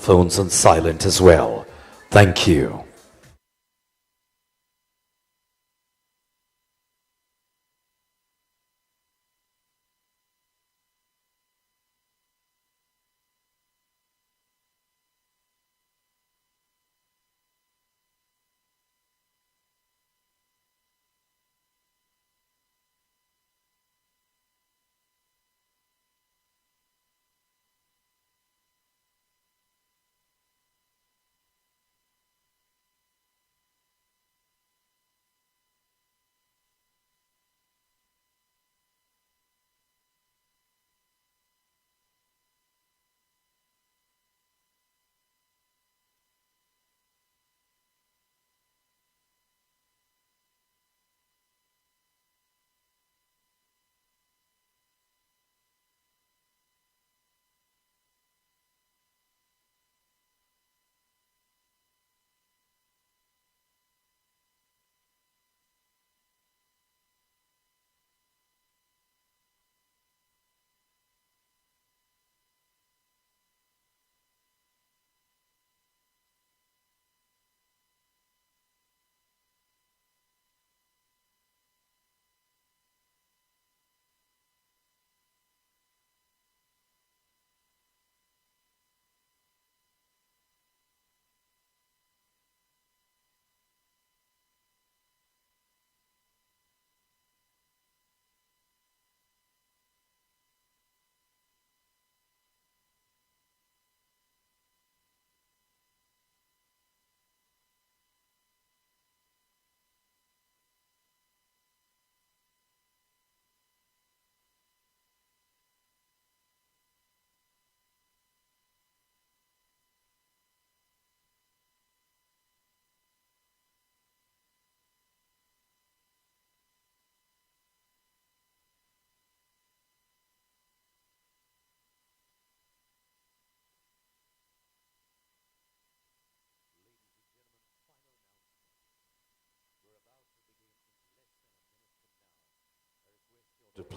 phones on silent as well. Thank you.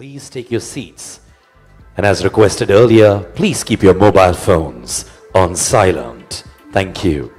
Please take your seats. And as requested earlier, please keep your mobile phones on silent. Thank you.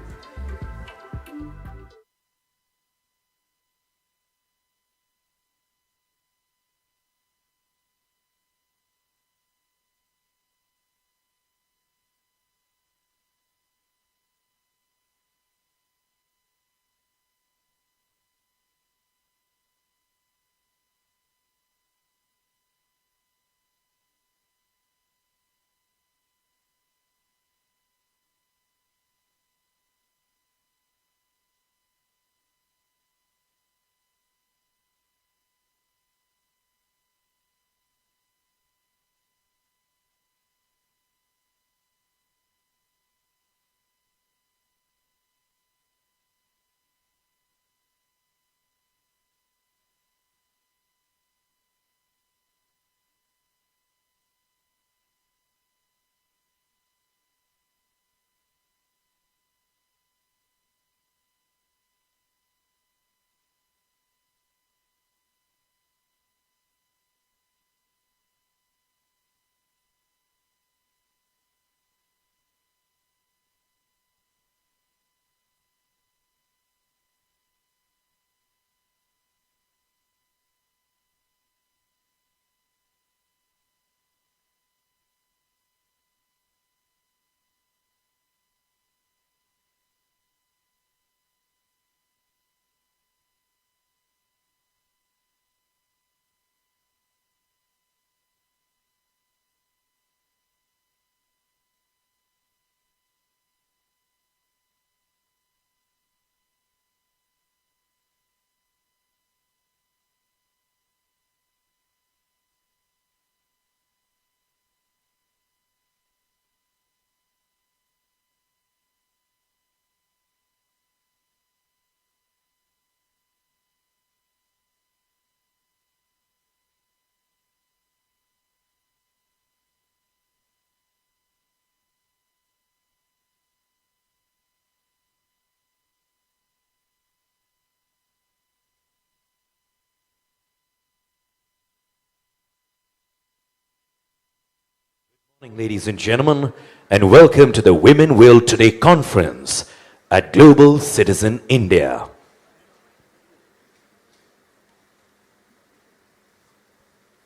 Good morning, ladies and gentlemen, and welcome to the Womenwill Today conference at Global Citizen India.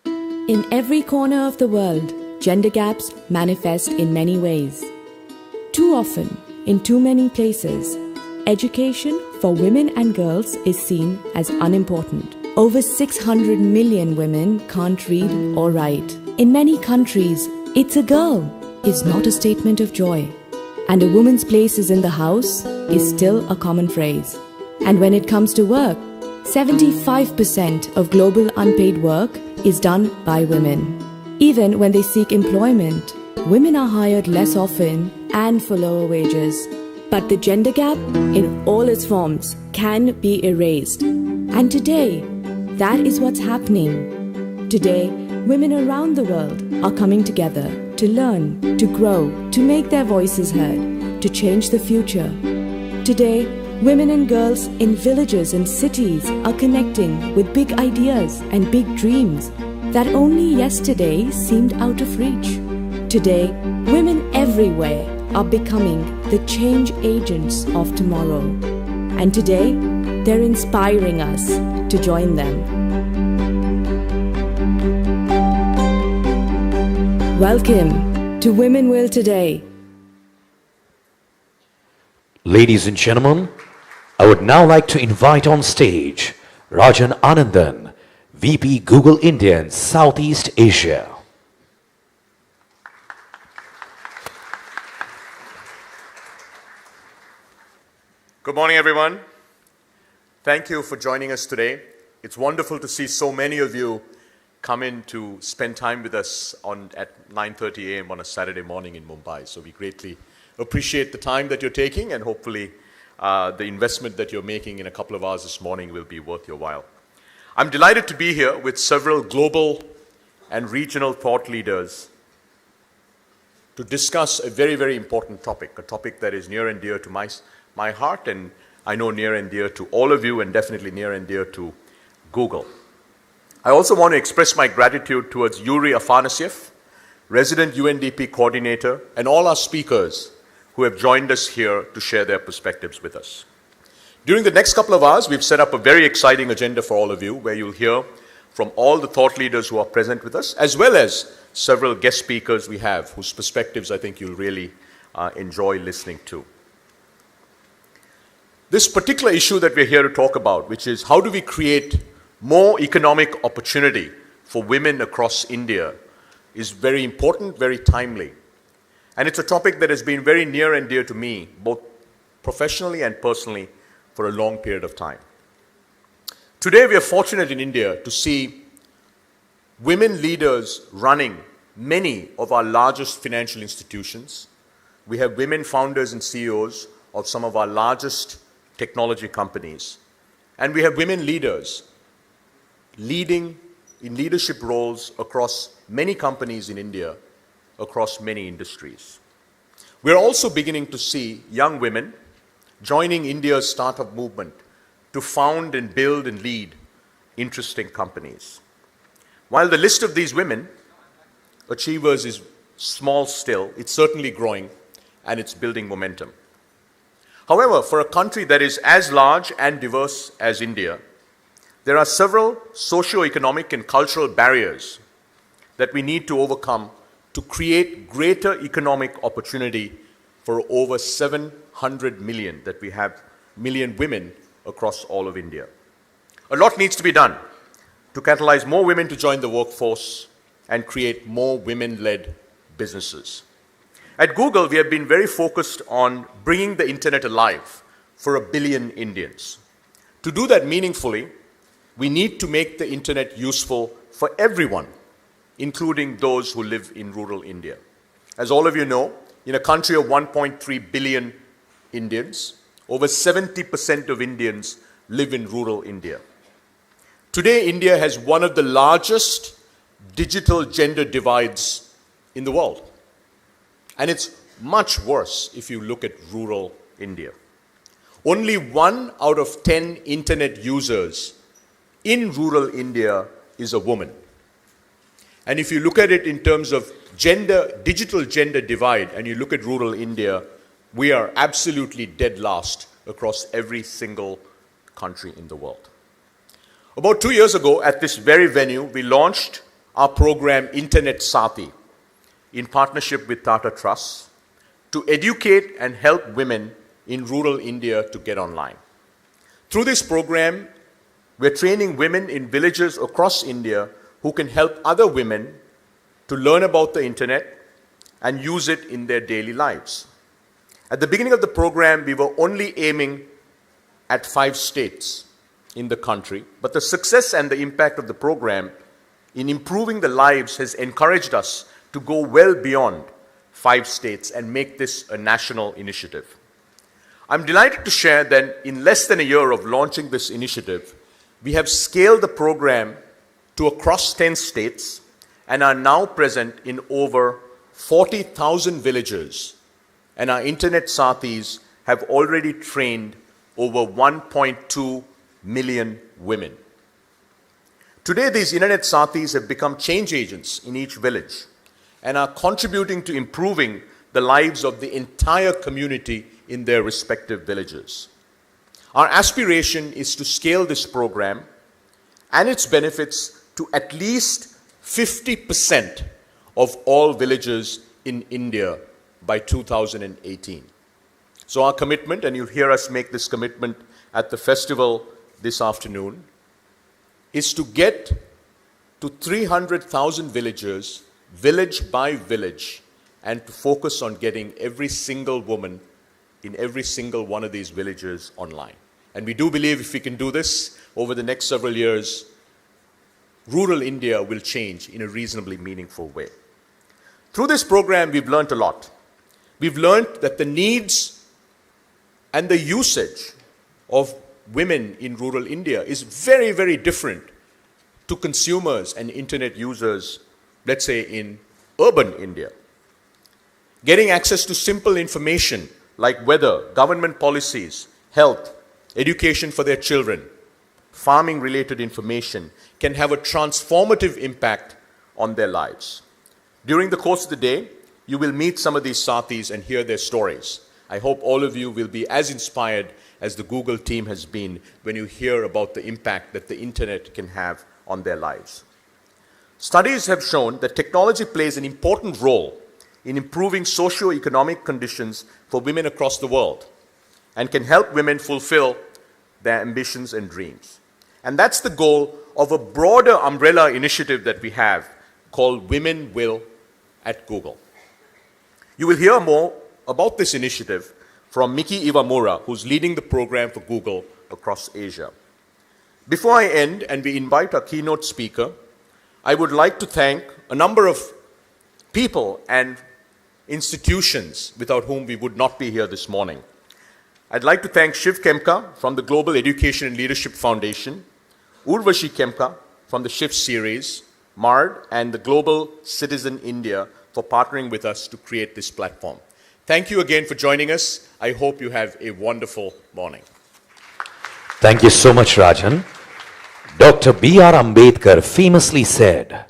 In every corner of the world, gender gaps manifest in many ways. Too often, in too many places, education for women and girls is seen as unimportant. Over 600 million women can't read or write. In many countries, "It's a girl" is not a statement of joy. And "a woman's place is in the house" is still a common phrase. And when it comes to work, 75% of global unpaid work is done by women. Even when they seek employment, women are hired less often and for lower wages. But the gender gap, in all its forms, can be erased. And today, that is what's happening. Today, women around the world are coming together to learn, to grow, to make their voices heard, to change the future. Today, women and girls in villages and cities are connecting with big ideas and big dreams that only yesterday seemed out of reach. Today, women everywhere are becoming the change agents of tomorrow. And today, they're inspiring us to join them. Welcome to Womenwill Today. Ladies and gentlemen, I would now like to invite on stage Rajan Anandan, VP Google India and Southeast Asia. Good morning, everyone. Thank you for joining us today. It's wonderful to see so many of you come in to spend time with us at 9:30 a.m. on a Saturday morning in Mumbai. So we greatly appreciate the time that you're taking, and hopefully the investment that you're making in a couple of hours this morning will be worth your while. I'm delighted to be here with several global and regional thought leaders to discuss a very, very important topic, a topic that is near and dear to my heart, and I know near and dear to all of you, and definitely near and dear to Google. I also want to express my gratitude towards Yuri Afanasyev, resident UNDP coordinator, and all our speakers who have joined us here to share their perspectives with us. During the next couple of hours, we've set up a very exciting agenda for all of you, where you'll hear from all the thought leaders who are present with us, as well as several guest speakers we have, whose perspectives I think you'll really enjoy listening to. This particular issue that we're here to talk about, which is how do we create more economic opportunity for women across India, is very important, very timely. And it's a topic that has been very near and dear to me, both professionally and personally, for a long period of time. Today, we are fortunate in India to see women leaders running many of our largest financial institutions. We have women founders and CEOs of some of our largest technology companies. And we have women leaders leading in leadership roles across many companies in India, across many industries. We're also beginning to see young women joining India's startup movement to found and build and lead interesting companies. While the list of these women achievers is small still, it's certainly growing and it's building momentum. However, for a country that is as large and diverse as India, there are several socio-economic and cultural barriers that we need to overcome to create greater economic opportunity for over 700 million that we have million women across all of India. A lot needs to be done to catalyze more women to join the workforce and create more women-led businesses. At Google, we have been very focused on bringing the internet alive for 1 billion Indians. To do that meaningfully, we need to make the internet useful for everyone, including those who live in rural India. As all of you know, in a country of 1.3 billion Indians, over 70% of Indians live in rural India. Today, India has one of the largest digital gender divides in the world. And it's much worse if you look at rural India. Only 1 out of 10 internet users in rural India is a woman. And if you look at it in terms of digital gender divide, and you look at rural India, we are absolutely dead last across every single country in the world. About 2 years ago, at this very venue, we launched our program Internet Sati in partnership with Tata Trust to educate and help women in rural India to get online. Through this program, we're training women in villages across India who can help other women to learn about the internet and use it in their daily lives. At the beginning of the program, we were only aiming at 5 states in the country, but the success and the impact of the program in improving the lives has encouraged us to go well beyond 5 states and make this a national initiative. I'm delighted to share that in less than a year of launching this initiative, we have scaled the program to across 10 states and are now present in over 40,000 villages, and our Internet Sathis have already trained over 1.2 million women. Today, these Internet Sathis have become change agents in each village and are contributing to improving the lives of the entire community in their respective villages. Our aspiration is to scale this program and its benefits to at least 50% of all villages in India by 2018. So our commitment, and you'll hear us make this commitment at the festival this afternoon, is to get to 300,000 villagers, village by village, and to focus on getting every single woman in every single one of these villages online. And we do believe if we can do this over the next several years, rural India will change in a reasonably meaningful way. Through this program, we've learned a lot. We've learned that the needs and the usage of women in rural India is very, very different to consumers and internet users, let's say, in urban India. Getting access to simple information like weather, government policies, health, education for their children, farming-related information can have a transformative impact on their lives. During the course of the day, you will meet some of these Sathis and hear their stories. I hope all of you will be as inspired as the Google team has been when you hear about the impact that the internet can have on their lives. Studies have shown that technology plays an important role in improving socio-economic conditions for women across the world and can help women fulfill their ambitions and dreams. And that's the goal of a broader umbrella initiative that we have called Womenwill at Google. You will hear more about this initiative from Miki Iwamura, who's leading the program for Google across Asia. Before I end and we invite our keynote speaker, I would like to thank a number of people and institutions without whom we would not be here this morning. I'd like to thank Shiv Kemka from the Global Education and Leadership Foundation, Urvashi Kemka from the Shift series, MARD, and the Global Citizen India for partnering with us to create this platform. Thank you again for joining us. I hope you have a wonderful morning. Thank you so much, Rajan. Dr. B.R. Ambedkar famously said,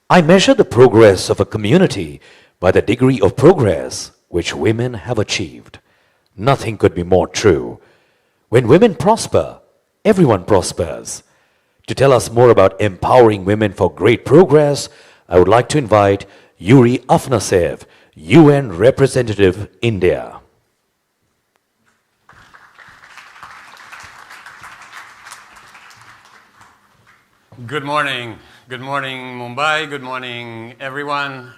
"I measure the progress of a community by the degree of progress which women have achieved." Nothing could be more true. When women prosper, everyone prospers. To tell us more about empowering women for great progress, I would like to invite Yuri Afanasev, UN Representative, India. Good morning. Good morning, Mumbai. Good morning, everyone.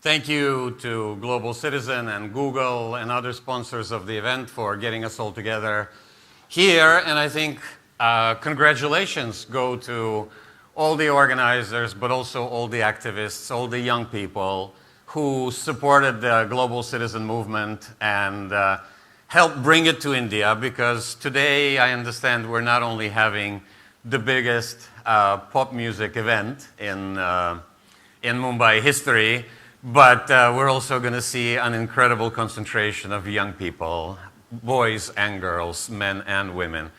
Thank you to Global Citizen and Google and other sponsors of the event for getting us all together here. And I think congratulations go to all the organizers, but also all the activists, all the young people who supported the Global Citizen movement and helped bring it to India, because today I understand we're not only having the biggest pop music event in Mumbai history, but we're also going to see an incredible concentration of young people, boys and girls, men and women,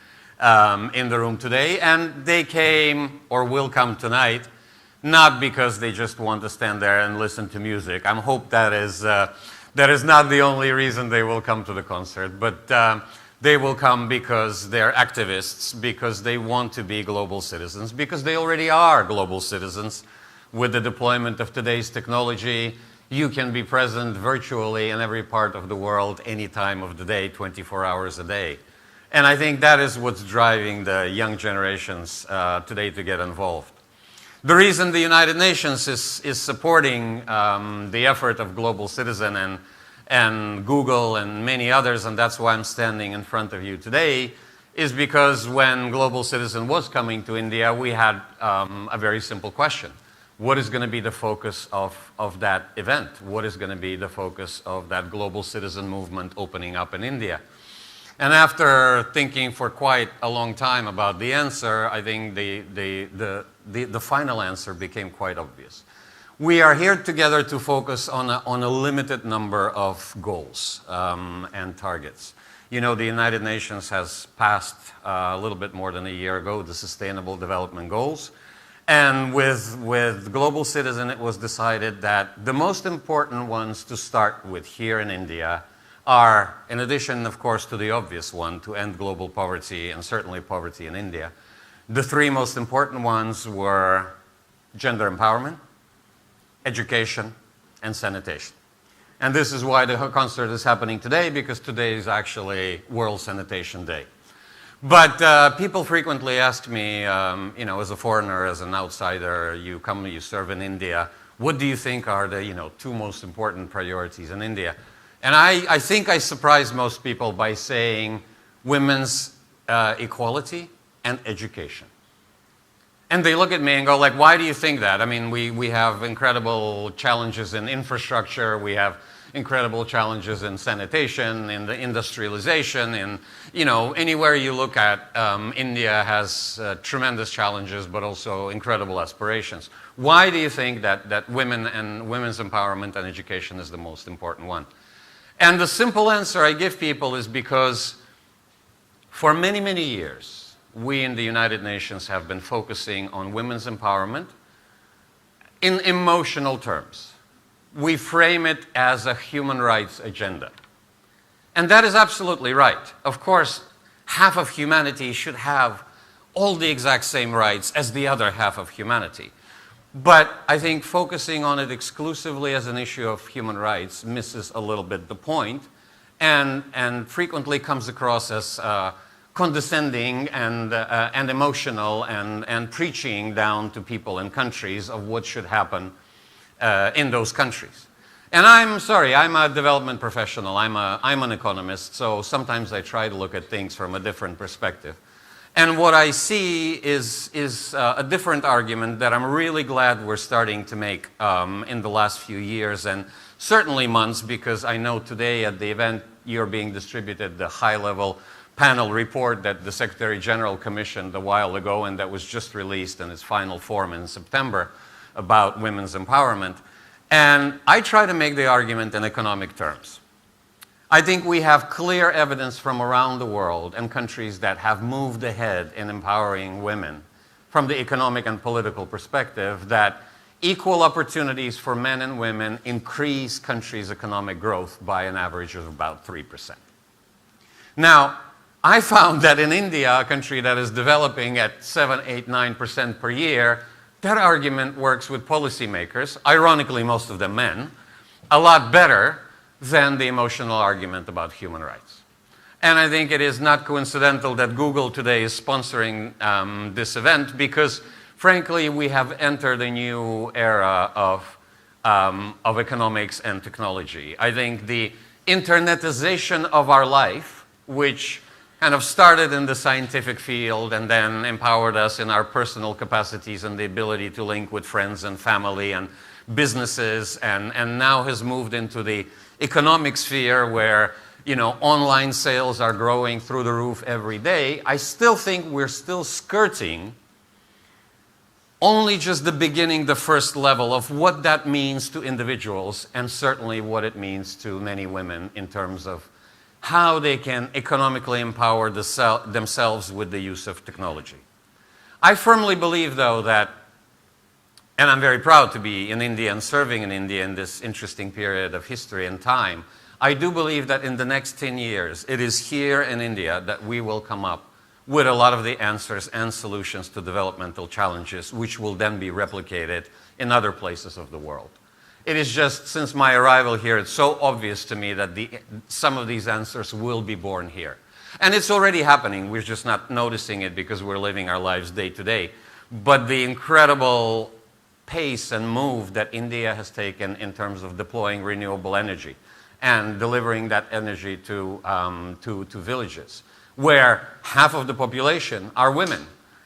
in the room today. And they came, or will come tonight, not because they just want to stand there and listen to music. I hope that is not the only reason they will come to the concert, but they will come because they're activists, because they want to be global citizens, because they already are global citizens. With the deployment of today's technology, you can be present virtually in every part of the world, any time of the day, 24 hours a day. And I think that is what's driving the young generations today to get involved. The reason the United Nations is supporting the effort of Global Citizen and Google and many others, and that's why I'm standing in front of you today, is because when Global Citizen was coming to India, we had a very simple question. What is going to be the focus of that event? What is going to be the focus of that Global Citizen movement opening up in India? And after thinking for quite a long time about the answer, I think the final answer became quite obvious. We are here together to focus on a limited number of goals and targets. You know, the United Nations has passed a little bit more than a year ago the Sustainable Development Goals. And with Global Citizen, it was decided that the most important ones to start with here in India are, in addition, of course, to the obvious one, to end global poverty and certainly poverty in India, the three most important ones were gender empowerment, education, and sanitation. And this is why the concert is happening today, because today is actually World Sanitation Day. But people frequently ask me, you know, as a foreigner, as an outsider, you come, you serve in India, what do you think are the, two most important priorities in India? And I think I surprised most people by saying women's equality and education. And they look at me and go like, why do you think that? I mean, we have incredible challenges in infrastructure, we have incredible challenges in sanitation, in the industrialization, in, anywhere you look at, India has tremendous challenges, but also incredible aspirations. Why do you think that women and women's empowerment and education is the most important one? And the simple answer I give people is because for many, many years, we in the United Nations have been focusing on women's empowerment in emotional terms. We frame it as a human rights agenda. And that is absolutely right. Of course, half of humanity should have all the exact same rights as the other half of humanity. But I think focusing on it exclusively as an issue of human rights misses a little bit the point and frequently comes across as condescending and emotional and preaching down to people and countries of what should happen in those countries. And I'm sorry, I'm a development professional, I'm an economist, so sometimes I try to look at things from a different perspective. And what I see is a different argument that I'm really glad we're starting to make in the last few years and certainly months, because I know today at the event you're being distributed the high-level panel report that the Secretary General commissioned a while ago and that was just released in its final form in September about women's empowerment. And I try to make the argument in economic terms. I think we have clear evidence from around the world and countries that have moved ahead in empowering women from the economic and political perspective that equal opportunities for men and women increase countries' economic growth by an average of about 3%. Now, I found that in India, a country that is developing at 7, 8, 9% per year, that argument works with policymakers, ironically most of them men, a lot better than the emotional argument about human rights. And I think it is not coincidental that Google today is sponsoring this event because, frankly, we have entered a new era of economics and technology. I think the internetization of our life, which kind of started in the scientific field and then empowered us in our personal capacities and the ability to link with friends and family and businesses, and now has moved into the economic sphere where, online sales are growing through the roof every day. I still think we're still skirting only just the beginning, the first level of what that means to individuals and certainly what it means to many women in terms of how they can economically empower themselves with the use of technology. I firmly believe, though, that And I'm very proud to be in India and serving in India in this interesting period of history and time. I do believe that in the next 10 years, it is here in India that we will come up with a lot of the answers and solutions to developmental challenges, which will then be replicated in other places of the world. It is just, since my arrival here, it's so obvious to me that some of these answers will be born here. And it's already happening. We're just not noticing it because we're living our lives day to day. But the incredible pace and move that India has taken in terms of deploying renewable energy and delivering that energy to villages, where half of the population are women.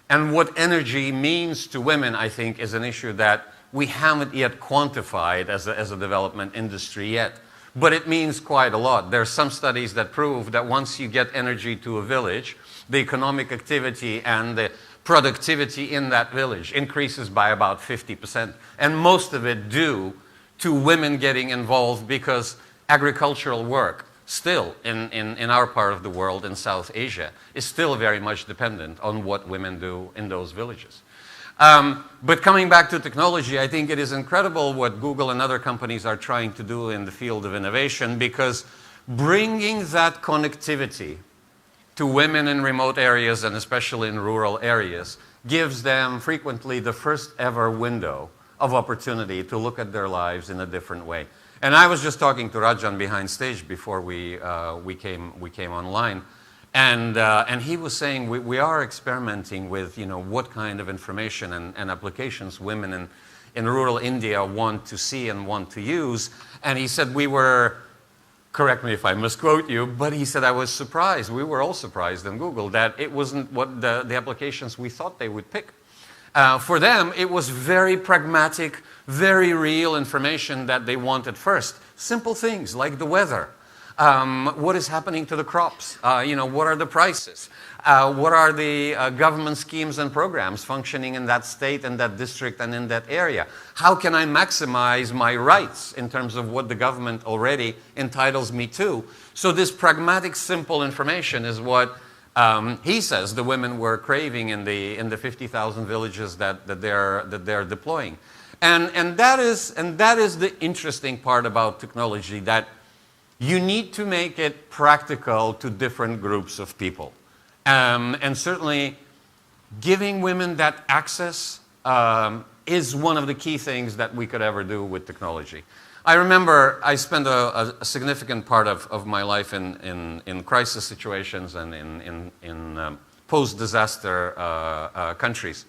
And what energy means to women, I think, is an issue that we haven't yet quantified as a development industry yet. But it means quite a lot. There are some studies that prove that once you get energy to a village, the economic activity and the productivity in that village increases by about 50%. And most of it due to women getting involved, because agricultural work still in our part of the world, in South Asia, is still very much dependent on what women do in those villages. But coming back to technology, I think it is incredible what Google and other companies are trying to do in the field of innovation, because bringing that connectivity to women in remote areas, and especially in rural areas, gives them frequently the first ever window of opportunity to look at their lives in a different way. And I was just talking to Rajan behind stage before we came online. And he was saying we are experimenting with, what kind of information and applications women in rural India want to see and want to use. And he said correct me if I misquote you, but he said, I was surprised. We were all surprised in Google that it wasn't what the applications we thought they would pick. For them, it was very pragmatic, very real information that they wanted first. Simple things like the weather. What is happening to the crops? What are the prices? What are the government schemes and programs functioning in that state and that district and in that area? How can I maximize my rights in terms of what the government already entitles me to? So this pragmatic, simple information is what he says the women were craving in the 50,000 villages that they're deploying. And that is the interesting part about technology, that you need to make it practical to different groups of people. And certainly, giving women that access is one of the key things that we could ever do with technology. I remember I spent a significant part of my life in crisis situations and in post-disaster countries.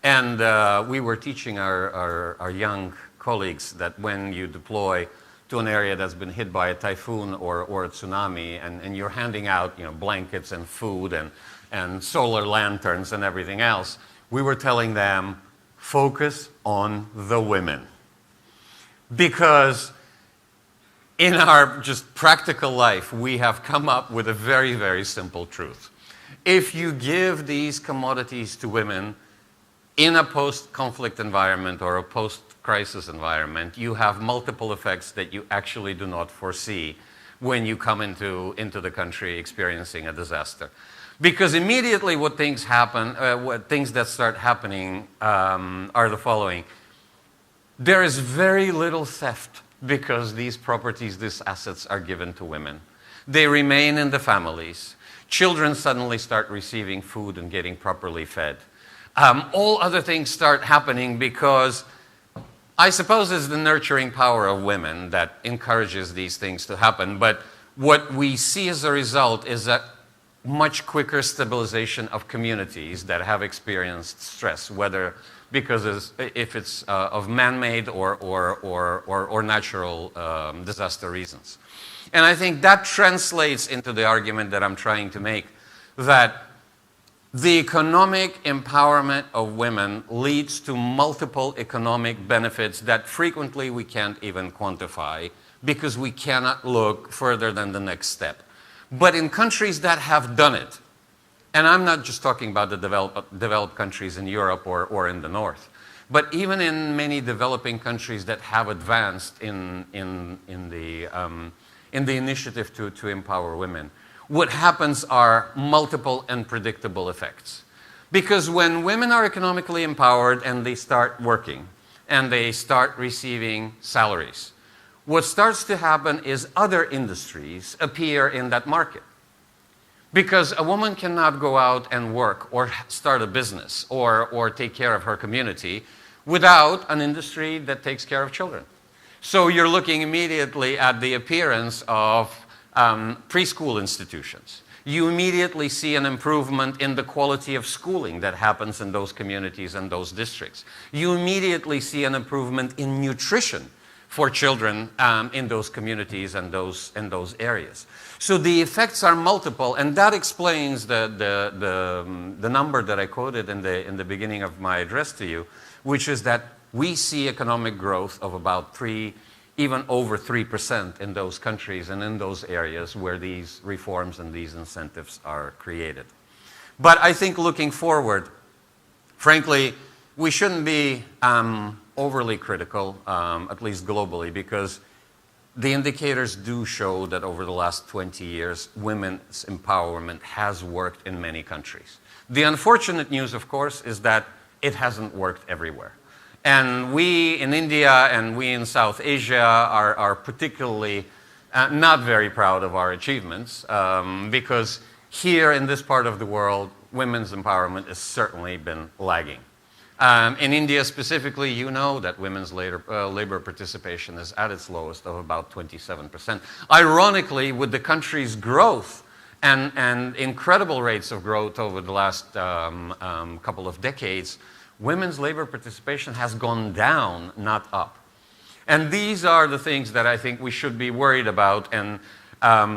And we were teaching our young colleagues that when you deploy to an area that's been hit by a typhoon or a tsunami, and you're handing out blankets and food and solar lanterns and everything else, we were telling them, focus on the women. Because in our just practical life, we have come up with a very, very simple truth. If you give these commodities to women in a post-conflict environment or a post-crisis environment, you have multiple effects that you actually do not foresee when you come into the country experiencing a disaster. Because immediately what things that start happening are the following. There is very little theft because these properties, these assets are given to women. They remain in the families. Children suddenly start receiving food and getting properly fed. All other things start happening because I suppose it's the nurturing power of women that encourages these things to happen. But what we see as a result is a much quicker stabilization of communities that have experienced stress, whether because if it's of man-made or natural disaster reasons. And I think that translates into the argument that I'm trying to make, that the economic empowerment of women leads to multiple economic benefits that frequently we can't even quantify because we cannot look further than the next step. But in countries that have done it, and I'm not just talking about the developed countries in Europe or in the North, but even in many developing countries that have advanced in the initiative to empower women, what happens are multiple and predictable effects. Because when women are economically empowered and they start working and they start receiving salaries, what starts to happen is other industries appear in that market. Because a woman cannot go out and work or start a business or take care of her community without an industry that takes care of children. So you're looking immediately at the appearance of preschool institutions. You immediately see an improvement in the quality of schooling that happens in those communities and those districts. You immediately see an improvement in nutrition for children in those communities and those areas. So the effects are multiple, and that explains the number that I quoted in the beginning of my address to you, which is that we see economic growth of about even over 3% in those countries and in those areas where these reforms and these incentives are created. But I think looking forward, frankly, we shouldn't be overly critical, at least globally, because the indicators do show that over the last 20 years, women's empowerment has worked in many countries. The unfortunate news, of course, is that it hasn't worked everywhere. And we in India and we in South Asia are particularly not very proud of our achievements because here in this part of the world, women's empowerment has certainly been lagging. In India specifically, you know that women's labor participation is at its lowest of about 27%. Ironically, with the country's growth and incredible rates of growth over the last couple of decades, women's labor participation has gone down, not up. And these are the things that I think we should be worried about. And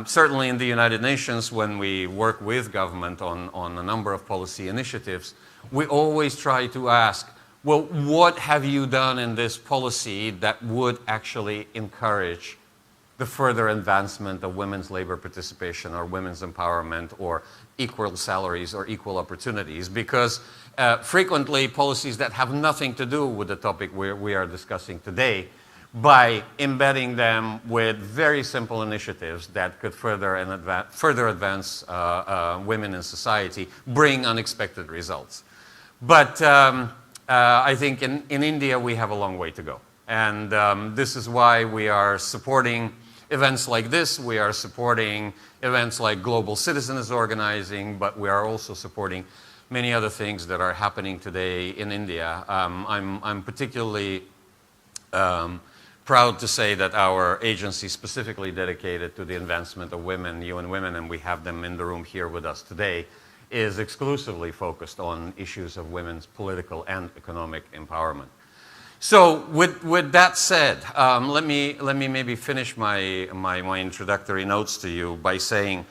certainly in the United Nations, when we work with government on a number of policy initiatives, we always try to ask, well, what have you done in this policy that would actually encourage the further advancement of women's labor participation or women's empowerment or equal salaries or equal opportunities? Because frequently policies that have nothing to do with the topic we are discussing today, by embedding them with very simple initiatives that could further advance women in society, bring unexpected results. But I think in India we have a long way to go. And this is why we are supporting events like this. We are supporting events like Global Citizen is organizing, but we are also supporting many other things that are happening today in India. I'm particularly proud to say that our agency specifically dedicated to the advancement of women, UN Women, and we have them in the room here with us today, is exclusively focused on issues of women's political and economic empowerment. So with that said, let me maybe finish my introductory notes to you by saying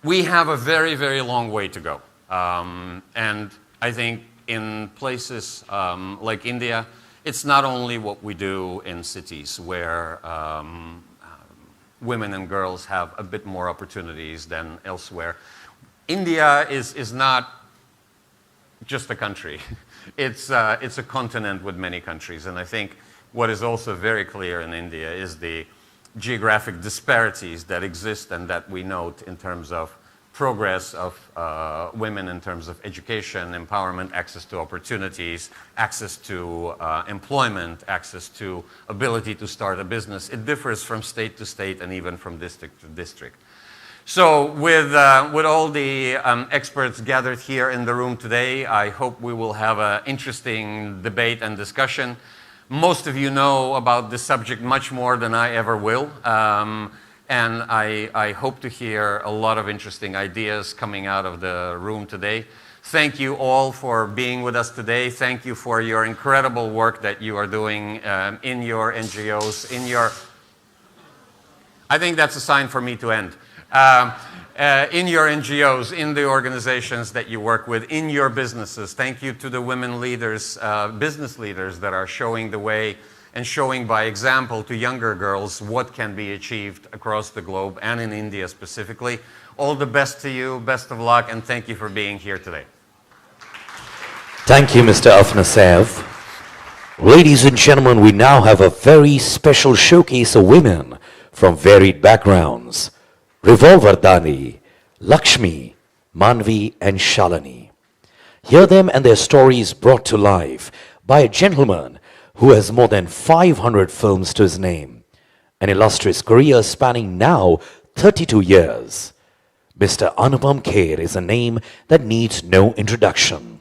we have a very, very long way to go. And I think in places like India, it's not only what we do in cities where women and girls have a bit more opportunities than elsewhere. India is not just a country. It's a continent with many countries. And I think what is also very clear in India is the geographic disparities that exist and that we note in terms of progress of women in terms of education, empowerment, access to opportunities, access to employment, access to ability to start a business. It differs from state to state and even from district to district. So with all the experts gathered here in the room today, I hope we will have an interesting debate and discussion. Most of you know about this subject much more than I ever will. And I hope to hear a lot of interesting ideas coming out of the room today. Thank you all for being with us today. Thank you for your incredible work that you are doing in your NGOs, I think that's a sign for me to end. In your NGOs, in the organizations that you work with, in your businesses. Thank you to the women leaders, business leaders that are showing the way and showing by example to younger girls what can be achieved across the globe and in India specifically. All the best to you, best of luck, and thank you for being here today. Thank you, Mr. Afnasev. Ladies and gentlemen, we now have a very special showcase of women from varied backgrounds. Revolvardhani, Lakshmi, Manvi and Shalini. Hear them and their stories brought to life by a gentleman who has more than 500 films to his name, an illustrious career spanning now 32 years. Mr. Anupam Kher is a name that needs no introduction.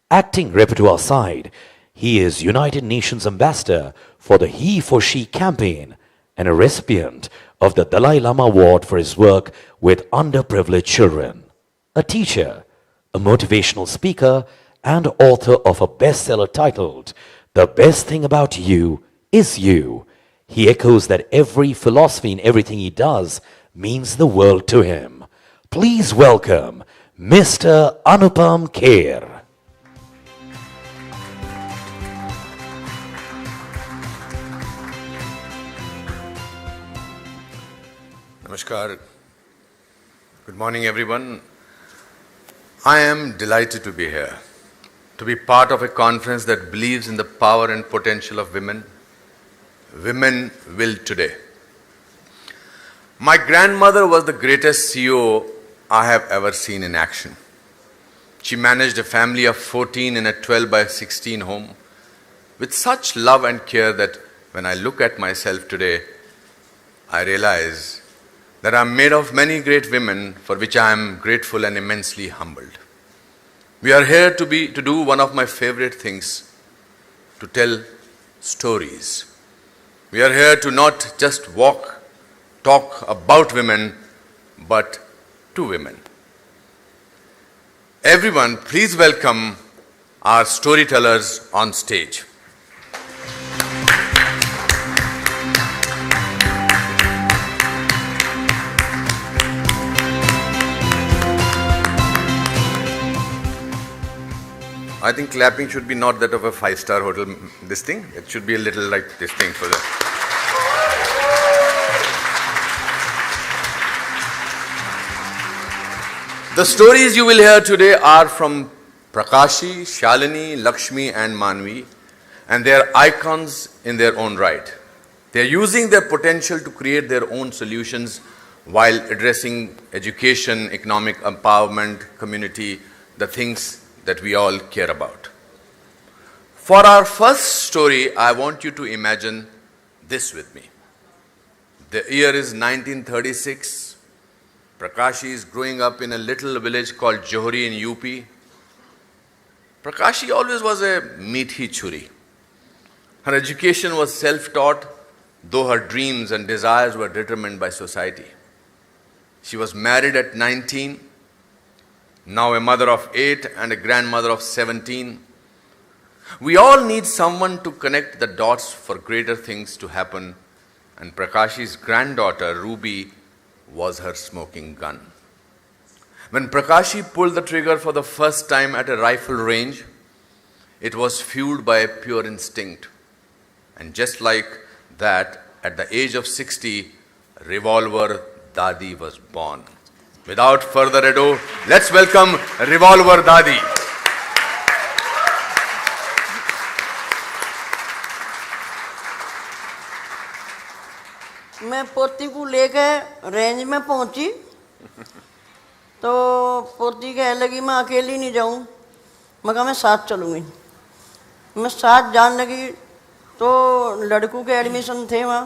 Acting repertoire aside, he is United Nations Ambassador for the He for She campaign and a recipient of the Dalai Lama Award for his work with underprivileged children. A teacher, a motivational speaker, and author of a bestseller titled The Best Thing About You Is You. He echoes that every philosophy in everything he does means the world to him. Please welcome Mr. Anupam Kher. Namaskar. Good morning, everyone. I am delighted to be here, to be part of a conference that believes in the power and potential of women. Womenwill today. My grandmother was the greatest CEO I have ever seen in action. She managed a family of 14 in a 12 by 16 home with such love and care that when I look at myself today, I realize that I am made of many great women for which I am grateful and immensely humbled. We are here to do one of my favorite things, to tell stories. We are here to not just talk about women, but to women. Everyone, please welcome our storytellers on stage. I think clapping should be not that of a 5-star hotel, this thing. It should be a little like this thing for the... The stories you will hear today are from Prakashi, Shalini, Lakshmi and Manvi, and they are icons in their own right. They are using their potential to create their own solutions while addressing education, economic empowerment, community, the things that we all care about. For our first story, I want you to imagine this with me. The year is 1936. Prakashi is growing up in a little village called Johari in UP. Prakashi always was a meethi churi. Her education was self-taught, though her dreams and desires were determined by society. She was married at 19, now a mother of 8 and a grandmother of 17. We all need someone to connect the dots for greater things to happen, and Prakashi's granddaughter, Ruby, was her smoking gun. When Prakashi pulled the trigger for the first time at a rifle range, it was fueled by a pure instinct. And just like that, at the age of 60, Revolver Dadi was born. Without further ado, let's welcome Revolver Dadi. मैं पोती को लेके range में पहुंची तो पोती कह लगी मैं अकेली नहीं जाऊं, मैं कहा मैं साथ चलूँगी। मैं साथ जाने लगी तो लड़कों के एडमिशन थे वहाँ,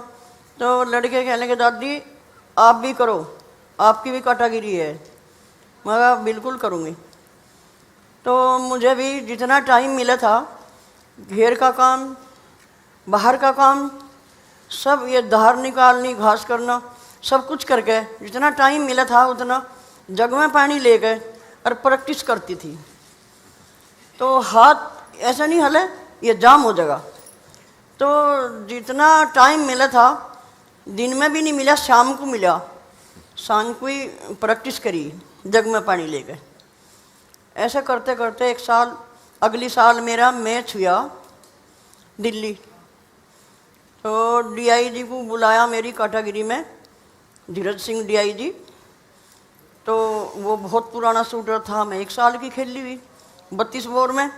तो लड़के कहने लगे दादी आप भी करो, आपकी भी कैटेगरी है। मैं कहा बिल्कुल करूँगी। तो मुझे भी जितना टाइम मिला था, घेर का काम, बाहर का काम, सब ये धार निकालनी, घास करना, सब कुछ करके जितना टाइम मिला था उतना जग में पानी लेके और प्रैक्टिस करती थी। तो हाथ ऐसा नहीं हले, ये जाम हो जाएगा। तो जितना टाइम मिला था, दिन में भी नहीं मिला, शाम को मिला, शाम को ही प्रैक्टिस करी जग में पानी लेके। ऐसा करते करते एक साल, अगली साल मेरा मैच हुआ दिल्ली। तो डीआईजी को बुलाया मेरी कैटेगरी में, धीरज सिंह डीआईजी। तो वो बहुत पुराना शूटर था, मैं 1 साल की खेली हुई 32 बोर में।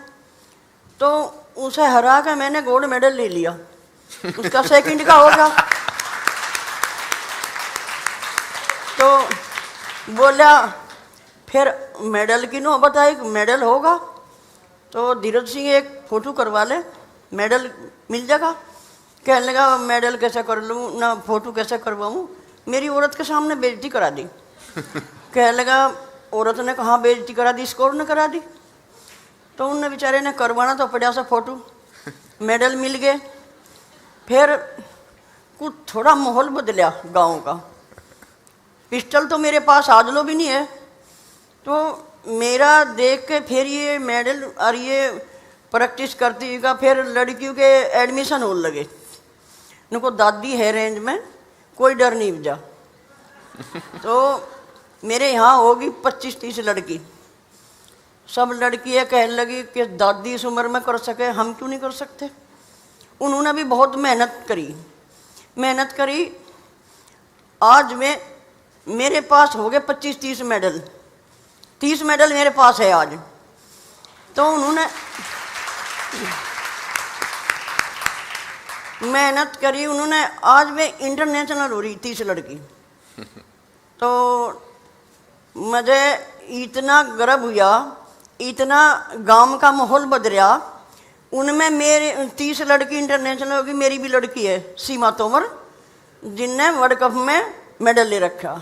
तो उसे हरा के मैंने गोल्ड मेडल ले लिया, उसका सेकंड का हो गया। तो बोला फिर मेडल की नौबत आई, मेडल होगा। तो धीरज सिंह एक फ़ोटो करवा ले, मेडल मिल जाएगा। कहने लगा मेडल कैसे कर लूँ ना फ़ोटो कैसे करवाऊँ, मेरी औरत के सामने बेइज्जती करा दी। कहने लगा औरत ने कहा बेइज्जती करा दी, स्कोर ने करा दी। तो उनने बेचारे ने करवाना तो पड़ा सा फ़ोटो, मेडल मिल गए। फिर कुछ थोड़ा माहौल बदलिया गांव का। पिस्टल तो मेरे पास आज लो भी नहीं है, तो मेरा देख के फिर ये मेडल और ये प्रैक्टिस करती का फिर लड़कियों के एडमिशन होने लगे। उनको दादी है रेंज में, कोई डर नहीं बजा। तो मेरे यहाँ होगी 25-30 लड़की, सब लड़कियाँ कहने लगी कि दादी इस उम्र में कर सके, हम क्यों नहीं कर सकते। उन्होंने भी बहुत मेहनत करी। आज में मेरे पास हो गए 25-30 मेडल, 30 मेडल मेरे पास है आज। तो उन्होंने मेहनत करी, उन्होंने आज में इंटरनेशनल हो रही 30 लड़की। तो मुझे इतना गर्व हुआ, इतना गांव का माहौल बदला। उनमें मेरे 30 लड़की इंटरनेशनल होगी, मेरी भी लड़की है सीमा तोमर, जिनने वर्ल्ड कप में मेडल ले रखा।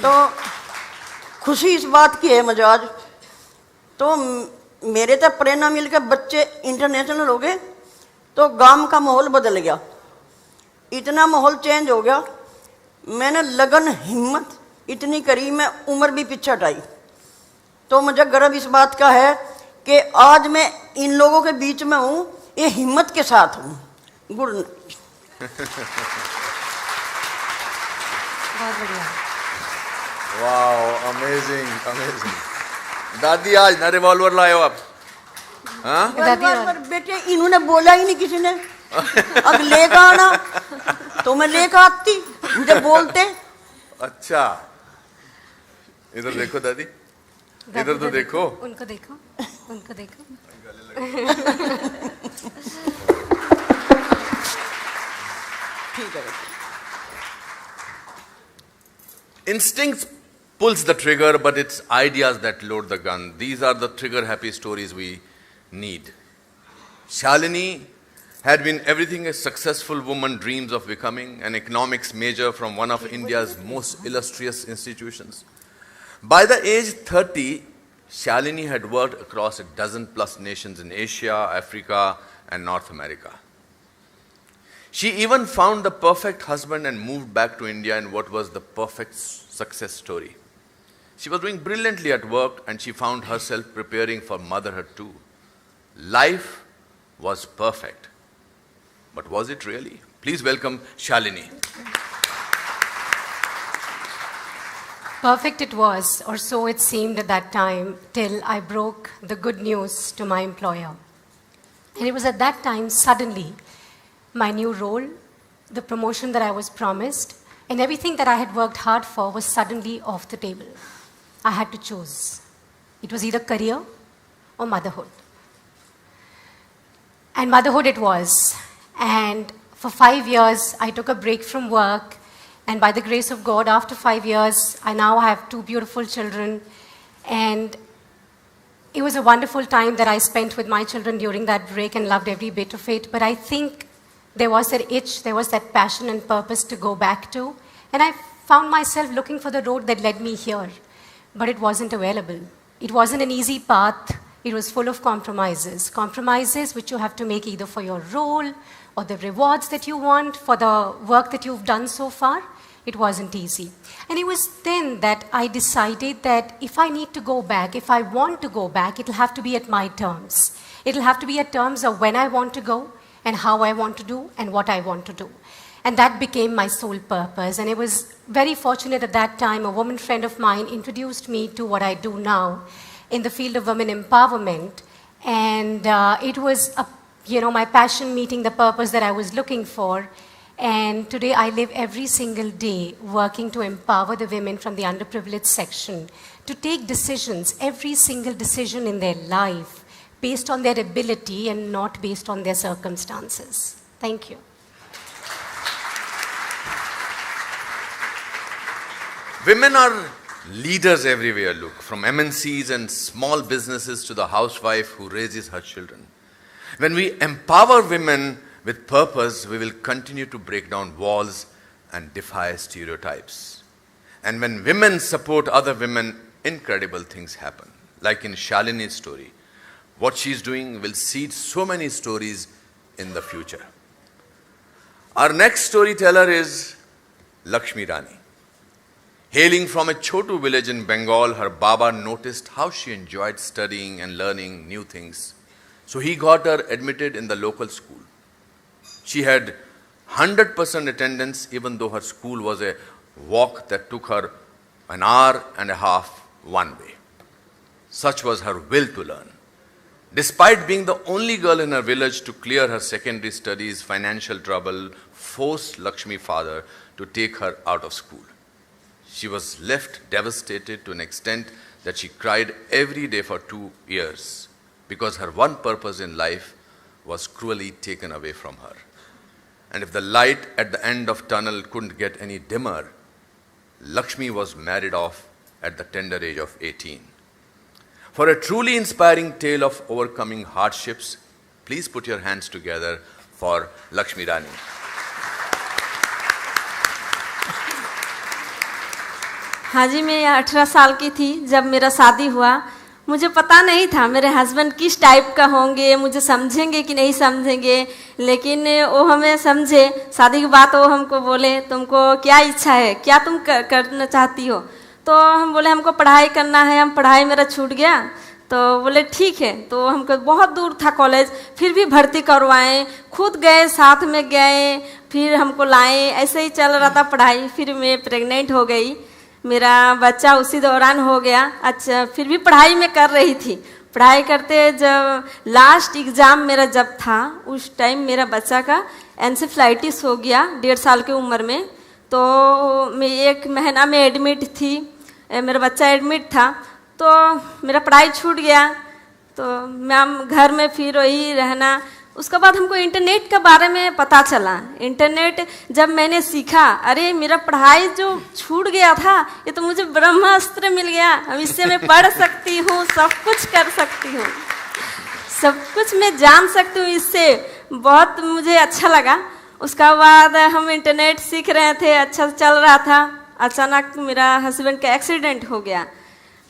तो खुशी इस बात की है मुझे आज। तो मेरे तो प्रेरणा मिलकर बच्चे इंटरनेशनल हो गए, तो गांव का माहौल बदल गया, इतना माहौल चेंज हो गया। मैंने लगन हिम्मत इतनी करी, मैं उम्र भी पीछे हटाई। तो मुझे गर्व इस बात का है कि आज मैं इन लोगों के बीच में हूँ, ये हिम्मत के साथ हूँ। गुड। बहुत बढ़िया। वाह, अमेजिंग। दादी आज ना रिवॉल्वर लाए हो आप? हाँ पर बेटे इन्होंने बोला ही नहीं किसी ने, अब लेकर आना तो मैं लेकर आती, मुझे बोलते। अच्छा, इधर देखो दादी, इधर तो देखो, उनको देखो। ठीक है। Instinct pulls the trigger, but it's ideas that load the gun. These are the trigger-happy stories we need. Shalini had been everything a successful woman dreams of becoming, an economics major from one of India's most illustrious institutions. By the age 30, Shalini had worked across a dozen-plus nations in Asia, Africa, and North America. She even found the perfect husband and moved back to India in what was the perfect success story. She was doing brilliantly at work and she found herself preparing for motherhood too. Life was perfect. But was it really? Please welcome Shalini. Perfect it was, or so it seemed at that time, till I broke the good news to my employer. And it was at that time, suddenly, my new role, the promotion that I was promised, and everything that I had worked hard for was suddenly off the table. I had to choose. It was either career or motherhood. And motherhood it was. And for 5 years, I took a break from work. And by the grace of God, after 5 years, I now have 2 beautiful children. And it was a wonderful time that I spent with my children during that break and loved every bit of it. But I think there was that itch, there was that passion and purpose to go back to. And I found myself looking for the road that led me here. But it wasn't available. It wasn't an easy path. It was full of compromises. Compromises which you have to make either for your role or the rewards that you want for the work that you've done so far. It wasn't easy. And it was then that I decided that if I need to go back, if I want to go back, it'll have to be at my terms. It'll have to be at terms of when I want to go, and how I want to do, and what I want to do. And that became my sole purpose. And it was very fortunate at that time, a woman friend of mine introduced me to what I do now in the field of women empowerment. And it was, my passion meeting the purpose that I was looking for. And today I live every single day working to empower the women from the underprivileged section to take decisions, every single decision in their life, based on their ability and not based on their circumstances. Thank you. Women are Leaders everywhere look, from MNCs and small businesses to the housewife who raises her children. When we empower women with purpose, we will continue to break down walls and defy stereotypes. And when women support other women, incredible things happen. Like in Shalini's story, what she's doing will seed so many stories in the future. Our next storyteller is Lakshmi Rani. Hailing from a Chotu village in Bengal, her Baba noticed how she enjoyed studying and learning new things. So he got her admitted in the local school. She had 100% attendance, even though her school was a walk that took her an hour and a half one way. Such was her will to learn. Despite being the only girl in her village to clear her secondary studies, financial trouble forced Lakshmi's father to take her out of school. She was left devastated to an extent that she cried every day for 2 years because her one purpose in life was cruelly taken away from her. And if the light at the end of tunnel couldn't get any dimmer, Lakshmi was married off at the tender age of 18. For a truly inspiring tale of overcoming hardships, please put your hands together for Lakshmi Rani. हाँ जी, मैं 18 साल की थी जब मेरा शादी हुआ। मुझे पता नहीं था मेरे हस्बैंड किस टाइप का होंगे, मुझे समझेंगे कि नहीं समझेंगे, लेकिन वो हमें समझे। शादी के बाद वो हमको बोले तुमको क्या इच्छा है, क्या तुम करना चाहती हो। तो हम बोले हमको पढ़ाई करना है, हम पढ़ाई मेरा छूट गया। तो बोले ठीक है। तो हमको बहुत दूर था कॉलेज, फिर भी भर्ती करवाएं, खुद गए, साथ में गए, फिर हमको लाए। ऐसे ही चल रहा था पढ़ाई। फिर मैं प्रेग्नेंट हो गई, मेरा बच्चा उसी दौरान हो गया। अच्छा, फिर भी पढ़ाई में कर रही थी। पढ़ाई करते जब लास्ट एग्ज़ाम मेरा जब था, उस टाइम मेरा बच्चा का एन्सेफ्लाइटिस हो गया 1.5 साल की उम्र में। तो मैं 1 महीना में एडमिट थी, मेरा बच्चा एडमिट था। तो मेरा पढ़ाई छूट गया। तो मैम घर में फिर वही रहना। उसके बाद हमको इंटरनेट के बारे में पता चला। इंटरनेट जब मैंने सीखा, अरे मेरा पढ़ाई जो छूट गया था, ये तो मुझे ब्रह्मास्त्र मिल गया। अब इससे मैं पढ़ सकती हूँ, सब कुछ कर सकती हूँ, सब कुछ मैं जान सकती हूँ। इससे बहुत मुझे अच्छा लगा। उसका बाद हम इंटरनेट सीख रहे थे, अच्छा चल रहा था। अचानक मेरा हस्बैंड का एक्सीडेंट हो गया।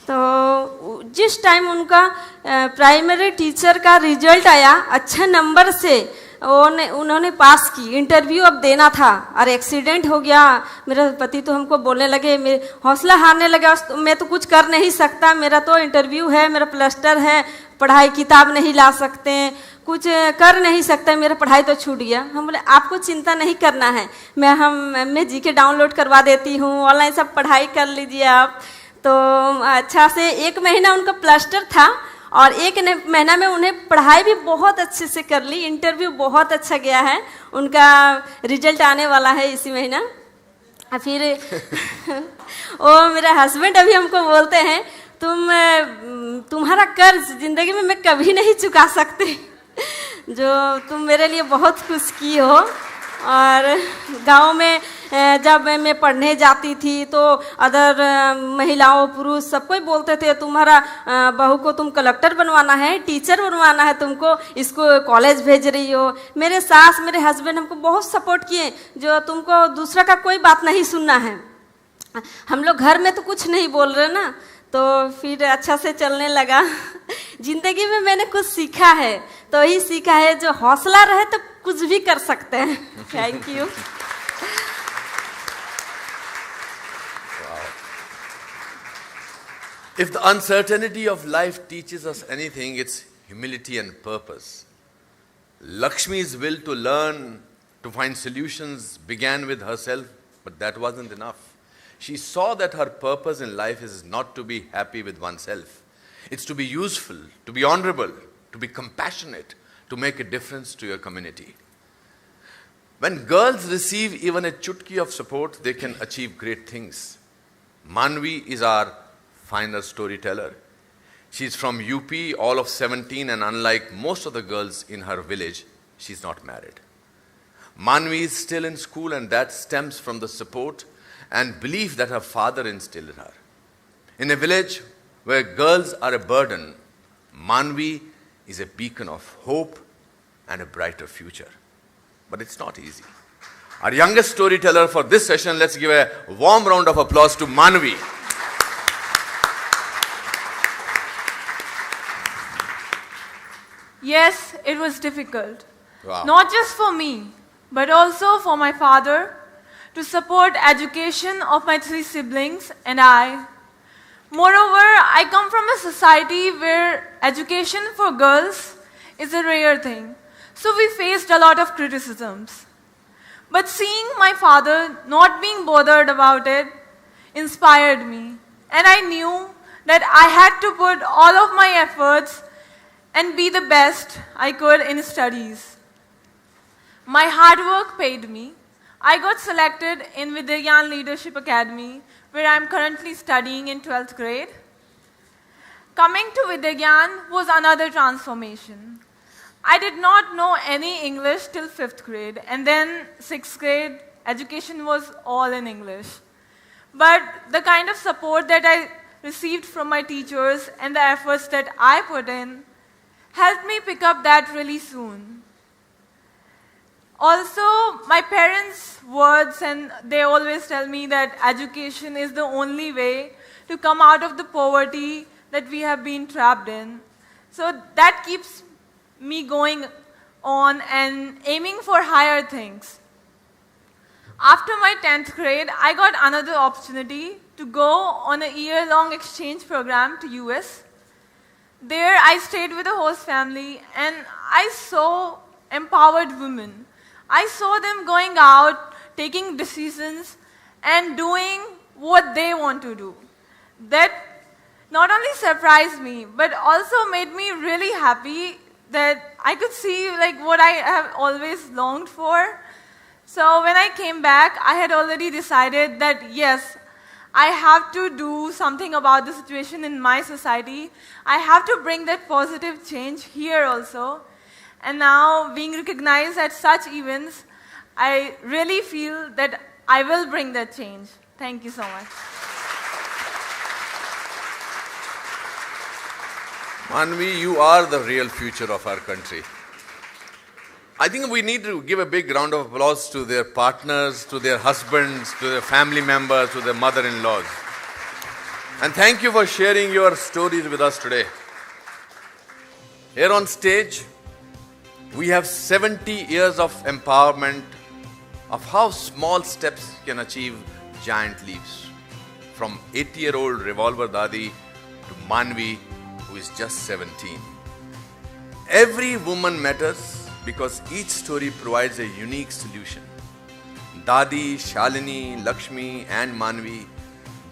तो जिस टाइम उनका प्राइमरी टीचर का रिजल्ट आया अच्छा नंबर से, उन्होंने पास की, इंटरव्यू अब देना था और एक्सीडेंट हो गया। मेरे पति तो हमको बोलने लगे, मेरे हौसला हारने लगा, मैं तो कुछ कर नहीं सकता, मेरा तो इंटरव्यू है, मेरा प्लस्टर है, पढ़ाई किताब नहीं ला सकते, कुछ कर नहीं सकता, मेरा पढ़ाई तो छूट गया। हम बोले आपको चिंता नहीं करना है, मैं जीके डाउनलोड करवा देती हूँ, ऑनलाइन सब पढ़ाई कर लीजिए आप। तो अच्छा से 1 महीना उनका प्लस्टर था और 1 महीना में उन्हें पढ़ाई भी बहुत अच्छे से कर ली। इंटरव्यू बहुत अच्छा गया है, उनका रिजल्ट आने वाला है इसी महीना। फिर वो मेरे हस्बैंड अभी हमको बोलते हैं तुम्हारा कर्ज ज़िंदगी में मैं कभी नहीं चुका सकते, जो तुम मेरे लिए बहुत कुछ की हो। और गांव में जब मैं पढ़ने जाती थी तो अदर महिलाओं पुरुष सब कोई बोलते थे तुम्हारा बहू को तुम कलेक्टर बनवाना है, टीचर बनवाना है, तुमको इसको कॉलेज भेज रही हो। मेरे सास मेरे हस्बैंड हमको बहुत सपोर्ट किए, जो तुमको दूसरा का कोई बात नहीं सुनना है। हम लोग घर में तो कुछ नहीं बोल रहे ना, तो फिर अच्छा से चलने लगा। जिंदगी में मैंने कुछ सीखा है, तो यही सीखा है जो हौसला रहे तो कुछ भी कर सकते हैं। Thank you. If the uncertainty of life teaches us anything, it's humility and purpose. Lakshmi's will to learn, to find solutions began with herself, but that wasn't enough. She saw that her purpose in life is not to be happy with oneself. It's to be useful, to be honorable, to be compassionate, to make a difference to your community. When girls receive even a chutki of support, they can achieve great things. Manvi is our final storyteller. She's from UP, all of 17, and unlike most of the girls in her village, she's not married. Manvi is still in school, and that stems from the support and belief that her father instilled in her. In a village where girls are a burden, Manvi is a beacon of hope and a brighter future. But it's not easy. Our youngest storyteller for this session, let's give a warm round of applause to Manvi. Yes, it was difficult. Wow. Not just for me, but also for my father to support education of my 3 siblings and I. Moreover, I come from a society where education for girls is a rare thing. So we faced a lot of criticisms. But seeing my father not being bothered about it inspired me. And I knew that I had to put all of my efforts and be the best I could in studies. My hard work paid me. I got selected in Vidyayan Leadership Academy, where I am currently studying in 12th grade. Coming to Vidyayan was another transformation. I did not know any English till 5th grade, and then 6th grade, education was all in English. But the kind of support that I received from my teachers and the efforts that I put in helped me pick up that really soon. Also, my parents' words, and they always tell me that education is the only way to come out of the poverty that we have been trapped in. So that keeps me going on and aiming for higher things. After my 10th grade, I got another opportunity to go on a year-long exchange program to US. There, I stayed with a host family, and I saw empowered women. I saw them going out, taking decisions, and doing what they want to do. That not only surprised me, but also made me really happy that I could see what I have always longed for. So when I came back, I had already decided that yes, I have to do something about the situation in my society. I have to bring that positive change here also. And now, being recognized at such events, I really feel that I will bring that change. Thank you so much. Manvi, you are the real future of our country. I think we need to give a big round of applause to their partners, to their husbands, to their family members, to their mother-in-laws. And thank you for sharing your stories with us today. Here on stage, we have 70 years of empowerment of how small steps can achieve giant leaps. From 80-year-old Revolver Dadi to Manvi, who is just 17. Every woman matters because each story provides a unique solution. Dadi, Shalini, Lakshmi and Manvi,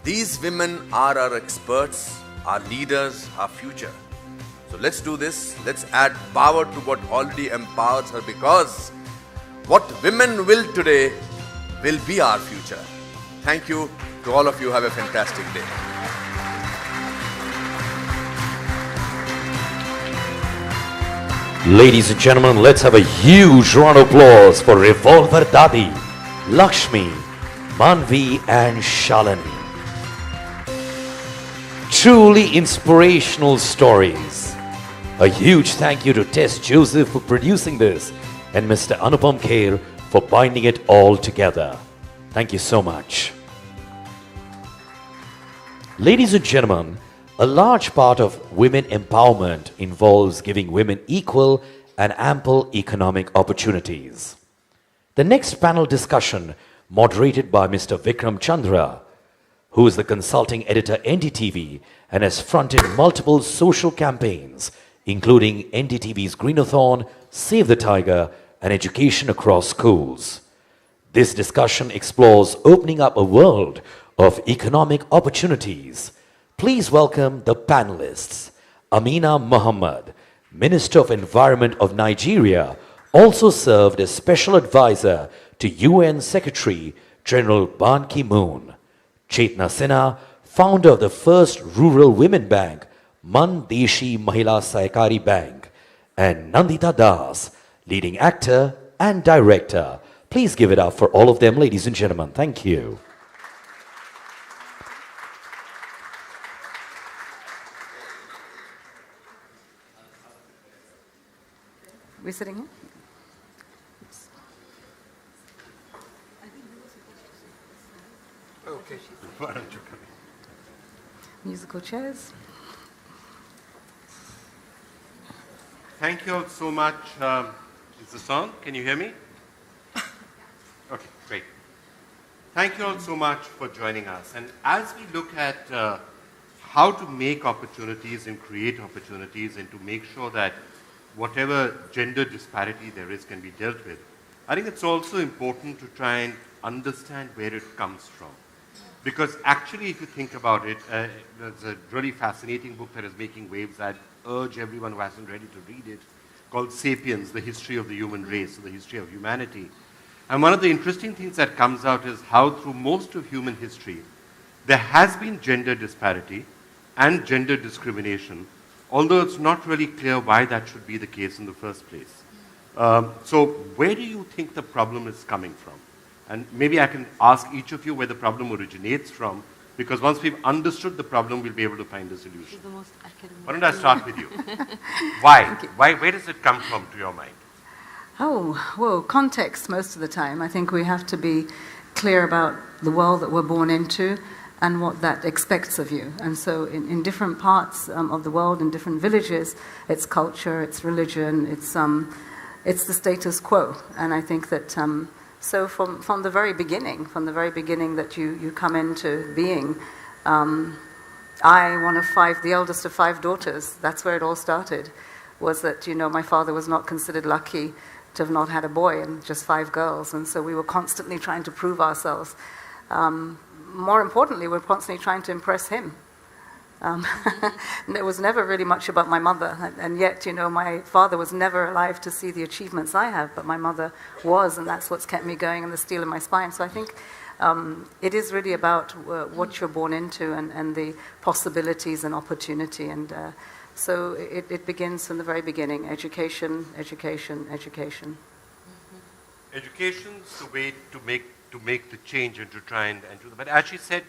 these women are our experts, our leaders, our future. So let's do this. Let's add power to what already empowers her, because what women will today will be our future. Thank you to all of you. Have a fantastic day. Ladies and gentlemen, let's have a huge round of applause for Revolver Dadi, Lakshmi, Manvi and Shalini. Truly inspirational stories. A huge thank you to Tess Joseph for producing this and Mr. Anupam Kher for binding it all together. Thank you so much. Ladies and gentlemen, a large part of women empowerment involves giving women equal and ample economic opportunities. The next panel discussion, moderated by Mr. Vikram Chandra, who is the consulting editor NDTV and has fronted multiple social campaigns, including NDTV's Greenathon, Save the Tiger, and Education Across Schools. This discussion explores opening up a world of economic opportunities. Please welcome the panelists. Amina Muhammad, Minister of Environment of Nigeria, also served as Special Advisor to UN Secretary General Ban Ki-moon. Chetna Sinha, founder of the first rural women bank, Man Deshi Mahila Sahakari Bank, and Nandita Das, leading actor and director. Please give it up for all of them, ladies and gentlemen. Thank you. We're sitting here? Okay. Why don't you come in? Musical chairs. Thank you all so much. Is this on? Can you hear me? Okay, great. Thank you all so much for joining us. And as we look at how to make opportunities and create opportunities and to make sure that whatever gender disparity there is can be dealt with, I think it's also important to try and understand where it comes from. Because actually, if you think about it, there's a really fascinating book that is making waves. I'd urge everyone who hasn't read it to read it, called Sapiens, The History of the Human Race, or the History of Humanity. And one of the interesting things that comes out is how through most of human history, there has been gender disparity and gender discrimination, although it's not really clear why that should be the case in the first place. So where do you think the problem is coming from? And maybe I can ask each of you where the problem originates from, because once we've understood the problem, we'll be able to find a solution. Why don't I start with you? Why? Where does it come from, to your mind? Oh, well, context most of the time. I think we have to be clear about the world that we're born into and what that expects of you. And so in different parts of the world, in different villages, it's culture, it's religion, it's the status quo. And I think that so from the very beginning that you come into being, one of the eldest of 5 daughters, that's where it all started, was that, my father was not considered lucky to have not had a boy and just 5 girls. And so we were constantly trying to prove ourselves. More importantly, we're constantly trying to impress him. It was never really much about my mother, and yet, my father was never alive to see the achievements I have, but my mother was, and that's what's kept me going and the steel in my spine. So I think it is really about what you're born into and the possibilities and opportunity, and so it begins from the very beginning: education, education, education. Education's the way to make the change and to try and do that. But as she said,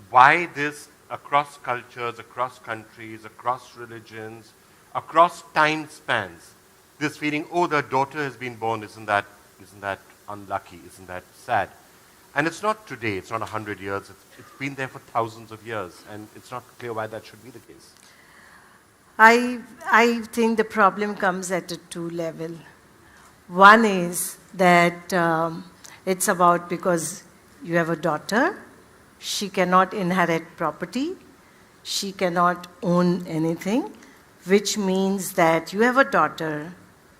why this across cultures, across countries, across religions, across time spans, this feeling, oh, the daughter has been born, isn't that unlucky, isn't that sad? And it's not today, it's not 100 years, it's been there for thousands of years, and it's not clear why that should be the case. I think the problem comes at a 2 level. One is that it's about because you have a daughter, she cannot inherit property, she cannot own anything, which means that you have a daughter,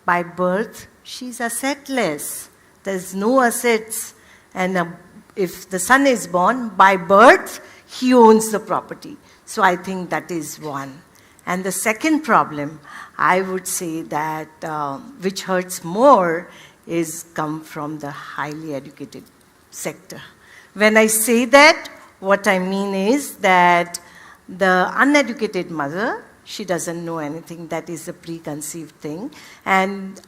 by birth, she's assetless. There's no assets. And if the son is born, by birth, he owns the property. So I think that is one. And the second problem, I would say that, which hurts more, is come from the highly educated sector. When I say that, what I mean is that the uneducated mother, she doesn't know anything. That is a preconceived thing. And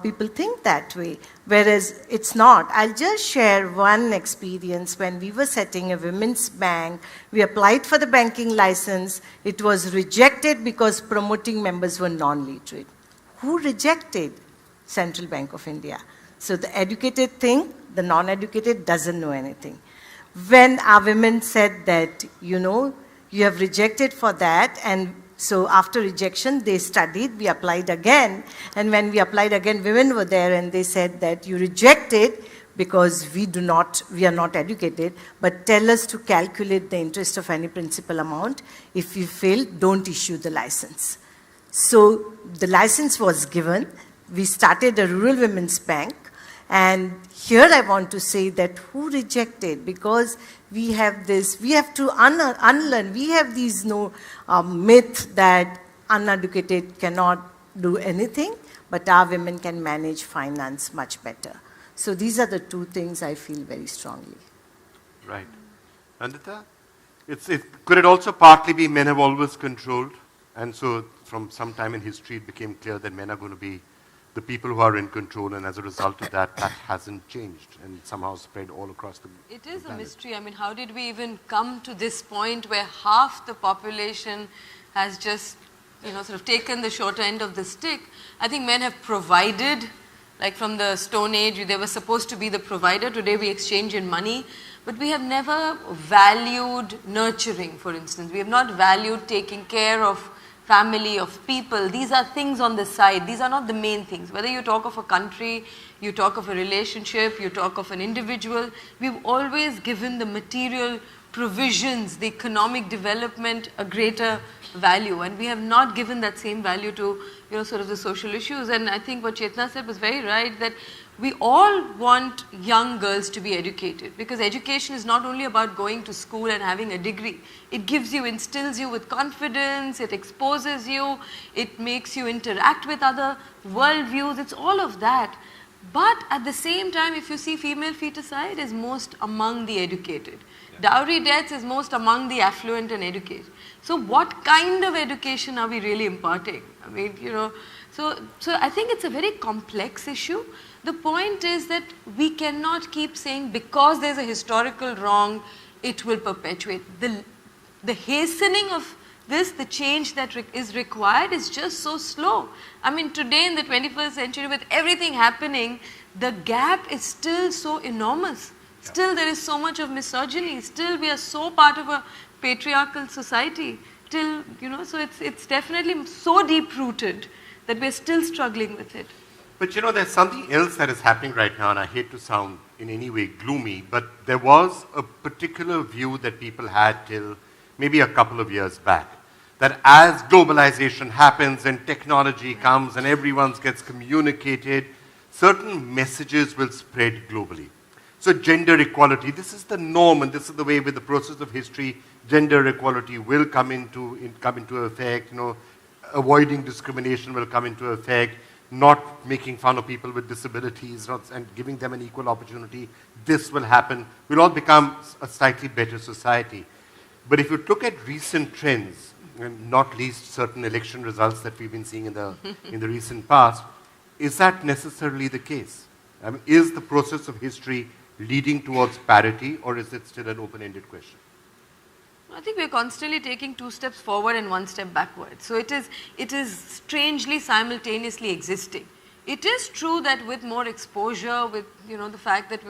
people think that way, whereas it's not. I'll just share one experience. When we were setting a women's bank, we applied for the banking license. It was rejected because promoting members were non-literate. Who rejected? Central Bank of India. So the educated think, the non-educated doesn't know anything. When our women said that, you have rejected for that, and so after rejection, they studied, we applied again, and when we applied again, women were there, and they said that you rejected because we are not educated, but tell us to calculate the interest of any principal amount. If you fail, don't issue the license. So the license was given. We started a rural women's bank, and here I want to say that who rejected? Because we have to unlearn. We have these myth that uneducated cannot do anything, but our women can manage finance much better. So these are the 2 things I feel very strongly. Right. Nandita? Could it also partly be men have always controlled, and so from some time in history it became clear that men are going to be the people who are in control, and as a result of that, that hasn't changed and somehow spread all across the planet. It is a mystery. I mean, how did we even come to this point where half the population has just sort of taken the shorter end of the stick. I think men have provided, like from the Stone Age, they were supposed to be the provider. Today we exchange in money. But we have never valued nurturing, for instance. We have not valued taking care of family, of people. These are things on the side. These are not the main things. Whether you talk of a country, you talk of a relationship, you talk of an individual, we've always given the material provisions, the economic development a greater value, and we have not given that same value to sort of the social issues. And I think what Chetna said was very right, that we all want young girls to be educated, because education is not only about going to school and having a degree. It gives you, instills you with confidence, it exposes you, it makes you interact with other worldviews, it's all of that. But at the same time, if you see female feticide is most among the educated. Dowry deaths is most among the affluent and educated. So what kind of education are we really imparting? I mean, so I think it's a very complex issue. The point is that we cannot keep saying because there's a historical wrong, it will perpetuate. The hastening of this, the change that is required is just so slow. I mean, today in the 21st century, with everything happening, the gap is still so enormous. Still there is so much of misogyny. Still we are so part of a patriarchal society. Till, so it's definitely so deep-rooted that we're still struggling with it. But there's something else that is happening right now, and I hate to sound in any way gloomy, but there was a particular view that people had till maybe a couple of years back, that as globalization happens and technology comes and everyone gets communicated, certain messages will spread globally. So gender equality, this is the norm, and this is the way with the process of history, gender equality will come into effect, avoiding discrimination will come into effect, not making fun of people with disabilities and giving them an equal opportunity. This will happen. We'll all become a slightly better society. But if you look at recent trends, and not least certain election results that we've been seeing in the recent past, is that necessarily the case? I mean, is the process of history leading towards parity, or is it still an open-ended question? I think we're constantly taking 2 steps forward and 1 step backward. So it is strangely simultaneously existing. It is true that with more exposure, with the fact that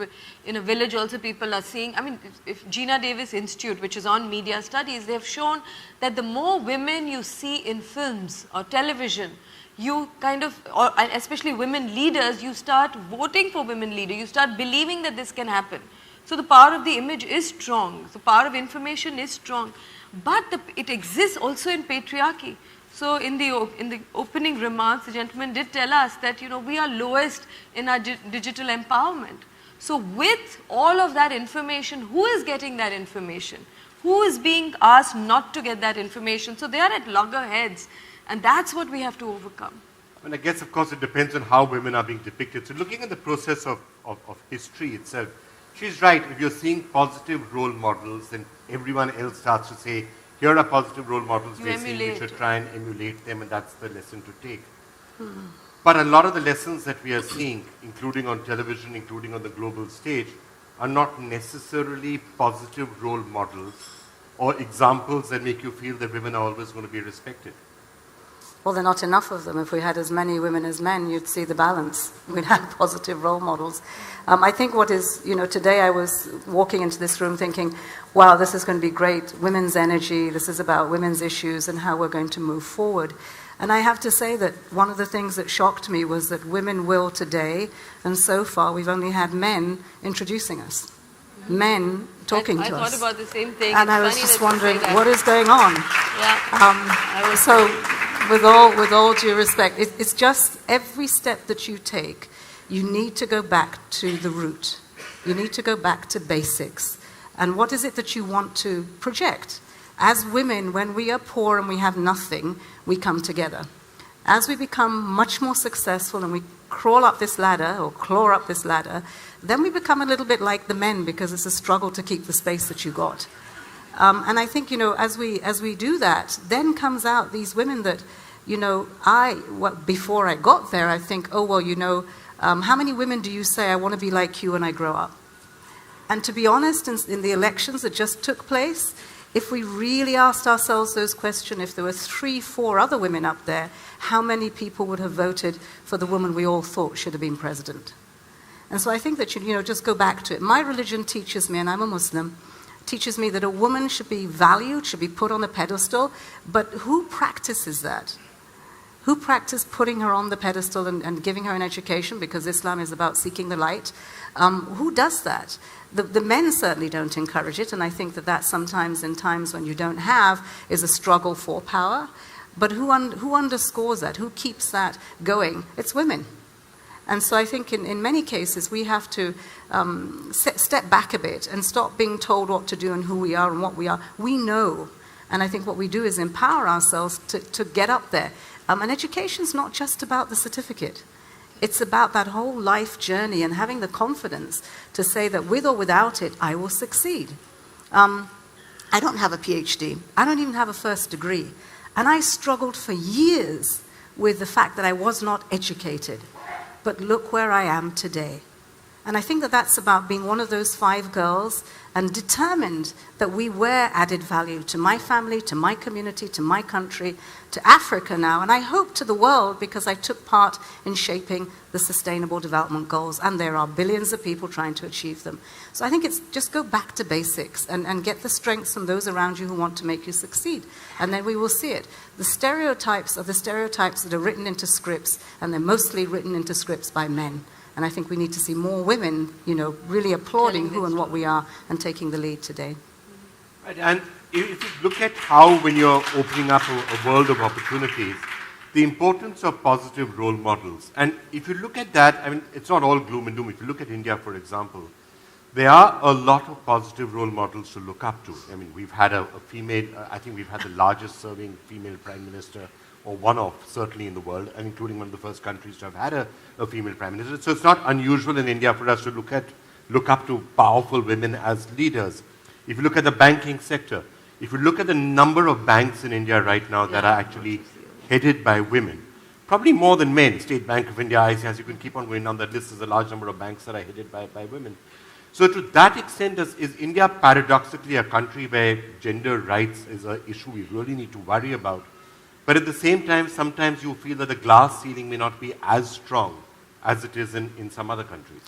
in a village also people are seeing, I mean, if Gina Davis Institute, which is on media studies, they have shown that the more women you see in films or television, you kind of, or especially women leaders, you start voting for women leaders, you start believing that this can happen. So the power of the image is strong, the power of information is strong, but it exists also in patriarchy. So in the opening remarks, the gentleman did tell us that we are lowest in our digital empowerment. So with all of that information, who is getting that information? Who is being asked not to get that information? So they are at loggerheads, and that's what we have to overcome. And I guess, of course, it depends on how women are being depicted. So looking at the process of history itself, she's right. If you're seeing positive role models, then everyone else starts to say, here are positive role models we're seeing, we should try and emulate them, and that's the lesson to take. But a lot of the lessons that we are seeing, including on television, including on the global stage, are not necessarily positive role models or examples that make you feel that women are always going to be respected. Well, there are not enough of them. If we had as many women as men, you'd see the balance. We'd have positive role models. I think what is, today I was walking into this room thinking, wow, this is going to be great. Women's energy, this is about women's issues and how we're going to move forward. And I have to say that one of the things that shocked me was that Womenwill today, and so far we've only had men introducing us. Men talking to us. I thought about the same thing. And I was just wondering, what is going on? Yeah. So, with all due respect, it's just every step that you take, you need to go back to the root. You need to go back to basics. And what is it that you want to project? As women, when we are poor and we have nothing, we come together. As we become much more successful and we crawl up this ladder or claw up this ladder, then we become a little bit like the men because it's a struggle to keep the space that you got. And I think, as we do that, then comes out these women that, before I got there, I think, oh, well, how many women do you say, I want to be like you when I grow up? And to be honest, in the elections that just took place, If we really asked ourselves those questions, if there were 3, 4 other women up there, how many people would have voted for the woman we all thought should have been president? And so I think that just go back to it. My religion teaches me, and I'm a Muslim, teaches me that a woman should be valued, should be put on a pedestal, but who practices that? Who practices putting her on the pedestal and giving her an education, because Islam is about seeking the light? Who does that? The men certainly don't encourage it, and I think that sometimes in times when you don't have is a struggle for power. But who underscores that? Who keeps that going? It's women. And so I think in many cases we have to step back a bit and stop being told what to do and who we are and what we are. We know. And I think what we do is empower ourselves to get up there. And education is not just about the certificate. It's about that whole life journey and having the confidence to say that with or without it, I will succeed. I don't have a PhD. I don't even have a first degree. And I struggled for years with the fact that I was not educated. But look where I am today. And I think that that's about being one of those 5 girls and determined that we were added value to my family, to my community, to my country, to Africa now, and I hope to the world, because I took part in shaping the Sustainable Development Goals, and there are billions of people trying to achieve them. So I think it's just go back to basics and get the strengths from those around you who want to make you succeed, and then we will see it. The stereotypes are the stereotypes that are written into scripts, and they're mostly written into scripts by men. And I think we need to see more women, really applauding who and what we are and taking the lead today. Right, and if you look at how, when you're opening up a world of opportunities, the importance of positive role models. And if you look at that, I mean, it's not all gloom and doom. If you look at India, for example, there are a lot of positive role models to look up to. I mean, we've had a female, I think we've had the largest serving female prime minister, or one of, certainly in the world, and including one of the first countries to have had a female prime minister. So it's not unusual in India for us to look up to powerful women as leaders. If you look at the banking sector, if you look at the number of banks in India right now that are actually headed by women, probably more than men. State Bank of India, ICICI, you can keep on going down that list. There's a large number of banks that are headed by women. So to that extent, is India paradoxically a country where gender rights is an issue we really need to worry about? But at the same time, sometimes you feel that the glass ceiling may not be as strong as it is in some other countries.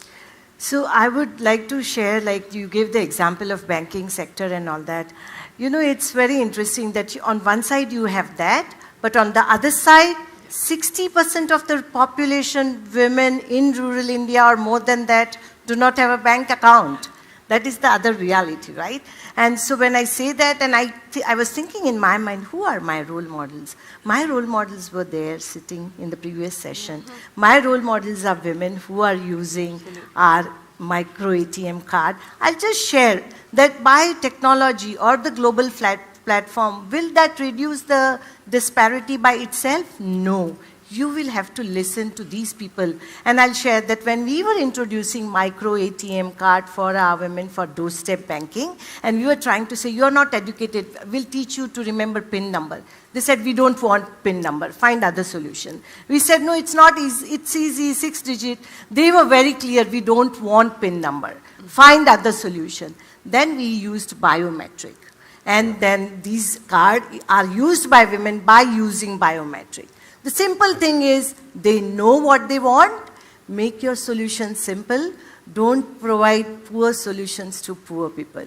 So I would like to share, like you gave the example of banking sector and all that. It's very interesting that on one side you have that, but on the other side, 60% of the population, women in rural India or more than that, do not have a bank account. That is the other reality, right? And so when I say that, and I was thinking in my mind, who are my role models? My role models were there sitting in the previous session. My role models are women who are using our micro ATM card. I'll just share that by technology or the global platform, will that reduce the disparity by itself? No. You will have to listen to these people. And I'll share that when we were introducing micro ATM card for our women for doorstep banking, and we were trying to say, you're not educated, we'll teach you to remember PIN number. They said, we don't want PIN number, find other solution. We said, no, it's not easy, it's easy, 6 digit. They were very clear, we don't want PIN number, find other solution. Then we used biometric. And then these cards are used by women by using biometric. The simple thing is, they know what they want. Make your solution simple. Don't provide poor solutions to poor people.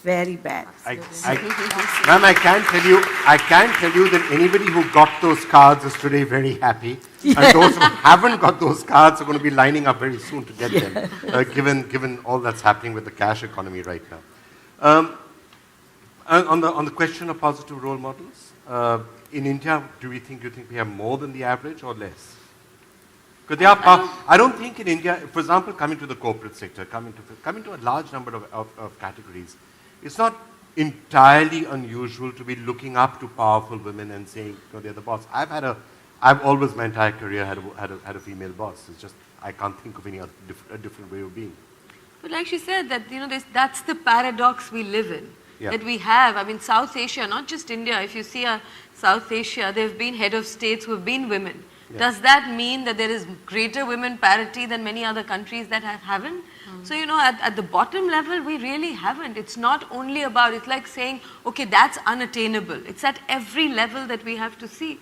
Very bad. Ma'am, I can tell you that anybody who got those cards is today very happy. Yeah. And those who haven't got those cards are going to be lining up very soon to get them, given all that's happening with the cash economy right now. On the question of positive role models, in India, do you think we have more than the average or less? Because I don't think in India, for example, coming to the corporate sector, coming to a large number of categories, it's not entirely unusual to be looking up to powerful women and saying, they're the boss. I've always, my entire career, had a female boss. It's just, I can't think of any other different way of being. But like she said, that that's the paradox we live in. Yeah. That we have. I mean, South Asia, not just India. If you see South Asia, there have been head of states who have been women. Yeah. Does that mean that there is greater women parity than many other countries that haven't? So, you know, at the bottom level, we really haven't. It's not only about, it's like saying, okay, that's unattainable. It's at every level that we have to see.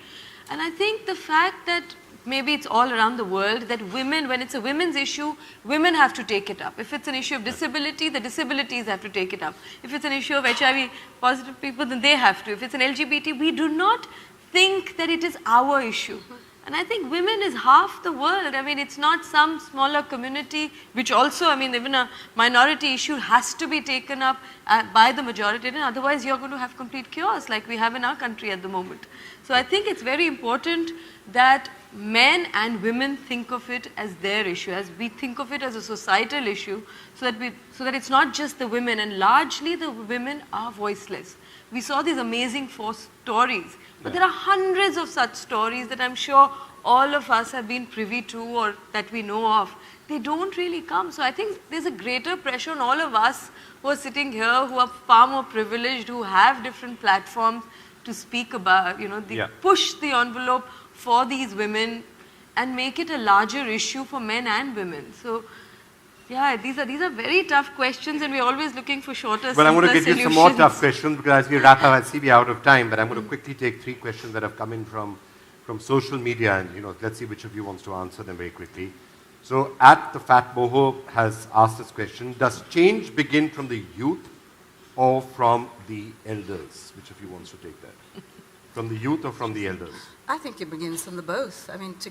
And I think the fact that maybe it's all around the world that women, when it's a women's issue, women have to take it up. If it's an issue of disability, the disabilities have to take it up. If it's an issue of HIV positive people, then they have to. If it's an LGBT, we do not think that it is our issue. And I think women is half the world. I mean, it's not some smaller community, which also, I mean, even a minority issue has to be taken up by the majority. And otherwise, you're going to have complete chaos like we have in our country at the moment. So I think it's very important that men and women think of it as their issue, as we think of it as a societal issue, so that it's not just the women, and largely the women are voiceless. We saw these amazing 4 stories, but there are hundreds of such stories that I'm sure all of us have been privy to or that we know of. They don't really come. So I think there's a greater pressure on all of us who are sitting here, who are far more privileged, who have different platforms to speak about, you know, push the envelope for these women and make it a larger issue for men and women. So, yeah, these are very tough questions, and we're always looking for shorter, Well, I'm going to simpler give you some more tough questions because as we wrap up, I see we're out of time, but I'm going to quickly take 3 questions that have come in from social media, and, you know, let's see which of you wants to answer them very quickly. So, at the Fat Boho has asked this question: does change begin from the youth or from the elders? Which of you wants to take that? From the youth or from the elders? I think it begins from the both. I mean, to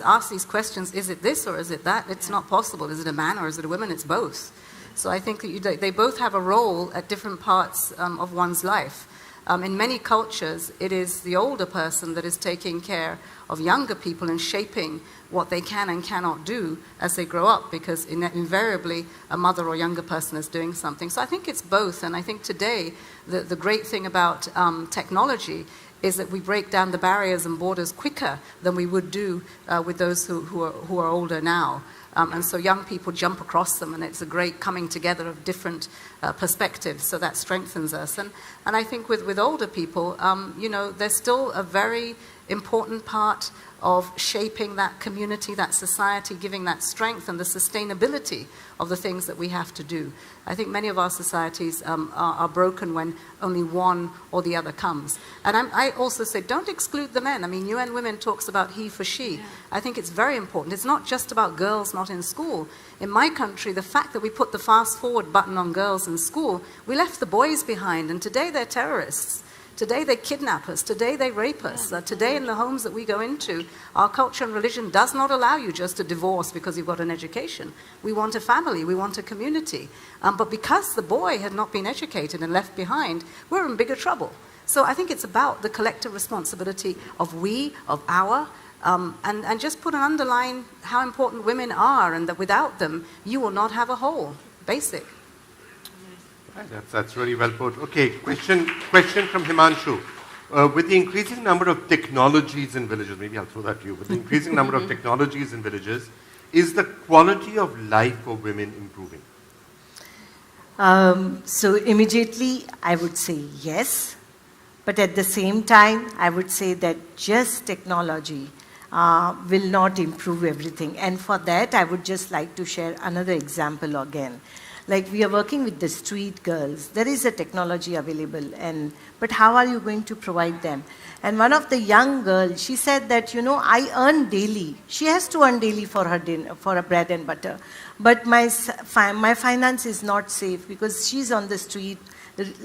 ask these questions, is it this or is it that? It's not possible. Is it a man or is it a woman? It's both. So I think that they both have a role at different parts of one's life. In many cultures, it is the older person that is taking care of younger people and shaping what they can and cannot do as they grow up, because invariably a mother or younger person is doing something. So I think it's both, and I think today the great thing about technology is that we break down the barriers and borders quicker than we would do with those who are older now. And so young people jump across them, and it's a great coming together of different perspectives, so that strengthens us. And I think with older people, you know, there's still a very important part of shaping that community, that society, giving that strength and the sustainability of the things that we have to do. I think many of our societies are broken when only one or the other comes. And I also say, don't exclude the men. I mean, UN Women talks about he for she. Yeah. I think it's very important. It's not just about girls not in school. In my country, the fact that we put the fast forward button on girls in school, we left the boys behind, and today they're terrorists. Today they kidnap us. Today they rape us. Today in the homes that we go into, our culture and religion does not allow you just to divorce because you've got an education. We want a family. We want a community. But because the boy had not been educated and left behind, we're in bigger trouble. So I think it's about the collective responsibility of we, of our, and just put an underline how important women are, and that without them, you will not have a whole. Basic. That's really well put. Okay, question from Himanshu. With the increasing number of technologies in villages, maybe I'll throw that to you, with the increasing number of technologies in villages, is the quality of life for women improving? So immediately I would say yes, but at the same time I would say that just technology will not improve everything. And for that I would just like to share another example again. Like, we are working with the street girls. There is a technology available, but how are you going to provide them? And one of the young girls, she said that, you know, I earn daily. She has to earn daily for her dinner, for her bread and butter. But my finance is not safe because she's on the street,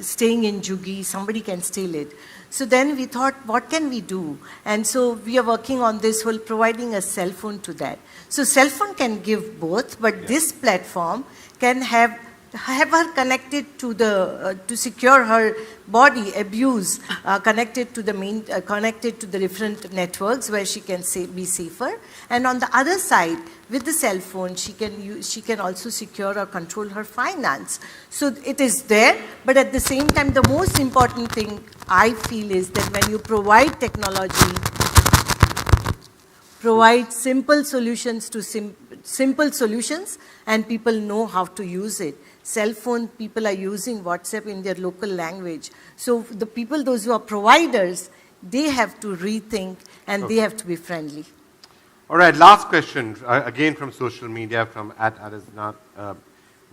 staying in Juggi, somebody can steal it. So then we thought, what can we do? And so we are working on this whole providing a cell phone to that. So cell phone can give both, but this platform can have her connected to to secure her body abuse, connected to the different networks where she can be safer. And on the other side, with the cell phone, she can also secure or control her finance. So it is there, but at the same time, the most important thing I feel is that when you provide technology, provide simple solutions to simple solutions, and people know how to use it. Cell phone, people are using WhatsApp in their local language. So the people, those who are providers, they have to rethink, and they have to be friendly. All right, last question, again from social media, from @Arisnath.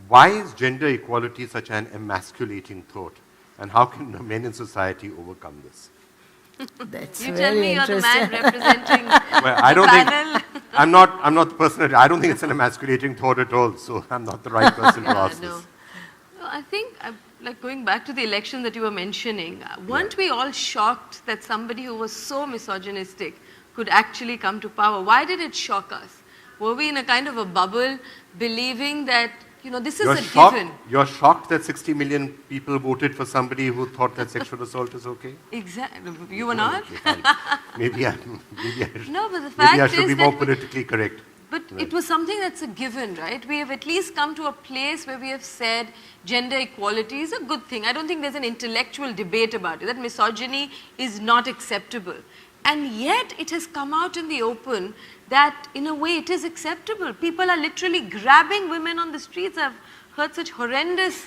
why is gender equality such an emasculating thought? And how can the men in society overcome this? That's You tell me you're the man interesting. representing Well, I the don't panel. think, I'm not the person, I don't think it's an emasculating thought at all, so I'm not the right person to ask no. this. No, I think, like going back to the election that you were mentioning, weren't we all shocked that somebody who was so misogynistic could actually come to power? Why did it shock us? Were we in a kind of a bubble believing that, you know, this is a given? You're shocked that 60 million people voted for somebody who thought that sexual assault is okay? Exactly. You were not? Okay, fine. maybe I No, but the fact should is be more that politically correct. But Right. it was something that's a given, right? We have at least come to a place where we have said gender equality is a good thing. I don't think there's an intellectual debate about it, that misogyny is not acceptable. And yet it has come out in the open that in a way it is acceptable. People are literally grabbing women on the streets. I've heard such horrendous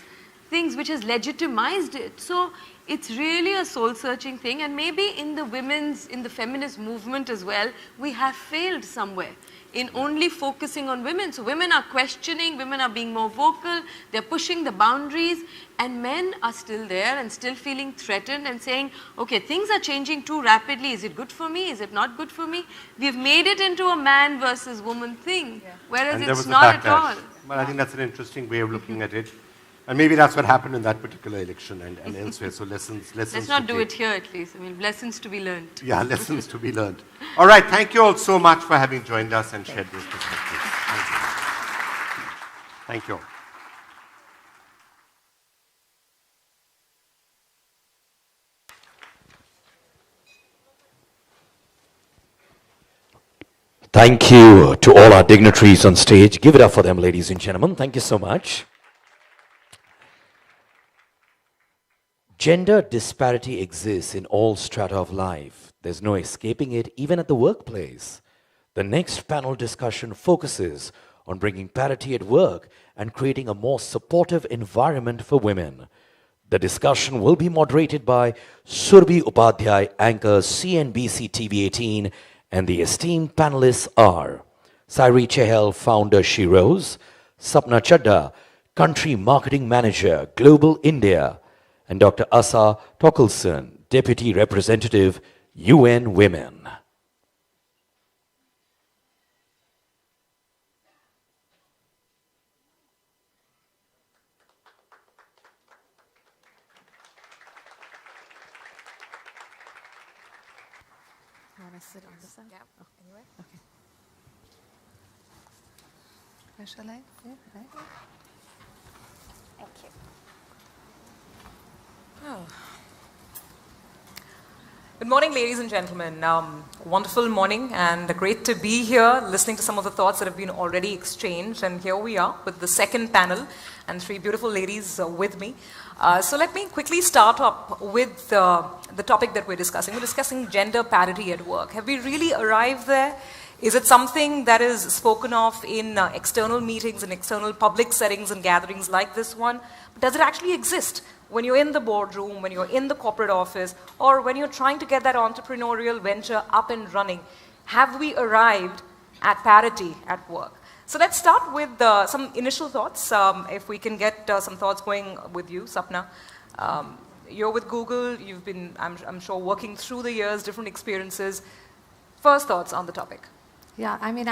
things which has legitimized it. So it's really a soul-searching thing, and maybe in the feminist movement as well, we have failed somewhere in only focusing on women. So women are questioning, women are being more vocal, they're pushing the boundaries, and men are still there and still feeling threatened and saying, okay, things are changing too rapidly, is it good for me, is it not good for me? We've made it into a man versus woman thing, whereas And there it's was a not at backlash. all. Well, I think that's an interesting way of looking at it. And maybe that's what happened in that particular election and elsewhere. So lessons Let's not to do take. it here at least. I mean, lessons to be learned. Yeah, lessons to be learned. All right, thank you all so much for having joined us and shared this perspective. Thank you. Thank you all. Thank you to all our dignitaries on stage. Give it up for them, ladies and gentlemen. Thank you so much. Gender disparity exists in all strata of life. There's no escaping it, even at the workplace. The next panel discussion focuses on bringing parity at work and creating a more supportive environment for women. The discussion will be moderated by Surbhi Upadhyay, anchor CNBC TV 18, and the esteemed panelists are Sairi Chehel, founder She Rose, Sapna Chadda, country marketing manager, Global India, and Dr. Asa Torkelson, deputy representative, UN Women. You want to sit on this side? Yeah. Oh, anywhere? Okay. Where shall I? Yeah, right here. Thank you. Oh. Good morning, ladies and gentlemen. Wonderful morning, and great to be here listening to some of the thoughts that have been already exchanged. And here we are with the second panel and three beautiful ladies with me. So let me quickly start up with the topic that we're discussing. We're discussing gender parity at work. Have we really arrived there? Is it something that is spoken of in external meetings and external public settings and gatherings like this one? But does it actually exist when you're in the boardroom, when you're in the corporate office, or when you're trying to get that entrepreneurial venture up and running? Have we arrived at parity at work? So let's start with some initial thoughts. If we can get some thoughts going with you, Sapna. You're with Google. You've been, I'm sure, working through the years, different experiences. First thoughts on the topic. Yeah, I mean,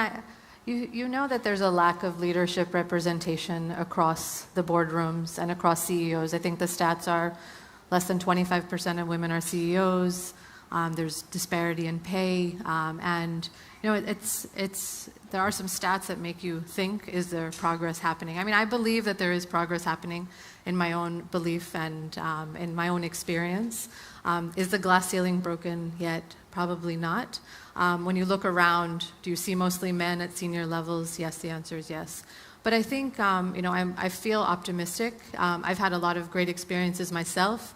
you know that there's a lack of leadership representation across the boardrooms and across CEOs. I think the stats are less than 25% of women are CEOs. There's disparity in pay, and you know there are some stats that make you think, is there progress happening? I mean, I believe that there is progress happening in my own belief and in my own experience. Is the glass ceiling broken yet? Probably not. When you look around, do you see mostly men at senior levels? Yes, the answer is yes. But I think, you know, I feel optimistic. I've had a lot of great experiences myself.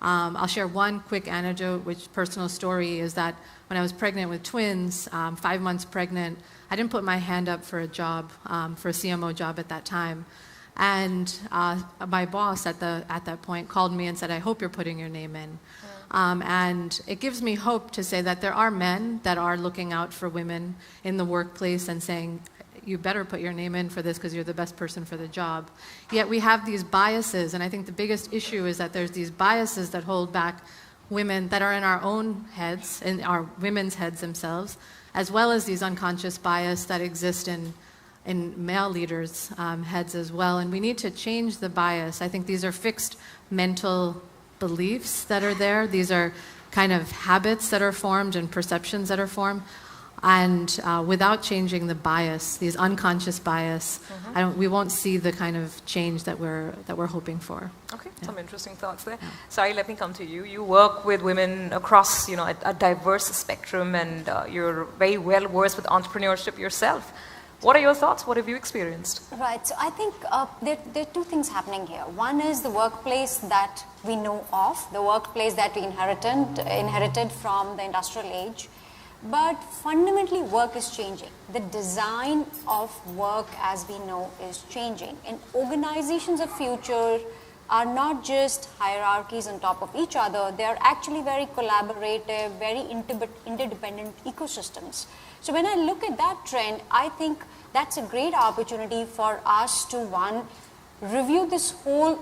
I'll share one quick anecdote, which personal story is that when I was pregnant with twins, 5 months pregnant, I didn't put my hand up for a job, for a CMO job at that time. And my boss at that point called me and said, I hope you're putting your name in. And it gives me hope to say that there are men that are looking out for women in the workplace and saying, you better put your name in for this because you're the best person for the job. Yet we have these biases, and I think the biggest issue is that there's these biases that hold back women that are in our own heads, in our women's heads themselves, as well as these unconscious bias that exist in male leaders' heads as well. And we need to change the bias. I think these are fixed mental beliefs that are there. These are kind of habits that are formed and perceptions that are formed. And without changing the bias, these unconscious bias, we won't see the kind of change that we're hoping for. Okay, some interesting thoughts there. Sari, let me come to you. You work with women across, a diverse spectrum, and you're very well versed with entrepreneurship yourself. What are your thoughts? What have you experienced? Right. So I think there are two things happening here. One is the workplace that we know of, the workplace that we inherited from the industrial age. But fundamentally, work is changing. The design of work as we know is changing. And organizations of future are not just hierarchies on top of each other. They are actually very collaborative, very interdependent ecosystems. So when I look at that trend, I think that's a great opportunity for us to, one, review this whole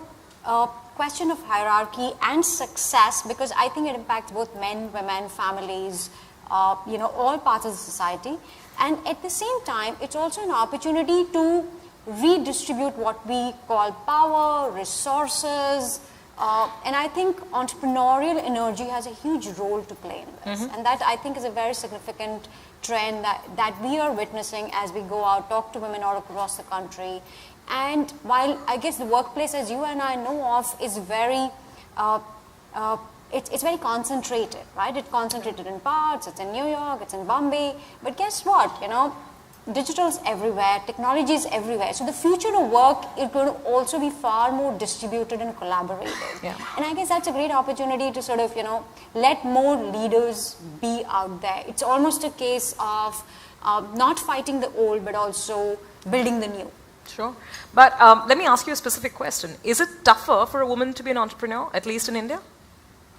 question of hierarchy and success, because I think it impacts both men, women, families, all parts of the society. And at the same time, it's also an opportunity to redistribute what we call power, resources, and I think entrepreneurial energy has a huge role to play in this. And that, I think, is a very significant trend that we are witnessing as we go out, talk to women all across the country. And while I guess the workplace, as you and I know of, is very it's very concentrated, right? It's concentrated in parts, it's in New York, it's in Bombay. But guess what? Digital's everywhere, technology is everywhere. So the future of work is going to also be far more distributed and collaborative. And I guess that's a great opportunity to sort of, let more leaders be out there. It's almost a case of not fighting the old, but also building the new. Sure. But let me ask you a specific question. Is it tougher for a woman to be an entrepreneur, at least in India?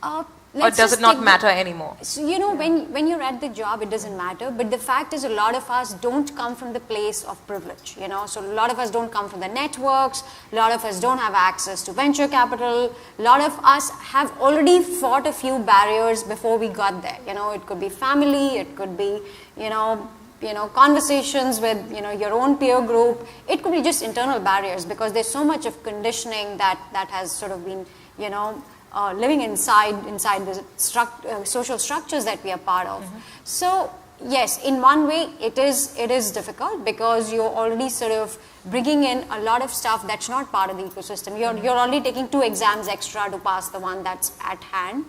Or does it not matter anymore? So, when you're at the job, it doesn't matter. But the fact is, a lot of us don't come from the place of privilege, So a lot of us don't come from the networks. A lot of us don't have access to venture capital. A lot of us have already fought a few barriers before we got there. It could be family. It could be, conversations with, your own peer group. It could be just internal barriers, because there's so much of conditioning that has sort of been, living inside the social structures that we are part of. So yes, in one way it is difficult, because you're already sort of bringing in a lot of stuff that's not part of the ecosystem. You're already taking 2 exams extra to pass the one that's at hand.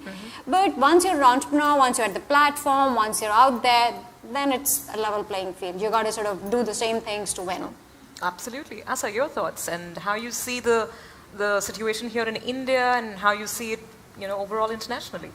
But once you're an entrepreneur, once you're at the platform, once you're out there, then it's a level playing field. You got to sort of do the same things to win. Absolutely. Asa, your thoughts and how you see the situation here in India and how you see it, overall internationally?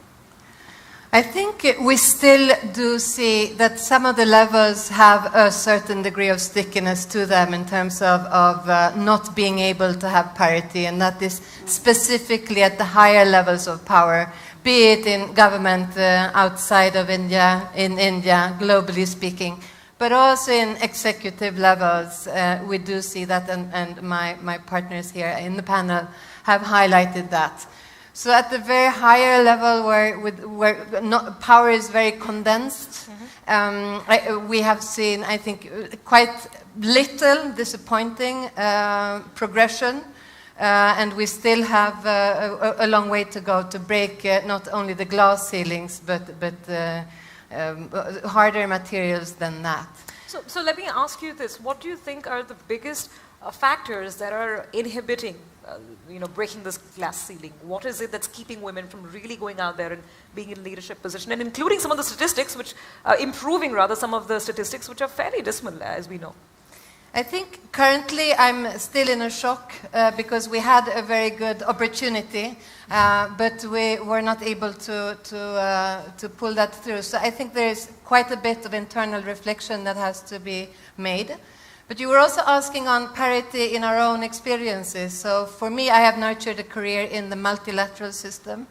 I think we still do see that some of the levels have a certain degree of stickiness to them in terms of not being able to have parity, and that is specifically at the higher levels of power, be it in government outside of India, in India, globally speaking, but also in executive levels. We do see that, and my partners here in the panel have highlighted that. So at the very higher level where power is very condensed, we have seen, I think, quite little disappointing progression, and we still have a long way to go to break not only the glass ceilings, but harder materials than that. So let me ask you this. What do you think are the biggest factors that are inhibiting breaking this glass ceiling? What is it that's keeping women from really going out there and being in leadership position, and including some of the statistics, improving some of the statistics which are fairly dismal, as we know? I think currently I'm still in a shock because we had a very good opportunity, but we were not able to pull that through. So I think there is quite a bit of internal reflection that has to be made. But you were also asking on parity in our own experiences. So for me, I have nurtured a career in the multilateral system.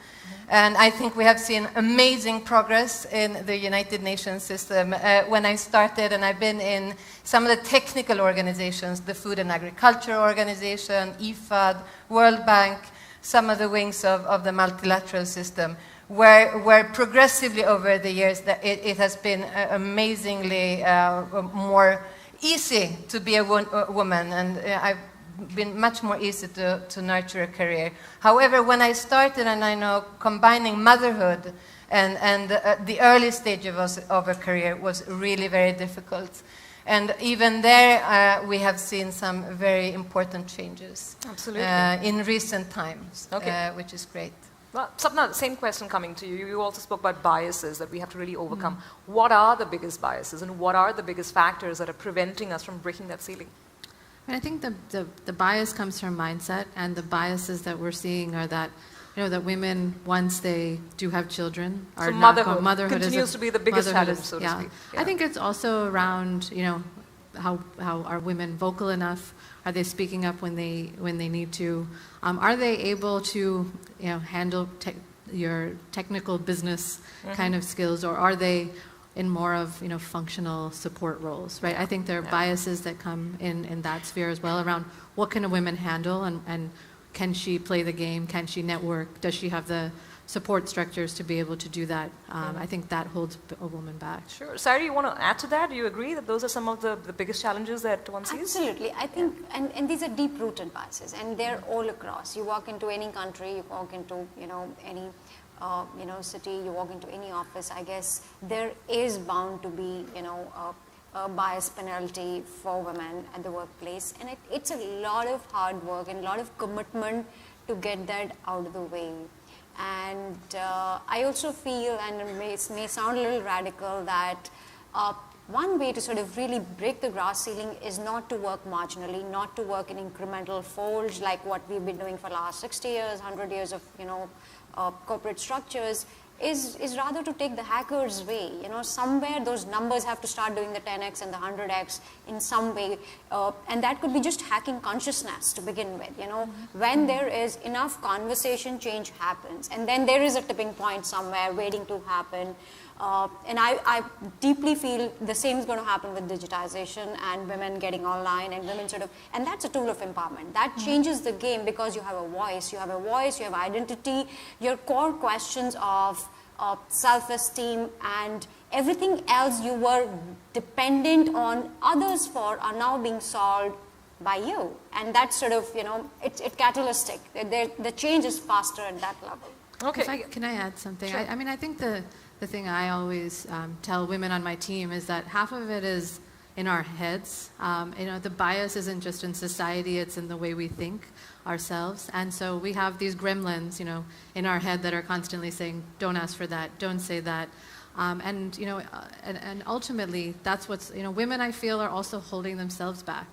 And I think we have seen amazing progress in the United Nations system. When I started, and I've been in some of the technical organizations, the Food and Agriculture Organization, IFAD, World Bank, some of the wings of the multilateral system, where progressively over the years it has been amazingly more easy to be a woman, and I've been much more easy to nurture a career. However, when I started, and I know combining motherhood and the early stage of a career was really very difficult. And even there, we have seen some very important changes. Absolutely. In recent times, Okay. which is great. Well, Sapna, same question coming to you. You also spoke about biases that we have to really overcome. What are the biggest biases, and what are the biggest factors that are preventing us from breaking that ceiling? And I think the bias comes from mindset, and the biases that we're seeing are that, that women, once they do have children, are So not motherhood continues to be the biggest challenge, so to speak. Yeah. I think it's also around, how are women vocal enough? Are they speaking up when they need to? Are they able to, handle your technical business kind of skills, or are they in more of functional support roles, right? I think there are biases that come in that sphere as well around what can a woman handle, and can she play the game, can she network, does she have the support structures to be able to do that. I think that holds a woman back. Sure. Sarah, you want to add to that? Do you agree that those are some of the biggest challenges that one sees? Absolutely. I think, and these are deep-rooted biases, and they're all across. You walk into any country, you walk into, any city, you walk into any office, I guess there is bound to be, a bias penalty for women at the workplace. And it's a lot of hard work and a lot of commitment to get that out of the way. And I also feel, and it may sound a little radical, that one way to sort of really break the glass ceiling is not to work marginally, not to work in incremental folds like what we've been doing for the last 60 years, 100 years of, corporate structures, is rather to take the hacker's way. Somewhere those numbers have to start doing the 10x and the 100x in some way. And that could be just hacking consciousness to begin with. When there is enough conversation, change happens. And then there is a tipping point somewhere waiting to happen. And I deeply feel the same is going to happen with digitization and women getting online and women and that's a tool of empowerment. That changes the game because you have a voice, you have identity, your core questions of self-esteem and everything else you were dependent on others for are now being solved by you. And that's it's catalytic. The change is faster at that level. Okay. Can I add something? Sure. I think the thing I always tell women on my team is that half of it is in our heads. The bias isn't just in society, it's in the way we think ourselves. And so we have these gremlins, in our head that are constantly saying, don't ask for that, don't say that. And ultimately, that's what's, women I feel are also holding themselves back.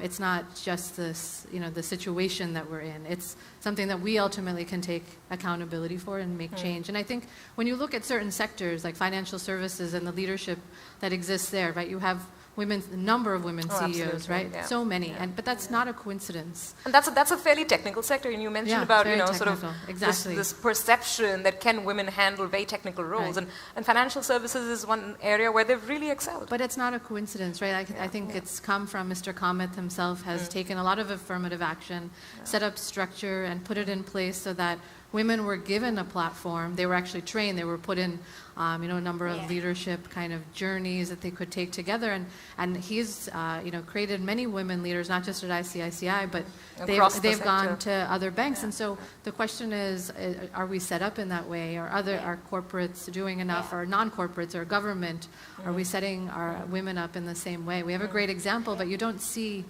It's not just this, the situation that we're in. It's something that we ultimately can take accountability for and make change. And I think when you look at certain sectors like financial services and the leadership that exists there, right, you have a number of women CEOs, right? Yeah. So many, but that's not a coincidence. And that's a fairly technical sector. And you mentioned about exactly. this perception that can women handle very technical roles, and financial services is one area where they've really excelled. But it's not a coincidence, right? I think it's come from Mr. Kamath himself has taken a lot of affirmative action, set up structure, and put it in place so that women were given a platform. They were actually trained. They were put in, a number of leadership kind of journeys that they could take together. And he's, created many women leaders, not just at ICICI, but they've gone to other banks. Yeah. And so the question is, are we set up in that way? Are corporates doing enough? Or non-corporates or government? Are we setting our women up in the same way? We have a great example, but you don't see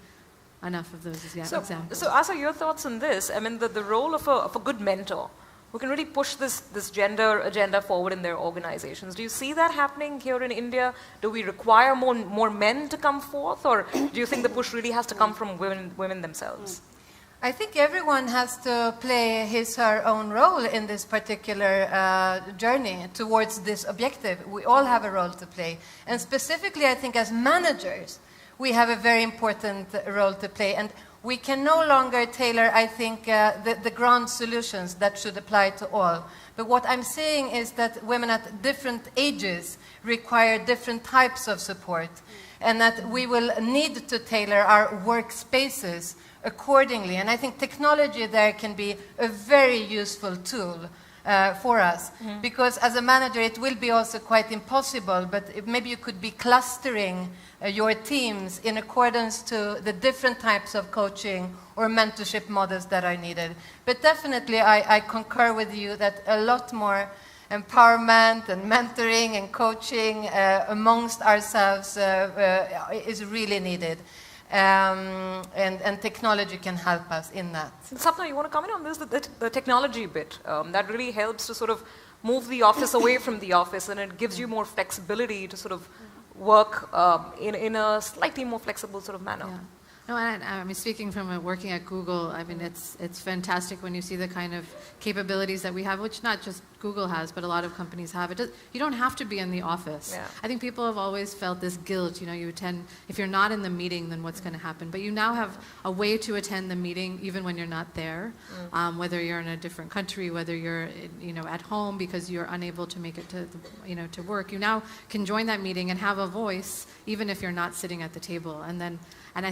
enough of those examples. So Asa, your thoughts on this? The role of a good mentor who can really push this gender agenda forward in their organizations. Do you see that happening here in India? Do we require more men to come forth, or do you think the push really has to come from women themselves? I think everyone has to play her own role in this particular journey towards this objective. We all have a role to play. And specifically, I think as managers, we have a very important role to play. And we can no longer tailor, I think, the grand solutions that should apply to all. But what I'm saying is that women at different ages require different types of support, and that we will need to tailor our workspaces accordingly. And I think technology there can be a very useful tool for us, because as a manager it will be also quite impossible, but maybe you could be clustering your teams in accordance to the different types of coaching or mentorship models that are needed. But definitely I concur with you that a lot more empowerment and mentoring and coaching amongst ourselves is really needed. And technology can help us in that. Sapna, you want to comment on this, the technology bit? That really helps to sort of move the office away from the office, and it gives you more flexibility to sort of work in a slightly more flexible sort of manner. Yeah. No, I mean, speaking from working at Google, I mean, it's fantastic when you see the kind of capabilities that we have, which not just Google has, but a lot of companies have. You don't have to be in the office. Yeah. I think people have always felt this guilt, you know, you attend, if you're not in the meeting, then what's going to happen? But you now have a way to attend the meeting even when you're not there, whether you're in a different country, whether you're, you know, at home because you're unable to make it to, to work. You now can join that meeting and have a voice even if you're not sitting at the table.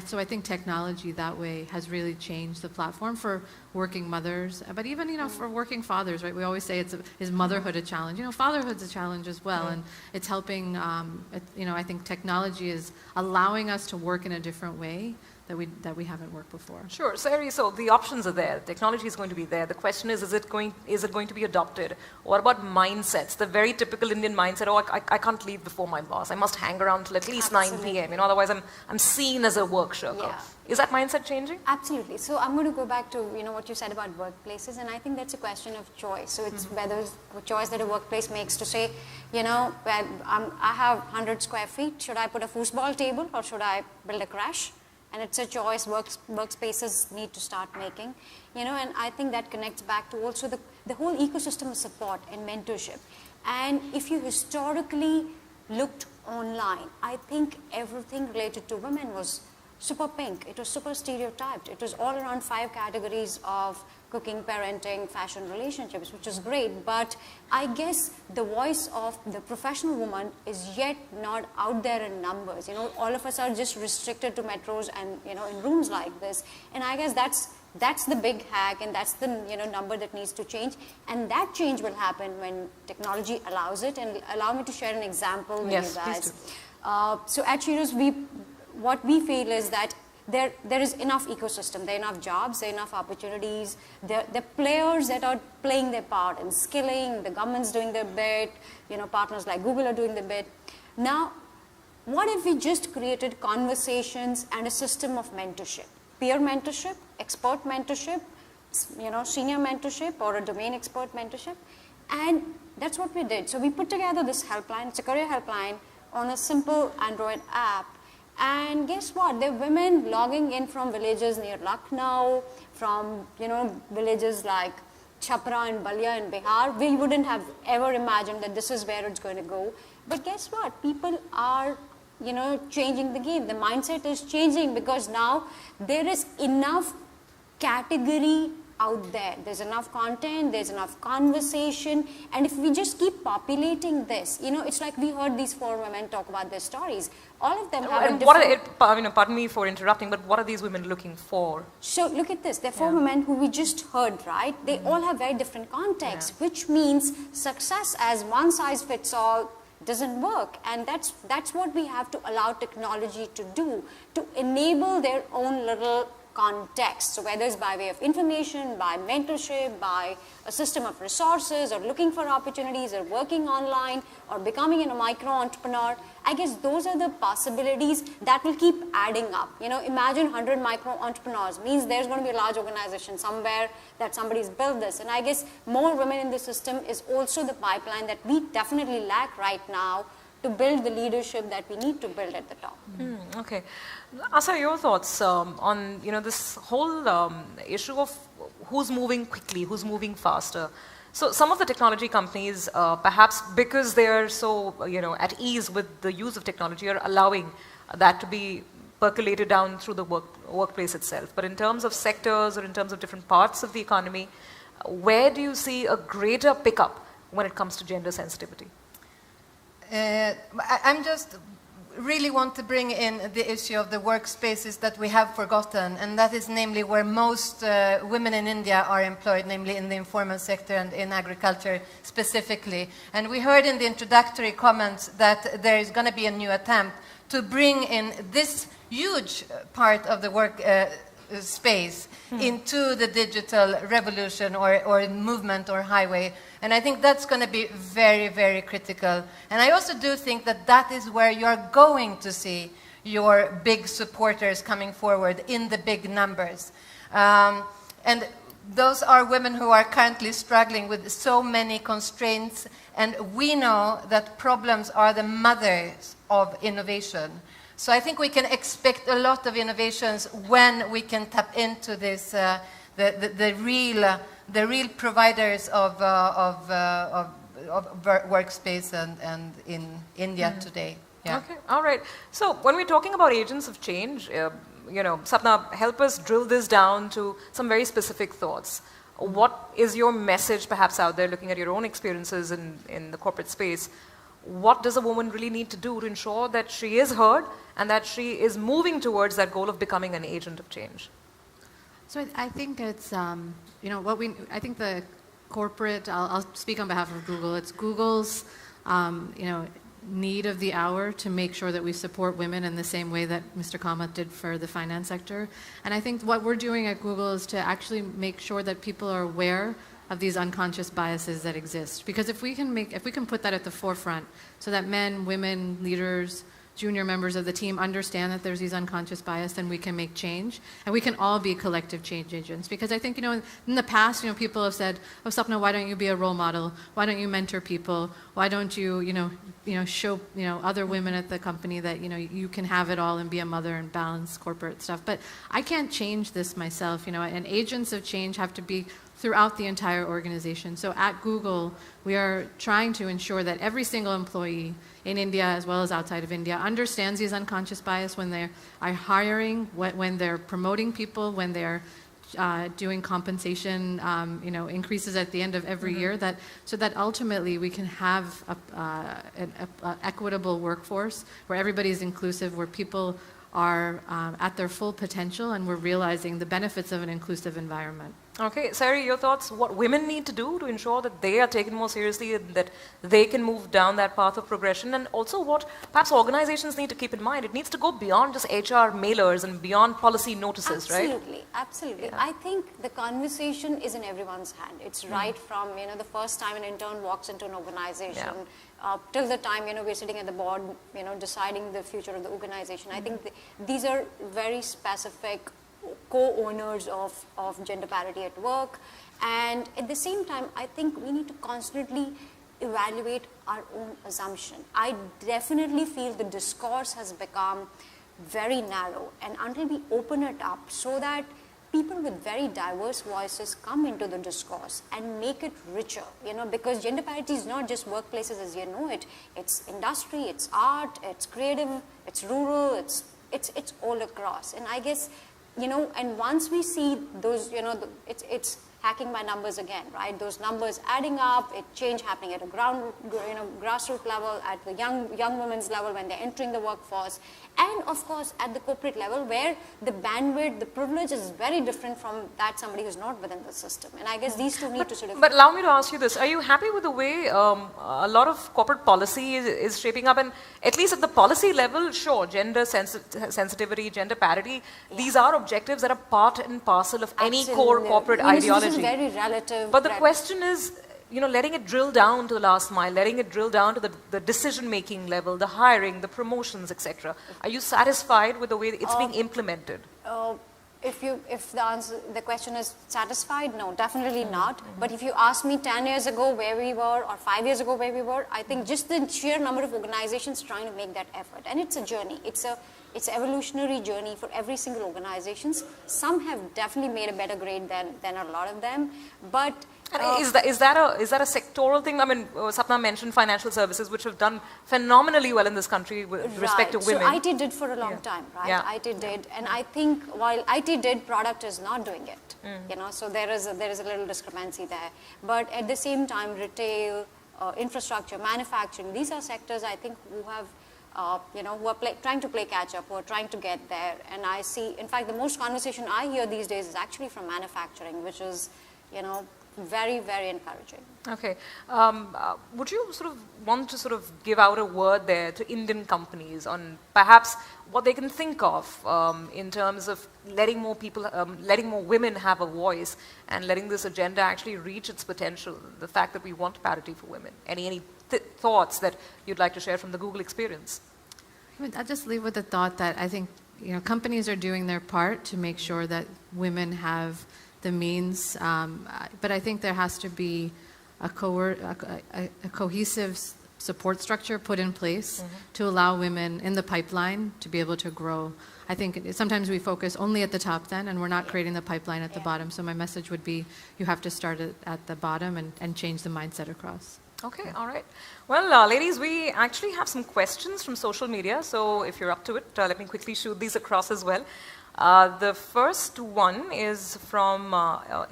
So I think technology that way has really changed the platform for working mothers, but even, you know, for working fathers, right? We always say is motherhood a challenge? You know, fatherhood's a challenge as well, and it's helping, you know, I think technology is allowing us to work in a different way that we haven't worked before. Sure, so the options are there. Technology is going to be there. The question is it going to be adopted? What about mindsets? The very typical Indian mindset, oh, I can't leave before my boss. I must hang around till at least 9 p.m. You know, otherwise I'm seen as a work shirker. Yeah. Is that mindset changing? Absolutely. So I'm going to go back to, you know, what you said about workplaces, and I think that's a question of choice. So it's whether a choice that a workplace makes to say, you know, I have 100 square feet. Should I put a foosball table or should I build a crash? And it's a choice workspaces need to start making, you know, and I think that connects back to also the whole ecosystem of support and mentorship. And if you historically looked online, I think everything related to women was super pink. It was super stereotyped. It was all around 5 categories of cooking, parenting, fashion, relationships, which is great. But I guess the voice of the professional woman is yet not out there in numbers. You know, all of us are just restricted to metros and, you know, in rooms like this. And I guess that's the big hack, and that's the, you know, number that needs to change. And that change will happen when technology allows it. And allow me to share an example with you guys. Please do. So at Cheetos, what we feel is that there is enough ecosystem, there are enough jobs, there are enough opportunities, there are players that are playing their part in skilling, the government's doing their bit, you know, partners like Google are doing their bit. Now, what if we just created conversations and a system of mentorship, peer mentorship, expert mentorship, you know, senior mentorship or a domain expert mentorship, and that's what we did. So we put together this helpline, it's a career helpline on a simple Android app. And guess what? There are women logging in from villages near Lucknow, from, you know, villages like Chhapra and Balia in Bihar. We wouldn't have ever imagined that this is where it's going to go. But guess what? People are, you know, changing the game. The mindset is changing because now there is enough category out there. There's enough content, there's enough conversation, and if we just keep populating this, you know, it's like we heard these 4 women talk about their stories. All of them have a different... Pardon me for interrupting, but what are these women looking for? So look at this. There are 4 women who we just heard, right? They all have very different contexts, which means success as one size fits all doesn't work. And that's what we have to allow technology to do, to enable their own little context. So whether it's by way of information, by mentorship, by a system of resources, or looking for opportunities, or working online, or becoming a micro-entrepreneur, I guess those are the possibilities that will keep adding up. You know, imagine 100 micro-entrepreneurs means there's going to be a large organization somewhere that somebody's built this. And I guess more women in the system is also the pipeline that we definitely lack right now to build the leadership that we need to build at the top. Okay. Asa, your thoughts on, you know, this whole issue of who's moving quickly, who's moving faster. So some of the technology companies, perhaps because they're so, you know, at ease with the use of technology, are allowing that to be percolated down through the workplace itself. But in terms of sectors or in terms of different parts of the economy, where do you see a greater pickup when it comes to gender sensitivity? I'm just really want to bring in the issue of the workspaces that we have forgotten, and that is namely where most women in India are employed, namely in the informal sector and in agriculture specifically. And we heard in the introductory comments that there is going to be a new attempt to bring in this huge part of the work space into the digital revolution or movement or highway. And I think that's going to be very, very critical. And I also do think that that is where you're going to see your big supporters coming forward in the big numbers. And those are women who are currently struggling with so many constraints. And we know that problems are the mothers of innovation. So I think we can expect a lot of innovations when we can tap into this, the real providers of workspace and in India today. Yeah. Okay, all right. So when we're talking about agents of change, Sapna, help us drill this down to some very specific thoughts. What is your message perhaps out there, looking at your own experiences in the corporate space? What does a woman really need to do to ensure that she is heard and that she is moving towards that goal of becoming an agent of change? So I think it's, I think the corporate, I'll speak on behalf of Google, it's Google's, need of the hour to make sure that we support women in the same way that Mr. Kamath did for the finance sector. And I think what we're doing at Google is to actually make sure that people are aware of these unconscious biases that exist. Because if we can put that at the forefront so that men, women, leaders, junior members of the team understand that there's these unconscious bias, then we can make change. And we can all be collective change agents. Because I think, in the past, people have said, oh, Sapna, why don't you be a role model? Why don't you mentor people? Why don't you, show, other women at the company that, you can have it all and be a mother and balance corporate stuff. But I can't change this myself, and agents of change have to be throughout the entire organization. So at Google, we are trying to ensure that every single employee in India as well as outside of India understands these unconscious bias when they are hiring, when they're promoting people, when they're doing compensation, increases at the end of every year, so that ultimately we can have an equitable workforce where everybody is inclusive, where people are at their full potential, and we're realizing the benefits of an inclusive environment. Okay, Sari, your thoughts, what women need to do to ensure that they are taken more seriously and that they can move down that path of progression, and also what perhaps organizations need to keep in mind. It needs to go beyond just HR mailers and beyond policy notices, right? Absolutely, absolutely. Yeah. I think the conversation is in everyone's hand. It's right from, the first time an intern walks into an organization, till the time, we're sitting at the board, deciding the future of the organization. I think these are very specific co-owners of gender parity at work, and at the same time I think we need to constantly evaluate our own assumption. I definitely feel the discourse has become very narrow, and until we open it up so that people with very diverse voices come into the discourse and make it richer, because gender parity is not just workplaces as you know it, it's industry, it's art, it's creative, it's rural, it's all across. And I guess and once we see those, it's hacking by numbers again, right? Those numbers adding up, change happening at a grassroots level, at the young women's level when they're entering the workforce, and of course at the corporate level where the bandwidth, the privilege is very different from that somebody who's not within the system. And I guess these two need to sort of... But allow me to ask you this. Are you happy with the way a lot of corporate policy is shaping up? And at least at the policy level, sure, gender sensitivity, gender parity, these are objectives that are part and parcel of any core corporate ideology. This is very relative. But the question is, letting it drill down to the last mile, letting it drill down to the decision-making level, the hiring, the promotions, etc. Are you satisfied with the way it's being implemented? If the question is satisfied, no, definitely not. But if you ask me 10 years ago where we were or 5 years ago where we were, I think just the sheer number of organizations trying to make that effort. And it's a journey. It's an evolutionary journey for every single organization. Some have definitely made a better grade than a lot of them. But And is that a sectoral thing? I mean, Sapna mentioned financial services, which have done phenomenally well in this country with respect to women. So IT did for a long time, right? Yeah. IT did, and I think while IT did, product is not doing it. You know, so there is a little discrepancy there. But at the same time, retail, infrastructure, manufacturing, these are sectors I think who have who are trying to play catch up, who are trying to get there. And I see, in fact, the most conversation I hear these days is actually from manufacturing, which is, very, very encouraging. Okay. Would you sort of want to sort of give out a word there to Indian companies on perhaps what they can think of in terms of letting more people, letting more women have a voice and letting this agenda actually reach its potential, the fact that we want parity for women? Any thoughts that you'd like to share from the Google experience? I'll just leave with the thought that I think companies are doing their part to make sure that women have the means, but I think there has to be a cohesive support structure put in place to allow women in the pipeline to be able to grow. I think sometimes we focus only at the top then, and we're not creating the pipeline at the bottom. So my message would be you have to start at the bottom and change the mindset across. Okay, all right. Well, ladies, we actually have some questions from social media. So if you're up to it, let me quickly shoot these across as well. The first one is from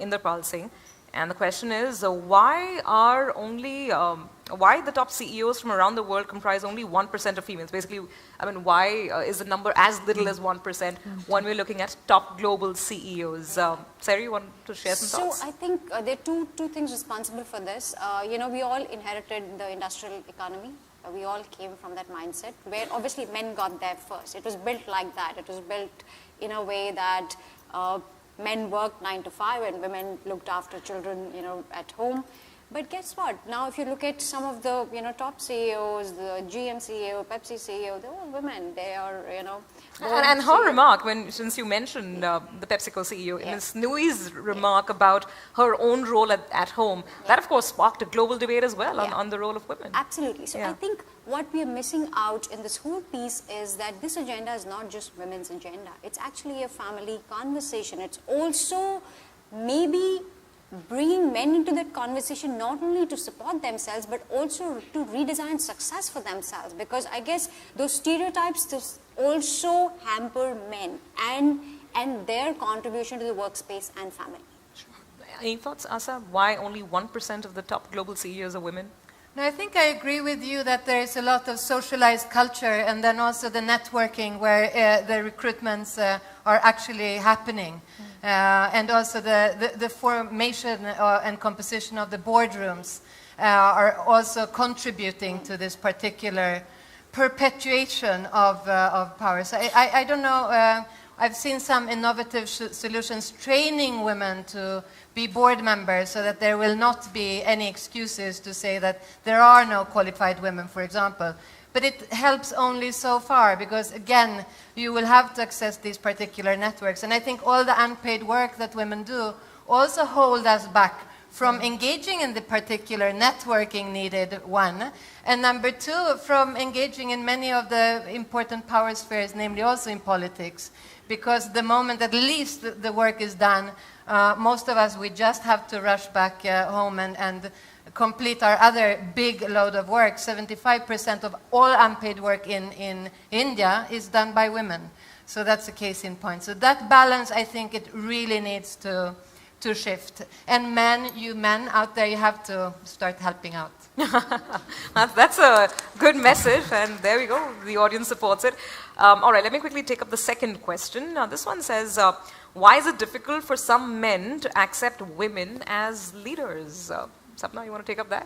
Inderpal Singh, and the question is, why the top CEOs from around the world comprise only 1% of females? Basically, I mean, why is the number as little as 1% when we're looking at top global CEOs? Sarah, you want to share some thoughts? So I think there are two things responsible for this. We all inherited the industrial economy. We all came from that mindset where obviously men got there first. It was built like that. It was built in a way that men worked 9 to 5 and women looked after children, at home. But guess what? Now, if you look at some of the, top CEOs, the GM CEO, Pepsi CEO, they're all women. They are, And her remark, since you mentioned the PepsiCo CEO, Ms. Nui's remark about her own role at home, that of course sparked a global debate as well on the role of women. Absolutely. So I think what we are missing out in this whole piece is that this agenda is not just women's agenda. It's actually a family conversation. It's also maybe bringing men into that conversation not only to support themselves but also to redesign success for themselves, because I guess those stereotypes also hamper men and their contribution to the workspace and family. Any thoughts, Asa? Why only 1% of the top global CEOs are women? No, I think I agree with you that there is a lot of socialized culture and then also the networking where the recruitments are actually happening. And also the formation and composition of the boardrooms are also contributing to this particular perpetuation of power. So I don't know, I've seen some innovative solutions training women to be board members so that there will not be any excuses to say that there are no qualified women, for example. But it helps only so far because, again, you will have to access these particular networks. And I think all the unpaid work that women do also hold us back from engaging in the particular networking needed, one. And number two, from engaging in many of the important power spheres, namely also in politics. Because the moment at least the work is done, most of us, we just have to rush back home and complete our other big load of work. 75% of all unpaid work in India is done by women. So that's a case in point. So that balance, I think it really needs to shift. And men, you men out there, you have to start helping out. That's a good message, and there we go. The audience supports it. All right, let me quickly take up the second question. This one says, why is it difficult for some men to accept women as leaders? Sapna, you want to take up that?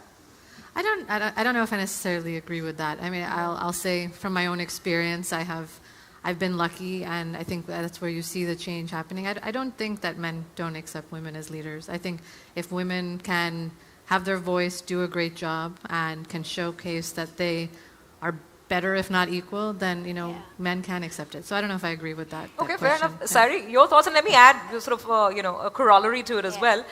I don't know if I necessarily agree with that. I mean, I'll say from my own experience, I've been lucky, and I think that's where you see the change happening. I don't think that men don't accept women as leaders. I think if women can have their voice, do a great job, and can showcase that they are better, if not equal, then men can accept it. So I don't know if I agree with that. Okay, fair enough. Sari, your thoughts, and let me add sort of a corollary to it as well.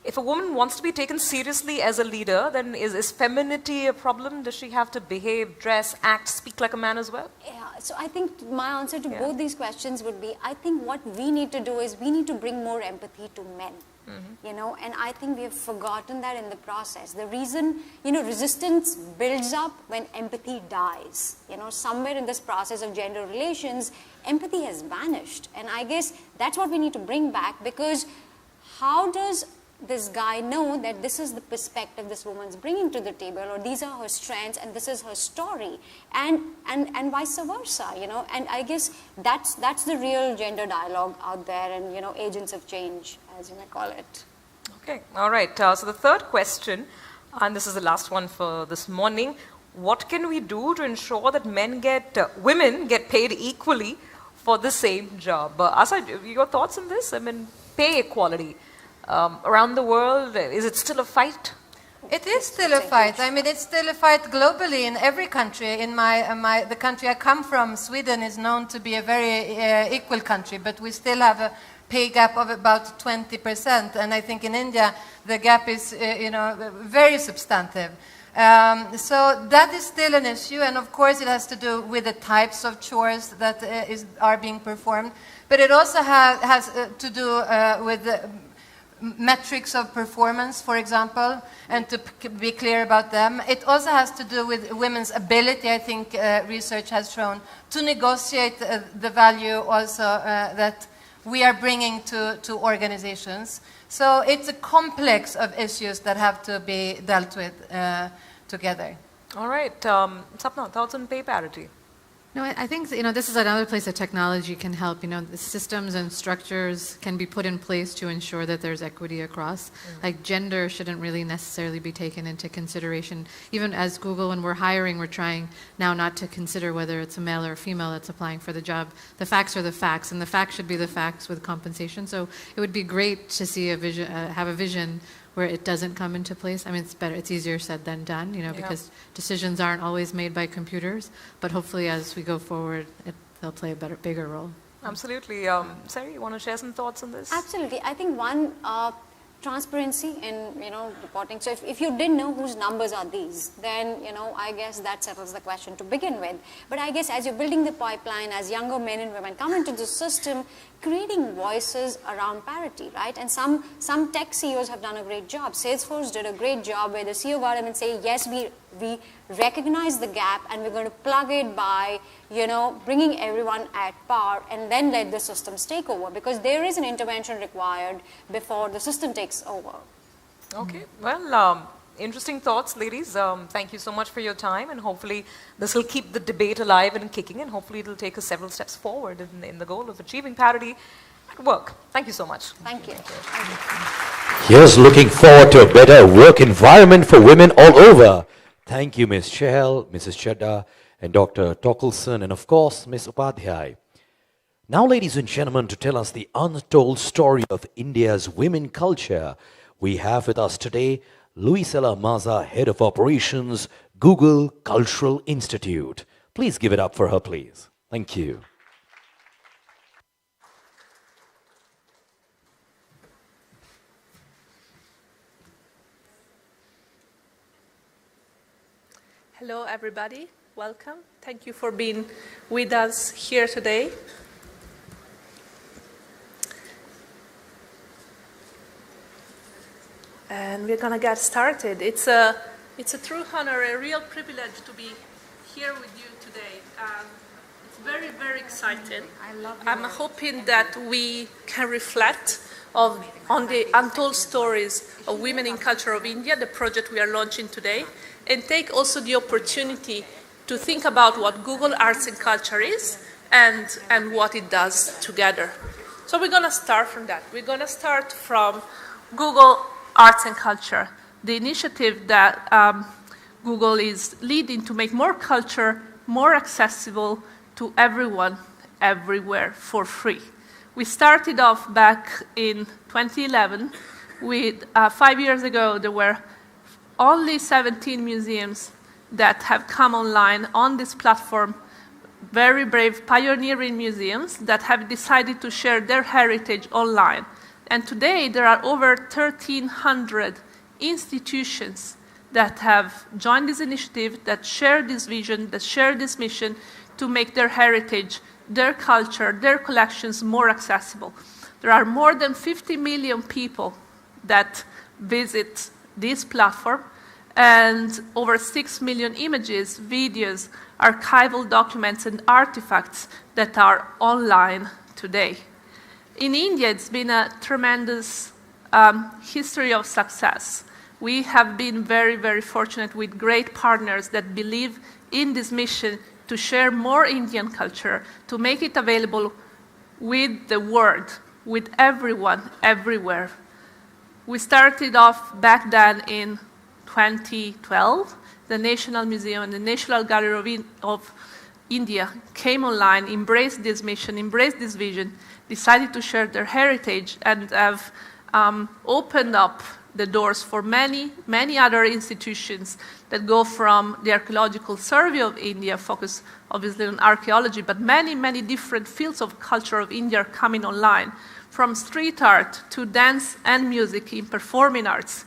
If a woman wants to be taken seriously as a leader, then is femininity a problem? Does she have to behave, dress, act, speak like a man as well? Yeah, so I think my answer to both these questions would be, I think what we need to do is we need to bring more empathy to men. You know, and I think we have forgotten that in the process. The reason, you know, resistance builds up when empathy dies. You know, somewhere in this process of gender relations, empathy has vanished. And I guess that's what we need to bring back, because how does this guy know that this is the perspective this woman's bringing to the table, or these are her strengths and this is her story, and vice versa, you know? And I guess that's the real gender dialogue out there, and, you know, agents of change, as you may call it. Okay, all right. So the third question, and this is the last one for this morning: what can we do to ensure that women get paid equally for the same job? Asa, your thoughts on this? I mean, pay equality around the world, is it still a fight? It is still a fight. I mean, it's still a fight globally in every country. In the country I come from, Sweden, is known to be a very equal country, but we still have a pay gap of about 20%, and I think in India the gap is, you know, very substantive. So that is still an issue, and of course it has to do with the types of chores that are being performed, but it also has to do with the metrics of performance, for example, and to be clear about them. It also has to do with women's ability, I think research has shown, to negotiate the value also that we are bringing to organizations. So it's a complex of issues that have to be dealt with together. All right. Sapna, thoughts on pay parity? No, I think, you know, this is another place that technology can help. You know, the systems and structures can be put in place to ensure that there's equity across. Like, gender shouldn't really necessarily be taken into consideration. Even as Google, when we're hiring, we're trying now not to consider whether it's a male or a female that's applying for the job. The facts are the facts, and the facts should be the facts with compensation. So it would be great to see a vision, have a vision where it doesn't come into place. I mean, it's easier said than done, you know, because decisions aren't always made by computers, but hopefully as we go forward, they'll play a bigger role. Absolutely. Sarah, you want to share some thoughts on this? Absolutely. I think one, transparency in, you know, reporting. So if you didn't know whose numbers are these, then, you know, I guess that settles the question to begin with. But I guess as you're building the pipeline, as younger men and women come into the system, creating voices around parity, right? And some tech CEOs have done a great job. Salesforce did a great job where the CEO got up and say, yes, we recognize the gap and we're going to plug it by, you know, bringing everyone at par, and then let the systems take over, because there is an intervention required before the system takes over. Okay, well, interesting thoughts, ladies. Thank you so much for your time, and hopefully this will keep the debate alive and kicking, and hopefully it will take us several steps forward in the goal of achieving parity at work. Thank you so much. Thank you. Here's looking forward to a better work environment for women all over. Thank you, Ms. Chahal, Mrs. Chadda, and Dr. Torkelson, and of course, Ms. Upadhyay. Now, ladies and gentlemen, to tell us the untold story of India's women culture, we have with us today Luisella Maza, Head of Operations, Google Cultural Institute. Please give it up for her, please. Thank you. Hello, everybody. Welcome. Thank you for being with us here today. And we're going to get started. It's a true honor, a real privilege to be here with you today. It's very, very exciting. I'm hoping that we can reflect on the untold stories of women in culture of India, the project we are launching today, and take also the opportunity to think about what Google Arts and Culture is and what it does together. So we're going to start from that. We're going to start from Google Arts and Culture, the initiative that Google is leading to make more culture more accessible to everyone, everywhere, for free. We started off back in 2011 with, 5 years ago, there were only 17 museums that have come online on this platform, very brave, pioneering museums that have decided to share their heritage online. And today, there are over 1,300 institutions that have joined this initiative, that share this vision, that share this mission to make their heritage, their culture, their collections more accessible. There are more than 50 million people that visit this platform, and over 6 million images, videos, archival documents, and artifacts that are online today. In India, it's been a tremendous history of success. We have been very, very fortunate with great partners that believe in this mission to share more Indian culture, to make it available with the world, with everyone, everywhere. We started off back then in 2012. The National Museum and the National Gallery of India came online, embraced this mission, embraced this vision, decided to share their heritage, and have opened up the doors for many, many other institutions that go from the Archaeological Survey of India, focus obviously on archaeology, but many, many different fields of culture of India are coming online, from street art to dance and music in performing arts,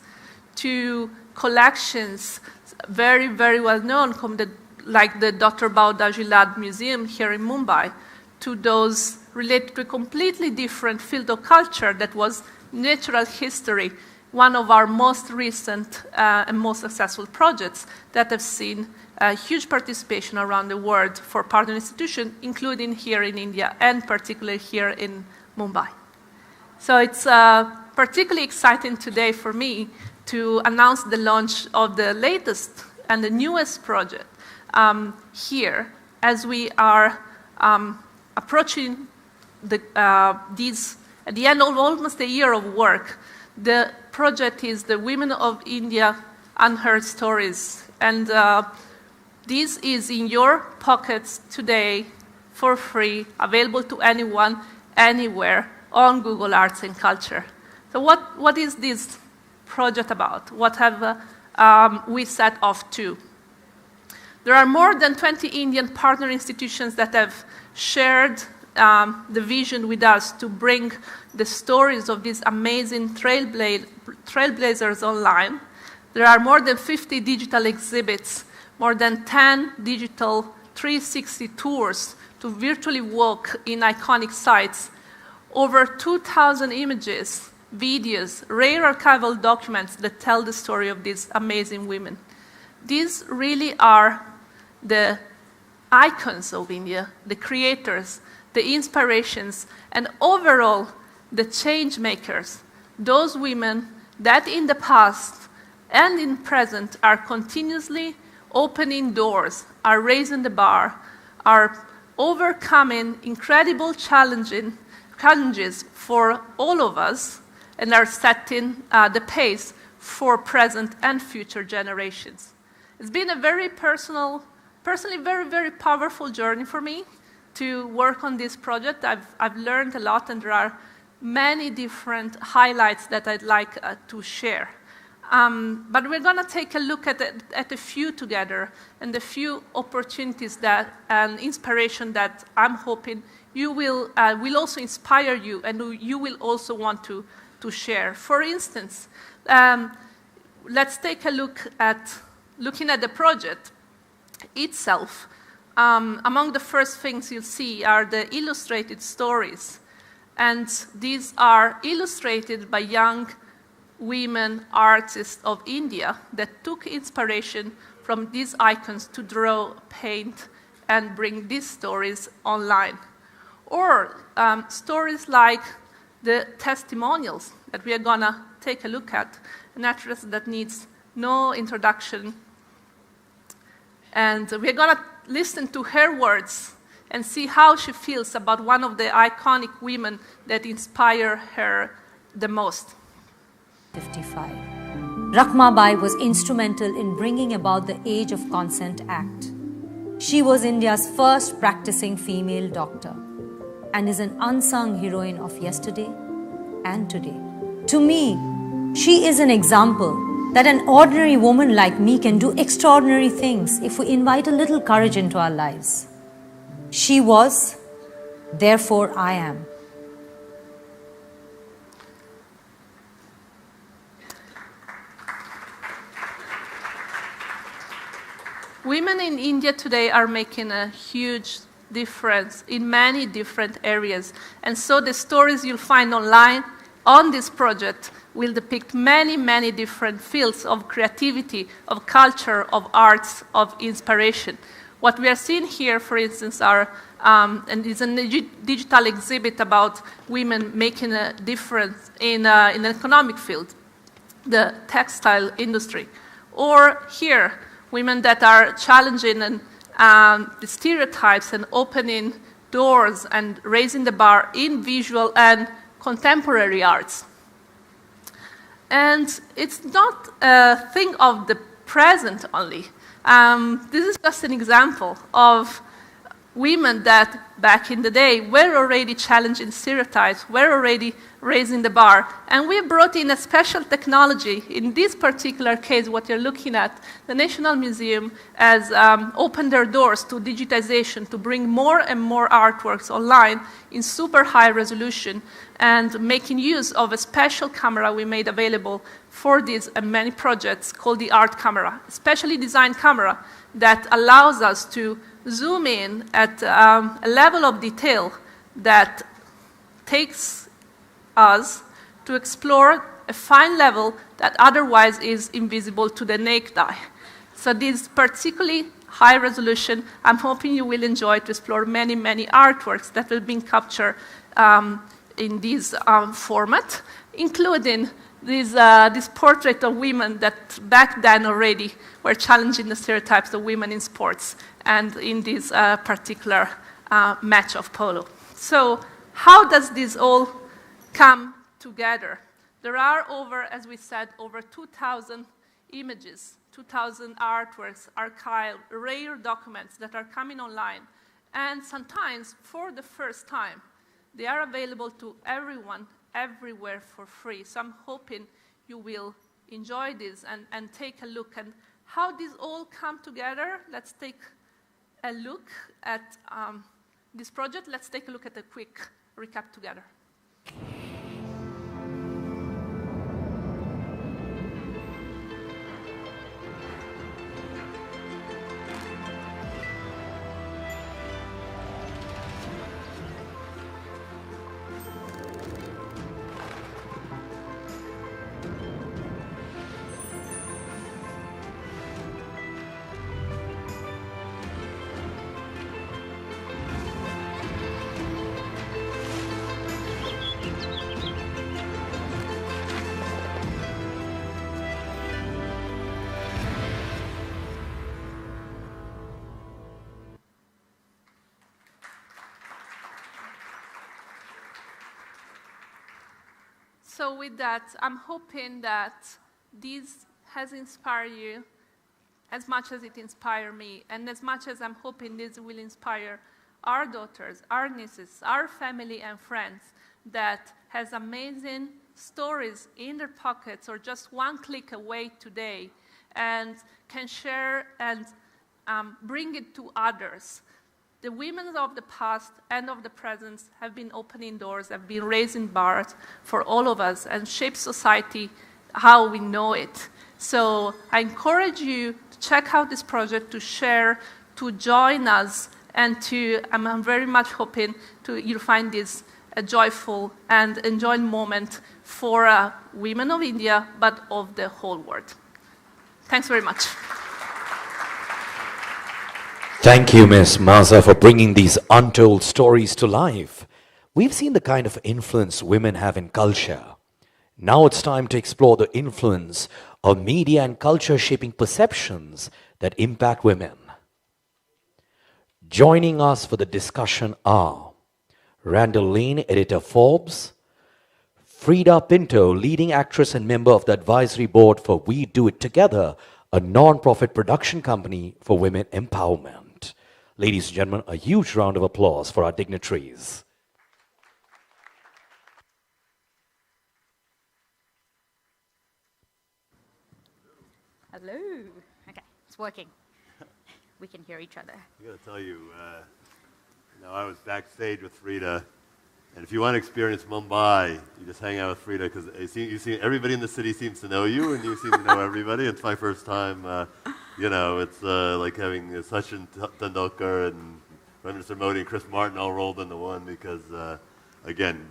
to collections very, very well known, like the Dr. Bauda Gilad Museum here in Mumbai, to those related to a completely different field of culture that was natural history, one of our most recent and most successful projects that have seen huge participation around the world for partner institutions, including here in India and particularly here in Mumbai. So it's particularly exciting today for me to announce the launch of the latest and the newest project here, as we are approaching at the end of almost a year of work. The project is the Women of India Unheard Stories, and this is in your pockets today for free, available to anyone, anywhere, on Google Arts and Culture. So what is this project about? What have we set off to? There are more than 20 Indian partner institutions that have shared the vision with us to bring the stories of these amazing trailblazers online. There are more than 50 digital exhibits, more than 10 digital 360 tours to virtually walk in iconic sites, over 2,000 images, videos, rare archival documents that tell the story of these amazing women. These really are the icons of India, the creators, the inspirations, and overall the change makers, those women that in the past and in present are continuously opening doors, are raising the bar, are overcoming incredible challenges for all of us, and are setting the pace for present and future generations. It's been a very personally very, very powerful journey for me to work on this project. I've learned a lot, and there are many different highlights that I'd like to share. But we're going to take a look at a few together, and a few opportunities and inspiration that I'm hoping you will also inspire you, and you will also want to share. For instance, let's take a look at looking at the project itself. Among the first things you'll see are the illustrated stories. And these are illustrated by young women artists of India that took inspiration from these icons to draw, paint, and bring these stories online. Or stories like the testimonials that we are going to take a look at, an actress that needs no introduction. And we're going to listen to her words and see how she feels about one of the iconic women that inspire her the most. 55. Rakhmabai was instrumental in bringing about the Age of Consent Act. She was India's first practicing female doctor and is an unsung heroine of yesterday and today. To me, she is an example that an ordinary woman like me can do extraordinary things if we invite a little courage into our lives. She was, therefore I am. Women in India today are making a huge difference in many different areas. And so the stories you'll find online on this project will depict many, many different fields of creativity, of culture, of arts, of inspiration. What we are seeing here, for instance, are, and is a digital exhibit about women making a difference in an economic field, the textile industry. Or here, women that are challenging and, the stereotypes and opening doors and raising the bar in visual and contemporary arts. And it's not a thing of the present only. This is just an example of women that back in the day were already challenging stereotypes, were already raising the bar. And we brought in a special technology. In this particular case, what you're looking at, the National Museum has opened their doors to digitization, to bring more and more artworks online in super high resolution, and making use of a special camera we made available for these and many projects called the Art Camera, a specially designed camera that allows us to zoom in at a level of detail that takes us to explore a fine level that otherwise is invisible to the naked eye. So this particularly high resolution, I'm hoping you will enjoy to explore many, many artworks that will be captured in this format, including this portrait of women that back then already were challenging the stereotypes of women in sports and in this particular match of polo. So how does this all come together? There are as we said, over 2,000 images, 2,000 artworks, archived, rare documents that are coming online. And sometimes, for the first time, they are available to everyone, everywhere for free. So I'm hoping you will enjoy this and take a look at how these all come together. Let's take a look at this project. Let's take a look at a quick recap together. So with that, I'm hoping that this has inspired you as much as it inspired me, and as much as I'm hoping this will inspire our daughters, our nieces, our family and friends that has amazing stories in their pockets or just one click away today and can share and bring it to others. The women of the past and of the present have been opening doors, have been raising bars for all of us and shaped society how we know it. So I encourage you to check out this project, to share, to join us, and I'm very much hoping you'll find this a joyful and enjoying moment for women of India, but of the whole world. Thanks very much. Thank you, Ms. Maza, for bringing these untold stories to life. We've seen the kind of influence women have in culture. Now it's time to explore the influence of media and culture shaping perceptions that impact women. Joining us for the discussion are Randall Lane, editor Forbes, Frida Pinto, leading actress and member of the advisory board for We Do It Together, a non-profit production company for women empowerment. Ladies and gentlemen, a huge round of applause for our dignitaries. Hello. Okay, it's working. We can hear each other. I got to tell you, I was backstage with Frida, and if you want to experience Mumbai, you just hang out with Frida because you see everybody in the city seems to know you, and you seem to know everybody. It's my first time. It's like having Sachin Tendulkar and Narendra Modi and Chris Martin all rolled into one because again,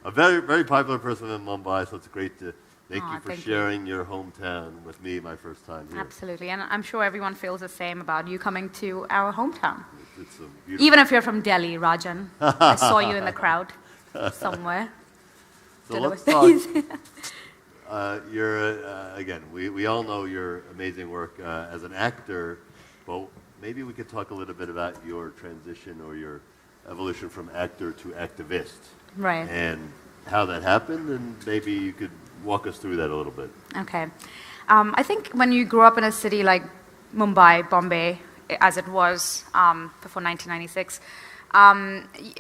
a very popular person in Mumbai, so it's great to thank you for thank sharing your hometown with me my first time here. Absolutely, and I'm sure everyone feels the same about you coming to our hometown. It's a beautiful. Even if you're from Delhi, Rajan. I saw you in the crowd somewhere. So let's talk. Again, we all know your amazing work as an actor, but maybe we could talk a little bit about your transition or your evolution from actor to activist. Right. And how that happened, and maybe you could walk us through that a little bit. Okay. I think when you grow up in a city like Mumbai, Bombay, as it was before 1996,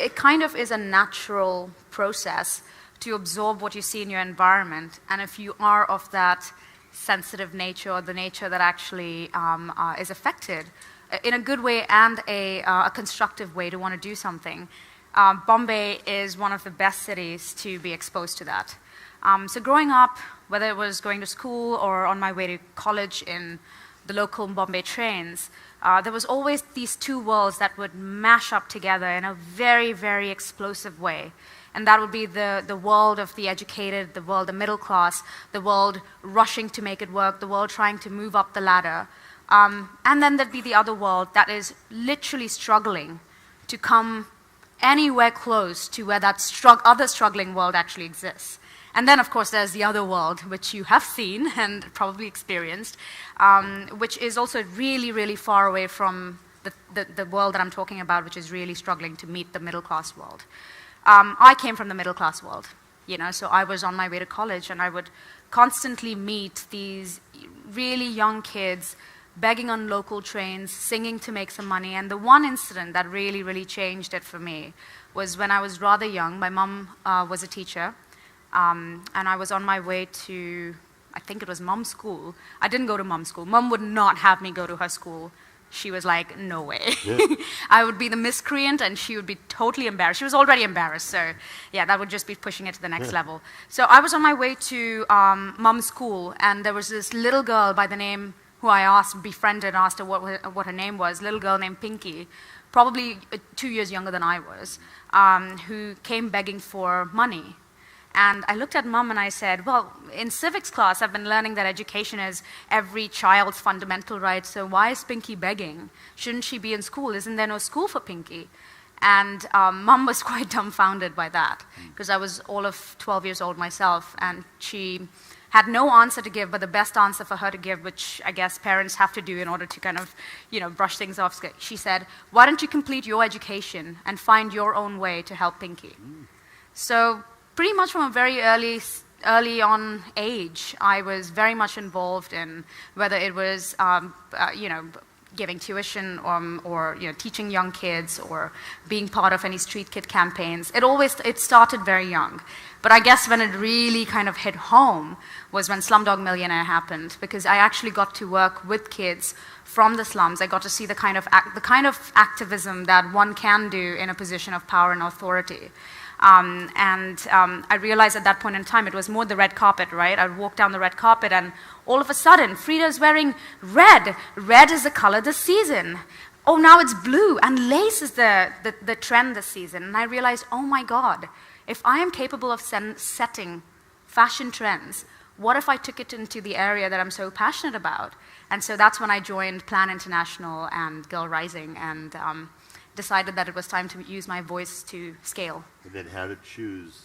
it kind of is a natural process to absorb what you see in your environment. And if you are of that sensitive nature, or the nature that actually is affected in a good way and a constructive way to want to do something, Bombay is one of the best cities to be exposed to that. So growing up, whether it was going to school or on my way to college in the local Bombay trains, there was always these two worlds that would mash up together in a very, very explosive way. And that would be the world of the educated, the world, the middle class, the world rushing to make it work, the world trying to move up the ladder. And then there'd be the other world that is literally struggling to come anywhere close to where that other struggling world actually exists. And then, of course, there's the other world, which you have seen and probably experienced, which is also really, really far away from the world that I'm talking about, which is really struggling to meet the middle-class world. I came from the middle-class world, so I was on my way to college, and I would constantly meet these really young kids begging on local trains, singing to make some money. And the one incident that really, really changed it for me was when I was rather young. My mom was a teacher. And I was on my way to, I think it was mom's school. I didn't go to mom's school. Mom would not have me go to her school. She was like, no way. Yeah. I would be the miscreant and she would be totally embarrassed. She was already embarrassed, so yeah, that would just be pushing it to the next level. So I was on my way to mom's school, and there was this little girl by the name, who I befriended and asked her what her name was, little girl named Pinky, probably 2 years younger than I was, who came begging for money. And I looked at Mom and I said, well, in civics class, I've been learning that education is every child's fundamental right, so why is Pinky begging? Shouldn't she be in school? Isn't there no school for Pinky? And Mom was quite dumbfounded by that, because I was all of 12 years old myself, and she had no answer to give, but the best answer for her to give, which I guess parents have to do in order to kind of, brush things off. She said, why don't you complete your education and find your own way to help Pinky? So pretty much from a very early on age, I was very much involved in whether it was, giving tuition or teaching young kids or being part of any street kid campaigns. It started very young. But I guess when it really kind of hit home was when Slumdog Millionaire happened, because I actually got to work with kids from the slums. I got to see the kind of activism that one can do in a position of power and authority. I realized at that point in time it was more the red carpet, right? I'd walk down the red carpet and all of a sudden Frida's wearing red. Red is the color this season. Oh, now it's blue, and lace is the trend this season. And I realized, oh my God, if I am capable of setting fashion trends, what if I took it into the area that I'm so passionate about? And so that's when I joined Plan International and Girl Rising, and decided that it was time to use my voice to scale. And then how to choose?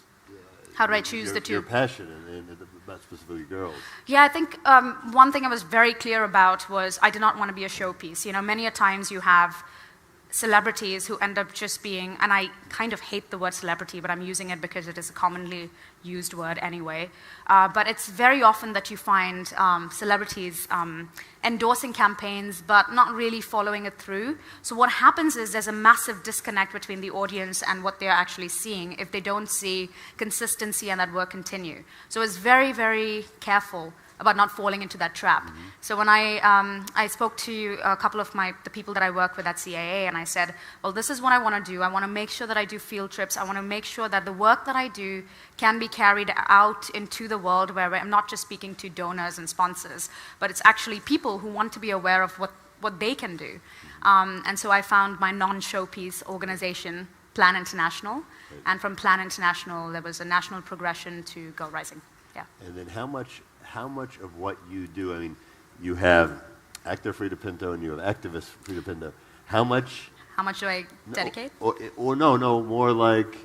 How did I choose the two? Your passion, and about specifically girls. Yeah, I think one thing I was very clear about was I did not want to be a showpiece. Many a times you have celebrities who end up just being, and I kind of hate the word celebrity, but I'm using it because it is a commonly used word anyway. But it's very often that you find celebrities endorsing campaigns but not really following it through. So what happens is there's a massive disconnect between the audience and what they're actually seeing if they don't see consistency and that work continue. So it's very, very careful about not falling into that trap. Mm-hmm. So when I spoke to a couple of the people that I work with at CAA, and I said, well, this is what I want to do. I want to make sure that I do field trips. I want to make sure that the work that I do can be carried out into the world where I'm not just speaking to donors and sponsors, but it's actually people who want to be aware of what they can do. And so I found my non-showpiece organization, Plan International. And from Plan International, there was a national progression to Girl Rising. Yeah. And then how much of what you do, I mean, you have actor Frida Pinto and you have activist Frida Pinto. How much do I dedicate? Or no, more like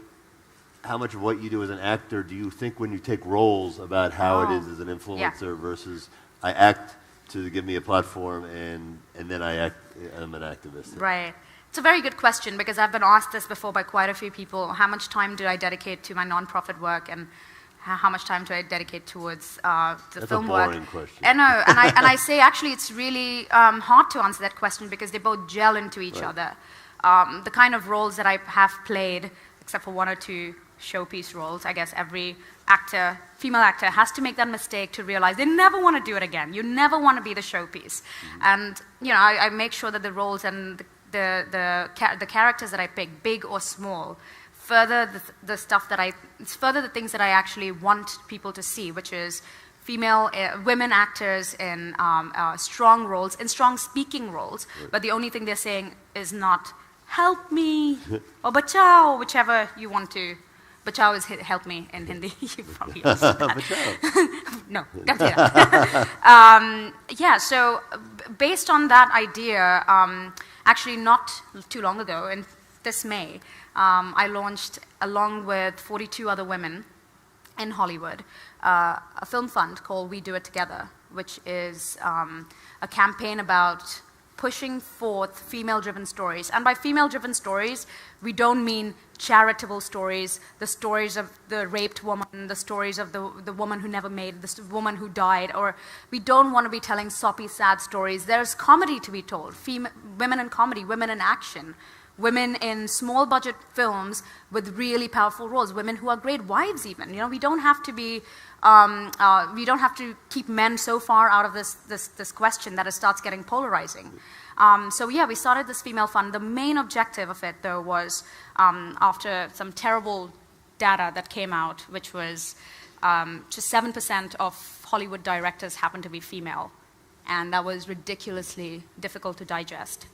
how much of what you do as an actor do you think when you take roles about how it is as an influencer versus I act to give me a platform and then I'm an activist? Right. It's a very good question because I've been asked this before by quite a few people. How much time do I dedicate to my nonprofit work and how much time do I dedicate towards the film work? That's a boring question. I know, and I say actually it's really hard to answer that question because they both gel into each other. The kind of roles that I have played, except for one or two showpiece roles, I guess every actor, female actor, has to make that mistake to realize they never want to do it again. You never want to be the showpiece. And I make sure that the roles and the characters that I pick, big or small, further the things that I actually want people to see, which is female women actors in strong roles, in strong speaking roles, but the only thing they're saying is not help me or bachao, whichever you want to. Bachao is help me in Hindi. You probably understand that. No, don't say that. So based on that idea, actually not too long ago, in this May, I launched, along with 42 other women in Hollywood, a film fund called We Do It Together, which is a campaign about pushing forth female-driven stories. And by female-driven stories, we don't mean charitable stories, the stories of the raped woman, the stories of the woman who never made, the woman who died, or we don't want to be telling soppy, sad stories. There's comedy to be told, women in comedy, women in action, women in small-budget films with really powerful roles, women who are great wives even. We don't have to be, we don't have to keep men so far out of this question that it starts getting polarizing. We started this female fund. The main objective of it, though, was after some terrible data that came out, which was just 7% of Hollywood directors happen to be female. And that was ridiculously difficult to digest.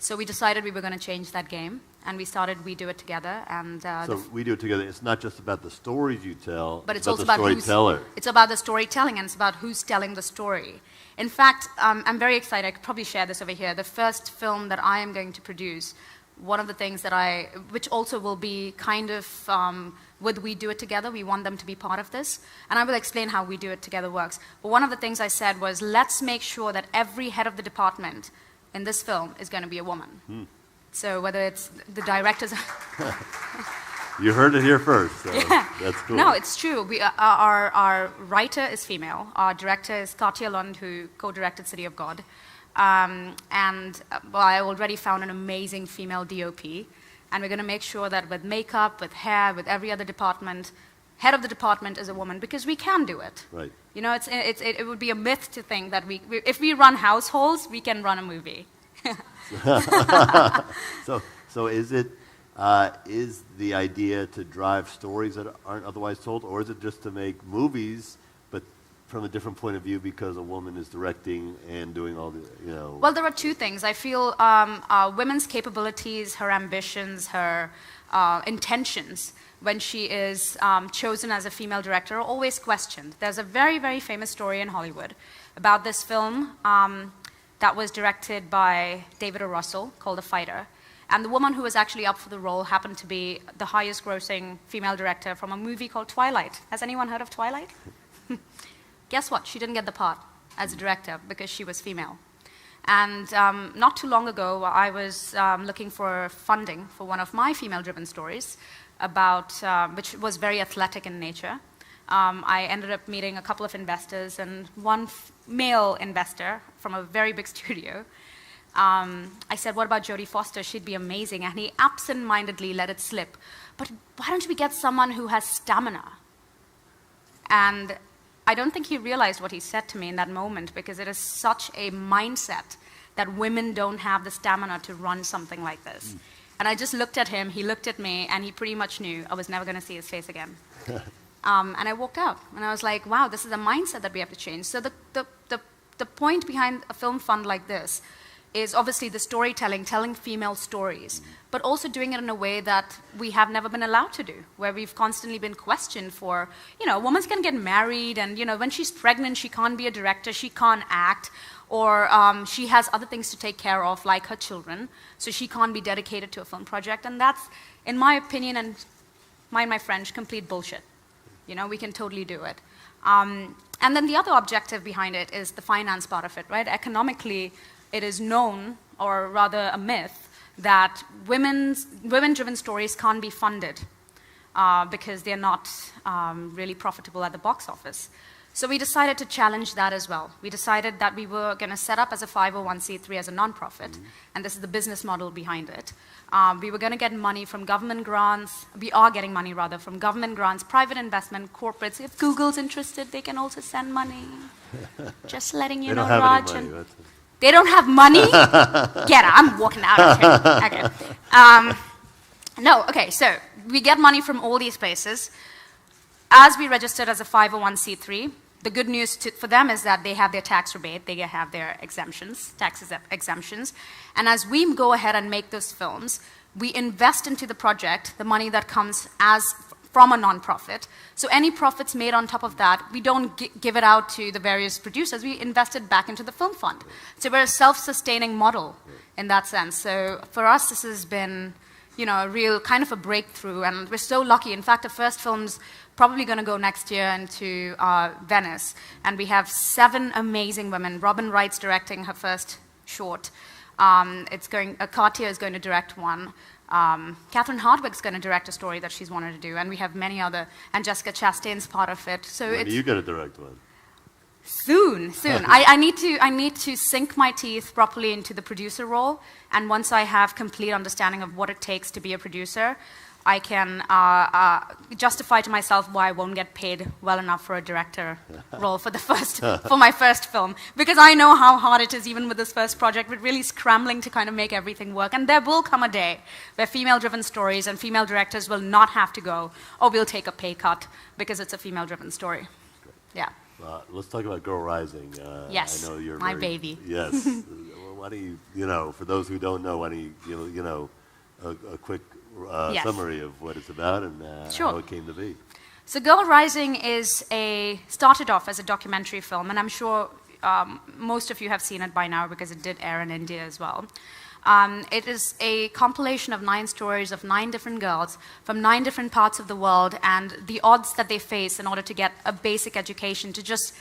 So we decided we were going to change that game, and we started We Do It Together. And so We Do It Together. It's not just about the stories you tell, but it's about also the about storyteller. It's about the storytelling, and it's about who's telling the story. In fact, I'm very excited. I could probably share this over here. The first film that I am going to produce, one of the things that which also will be kind of with We Do It Together, we want them to be part of this. And I will explain how We Do It Together works. But one of the things I said was, let's make sure that every head of the department in this film is going to be a woman. So whether it's the directors... You heard it here first, so that's cool. No, it's true. Our writer is female. Our director is Katya Lund, who co-directed City of God. I already found an amazing female DOP. And we're going to make sure that with makeup, with hair, with every other department, head of the department is a woman, because we can do it. Right. It would be a myth to think that if we run households, we can run a movie. So is the idea to drive stories that aren't otherwise told, or is it just to make movies, but from a different point of view because a woman is directing and doing all the, Well, there are two things. I feel women's capabilities, her ambitions, her intentions, when she is chosen as a female director, are always questioned. There's a very, very famous story in Hollywood about this film that was directed by David O. Russell called The Fighter. And the woman who was actually up for the role happened to be the highest grossing female director from a movie called Twilight. Has anyone heard of Twilight? Guess what? She didn't get the part as a director because she was female. And not too long ago, I was looking for funding for one of my female-driven stories, which was very athletic in nature. I ended up meeting a couple of investors and one male investor from a very big studio. I said, what about Jodie Foster? She'd be amazing. And he absent-mindedly let it slip. But why don't we get someone who has stamina? And I don't think he realized what he said to me in that moment, because it is such a mindset that women don't have the stamina to run something like this. And I just looked at him, he looked at me, and he pretty much knew I was never going to see his face again. And I walked out, and I was like, wow, this is a mindset that we have to change. So the point behind a film fund like this is obviously the storytelling, telling female stories, but also doing it in a way that we have never been allowed to do, where we've constantly been questioned for, a woman's going to get married, and, when she's pregnant, she can't be a director, she can't act, or she has other things to take care of, like her children, so she can't be dedicated to a film project, and that's, in my opinion, and mind my French, complete bullshit. We can totally do it. And then the other objective behind it is the finance part of it, right? Economically, it is known, or rather a myth, that women-driven stories can't be funded because they're not really profitable at the box office. So we decided to challenge that as well. We decided that we were going to set up as a 501c3 as a nonprofit, and this is the business model behind it. We were going to get money from government grants. We are getting money, rather, from government grants, private investment, corporates. If Google's interested, they can also send money. Just letting you know, Raj. They don't have money? Get out. I'm walking out of here. Okay. So we get money from all these places. As we registered as a 501c3, the good news for them is that they have their tax rebate, they have their exemptions, exemptions. And as we go ahead and make those films, we invest into the project the money that comes from a nonprofit. So any profits made on top of that, we don't give it out to the various producers, we invest it back into the film fund. So we're a self-sustaining model in that sense. So for us, this has been, a real kind of a breakthrough, and we're so lucky. In fact, the first film's probably going to go next year into Venice, and we have 7 amazing women. Robin Wright's directing her first short. Cartier is going to direct one. Catherine Hardwicke's going to direct a story that she's wanted to do, and we have many other, and Jessica Chastain's part of it. So when are you going to direct one? Soon. I need to sink my teeth properly into the producer role, and once I have complete understanding of what it takes to be a producer, I can justify to myself why I won't get paid well enough for a director role for my first film, because I know how hard it is, even with this first project. We're really scrambling to kind of make everything work, and there will come a day where female-driven stories and female directors will not have to go, oh, we'll take a pay cut because it's a female-driven story. Yeah. Let's talk about Girl Rising. Yes, I know you're my baby. Yes. Why do you, for those who don't know, why don't you, a quick Yes. summary of what it's about and Sure. how it came to be. So Girl Rising started off as a documentary film, and I'm sure most of you have seen it by now because it did air in India as well. It is a compilation of 9 stories of 9 different girls from 9 different parts of the world, and the odds that they face in order to get a basic education to just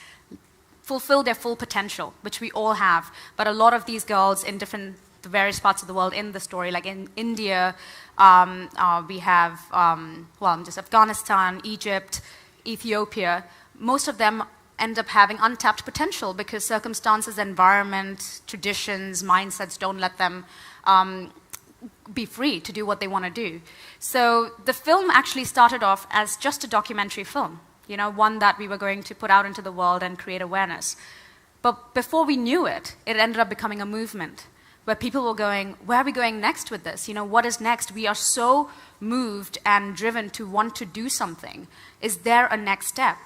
fulfill their full potential, which we all have. But a lot of these girls in the various parts of the world in the story, like in India, we have just Afghanistan, Egypt, Ethiopia. Most of them end up having untapped potential because circumstances, environment, traditions, mindsets don't let them be free to do what they want to do. So the film actually started off as just a documentary film, one that we were going to put out into the world and create awareness. But before we knew it, it ended up becoming a movement where people were going, where are we going next with this? What is next? We are so moved and driven to want to do something. Is there a next step?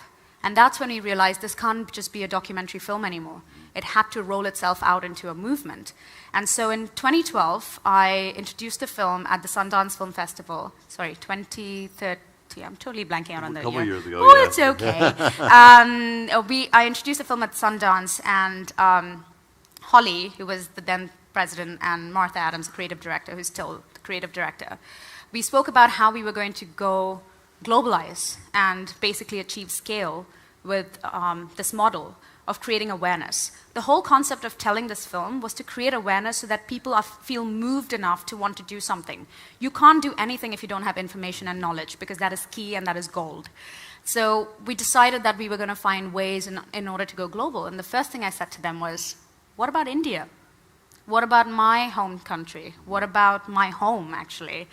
And that's when we realized this can't just be a documentary film anymore. It had to roll itself out into a movement. And so in 2012, I introduced the film at the Sundance Film Festival. Sorry, 2013. I'm totally blanking out on the year. A couple years ago, oh, yeah. It's okay. I introduced the film at Sundance, and Holly, who was the then president, and Martha Adams, the creative director, who's still the creative director, we spoke about how we were going to go globalize and basically achieve scale with this model of creating awareness. The whole concept of telling this film was to create awareness so that people feel moved enough to want to do something. You can't do anything if you don't have information and knowledge, because that is key and that is gold. So we decided that we were going to find ways in order to go global. And the first thing I said to them was, what about India? What about my home country? What about my home, actually,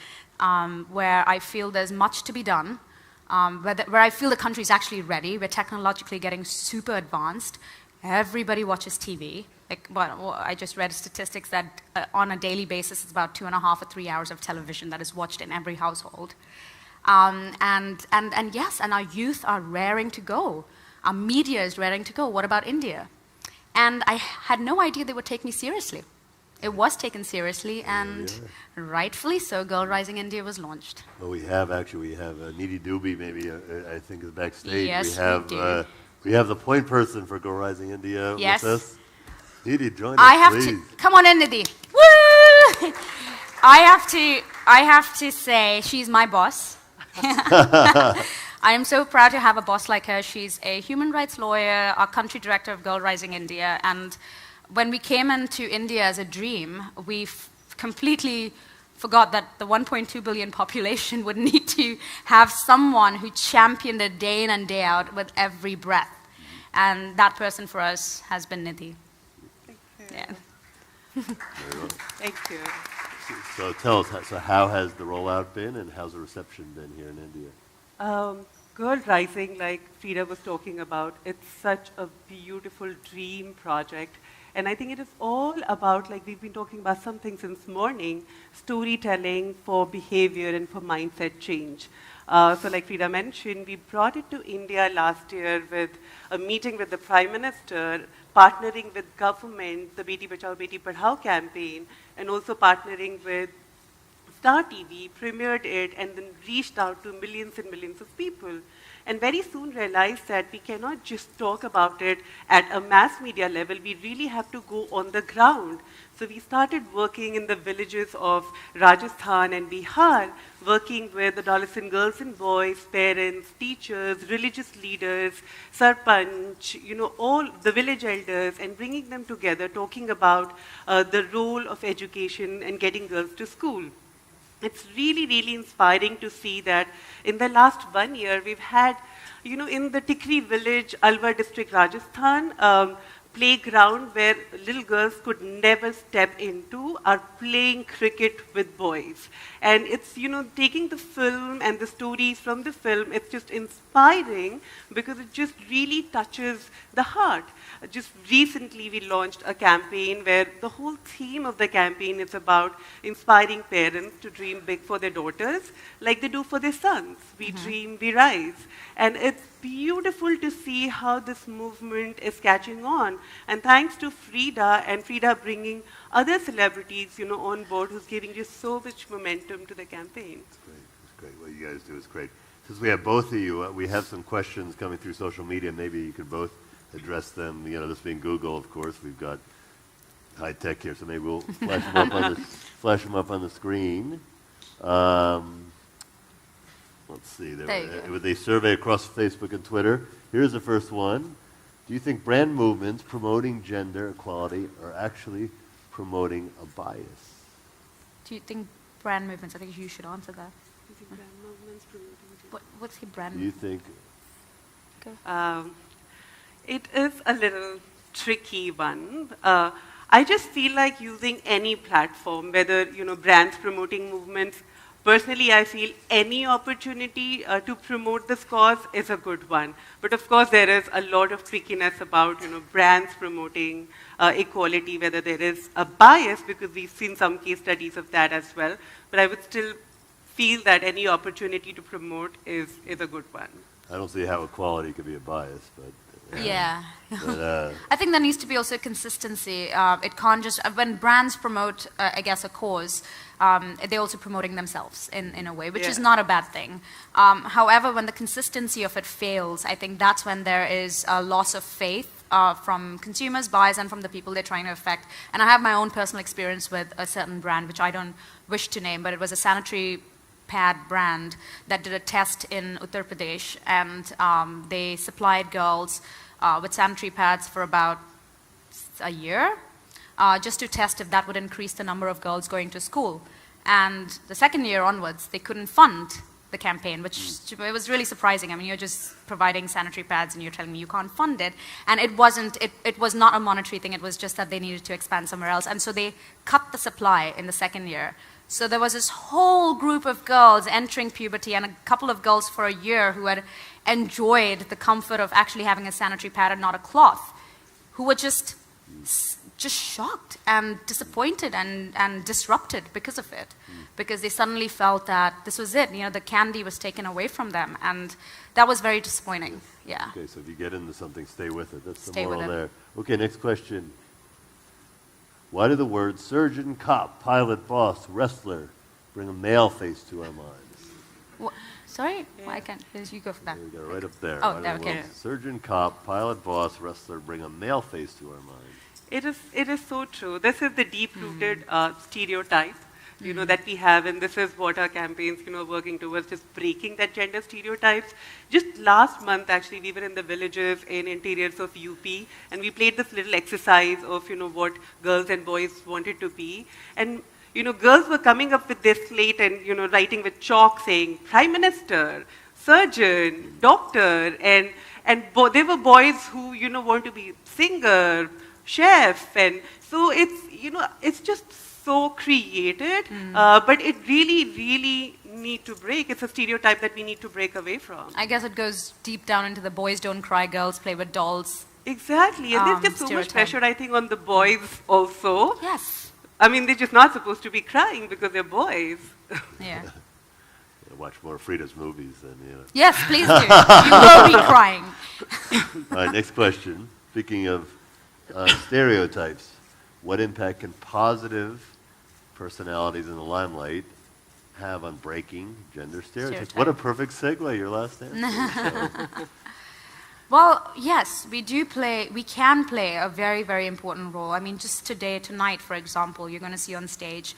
where I feel there's much to be done, where I feel the country is actually ready, we're technologically getting super advanced. Everybody watches TV. I just read statistics that on a daily basis, it's about 2.5 or 3 hours of television that is watched in every household. And yes, and our youth are raring to go. Our media is raring to go. What about India? And I had no idea they would take me seriously. It was taken seriously, and rightfully so, Girl Rising India was launched. Well, we have Needy Doobie, maybe, I think, is backstage. Yes, we have the point person for Girl Rising India Yes. with us. Needy, join I us, have please. to come on in, Nidhi. Woo! I have to say she's my boss. I am so proud to have a boss like her. She's a human rights lawyer, our country director of Girl Rising India, and when we came into India as a dream, we completely forgot that the 1.2 billion population would need to have someone who championed it day in and day out with every breath. And that person for us has been Nidhi. Thank you. Yeah. Thank you. So tell us, so how has the rollout been, and how's the reception been here in India? Girl Rising, like Frida was talking about, it's such a beautiful dream project. And I think it is all about, like we've been talking about something since morning, storytelling for behavior and for mindset change. So like Frida mentioned, we brought it to India last year with a meeting with the Prime Minister, partnering with government, the Beti Bachao Beti Padhao campaign, and also partnering with Star TV, premiered it, and then reached out to millions and millions of people. And very soon realized that we cannot just talk about it at a mass media level, we really have to go on the ground. So we started working in the villages of Rajasthan and Bihar, working with adolescent girls and boys, parents, teachers, religious leaders, sarpanch, all the village elders, and bringing them together, talking about the role of education and getting girls to school. It's really, really inspiring to see that in the last 1 year, we've had, in the Tikri village, Alwar district, Rajasthan, playground where little girls could never step into are playing cricket with boys. And it's, taking the film and the stories from the film, it's just inspiring because it just really touches the heart. Just recently we launched a campaign where the whole theme of the campaign is about inspiring parents to dream big for their daughters like they do for their sons. We dream, we rise. And it's beautiful to see how this movement is catching on. And thanks to Frida, and Frida bringing other celebrities, on board who's giving just so much momentum to the campaign. It's great. It's great. What you guys do is great. Since we have both of you, we have some questions coming through social media. Maybe you could both address them. This being Google, of course, we've got high tech here, so maybe we'll flash them up on the screen. Let's see. With a survey across Facebook and Twitter, here's the first one. Do you think brand movements promoting gender equality are actually promoting a bias? Do you think brand movements, I think you should answer that. Do you think brand movements promoting gender? What's the brand Do you think? It is a little tricky one. I just feel like using any platform, whether brands promoting movements. Personally, I feel any opportunity to promote this cause is a good one. But of course, there is a lot of trickiness about brands promoting equality, whether there is a bias, because we've seen some case studies of that as well. But I would still feel that any opportunity to promote is a good one. I don't see how equality could be a bias, but... Yeah. But, I think there needs to be also consistency. It can't just, when brands promote, I guess, a cause, they're also promoting themselves in a way, which is not a bad thing. However, when the consistency of it fails, I think that's when there is a loss of faith from consumers, buyers, and from the people they're trying to affect. And I have my own personal experience with a certain brand, which I don't wish to name, but it was a sanitary pad brand that did a test in Uttar Pradesh, and they supplied girls with sanitary pads for about a year, just to test if that would increase the number of girls going to school. And the second year onwards, they couldn't fund the campaign, which it was really surprising. I mean, you're just providing sanitary pads and you're telling me you can't fund it. And it was not a monetary thing, it was just that they needed to expand somewhere else. And so they cut the supply in the second year. So there was this whole group of girls entering puberty and a couple of girls for a year who had enjoyed the comfort of actually having a sanitary pad and not a cloth, who were just shocked and disappointed and disrupted because of it, because they suddenly felt that this was it. The candy was taken away from them, and that was very disappointing. Yeah. Okay, so if you get into something, stay with it. That's Stay the moral with it. there. Okay, next question. Why do the words surgeon, cop, pilot, boss, wrestler bring a male face to our minds? Sorry? Well, I can't. You go for that. There we go, right up there. Oh, Why do there, the okay. words surgeon, cop, pilot, boss, wrestler bring a male face to our minds? It is so true. This is the deep-rooted stereotype, that we have, and this is what our campaigns, working towards, just breaking that gender stereotypes. Just last month, actually, we were in the villages in interiors of UP, and we played this little exercise of, what girls and boys wanted to be. And, girls were coming up with this slate and, writing with chalk saying, Prime Minister, surgeon, doctor, and there were boys who, want to be singer, chef, and so it's just so created, but it really, really need to break. It's a stereotype that we need to break away from. I guess it goes deep down into the boys don't cry, girls play with dolls. Exactly, and there's just so much stereotype. pressure, I think, on the boys also. Yes. I mean, they're just not supposed to be crying because they're boys. Yeah. Watch more Frida's movies than, Yes, please do. You will be crying. All right, next question. Speaking of stereotypes, what impact can positive personalities in the limelight have on breaking gender stereotypes? What a perfect segue, your last answer. Well, yes, we can play a very, very important role. I mean, just tonight, for example, you're going to see on stage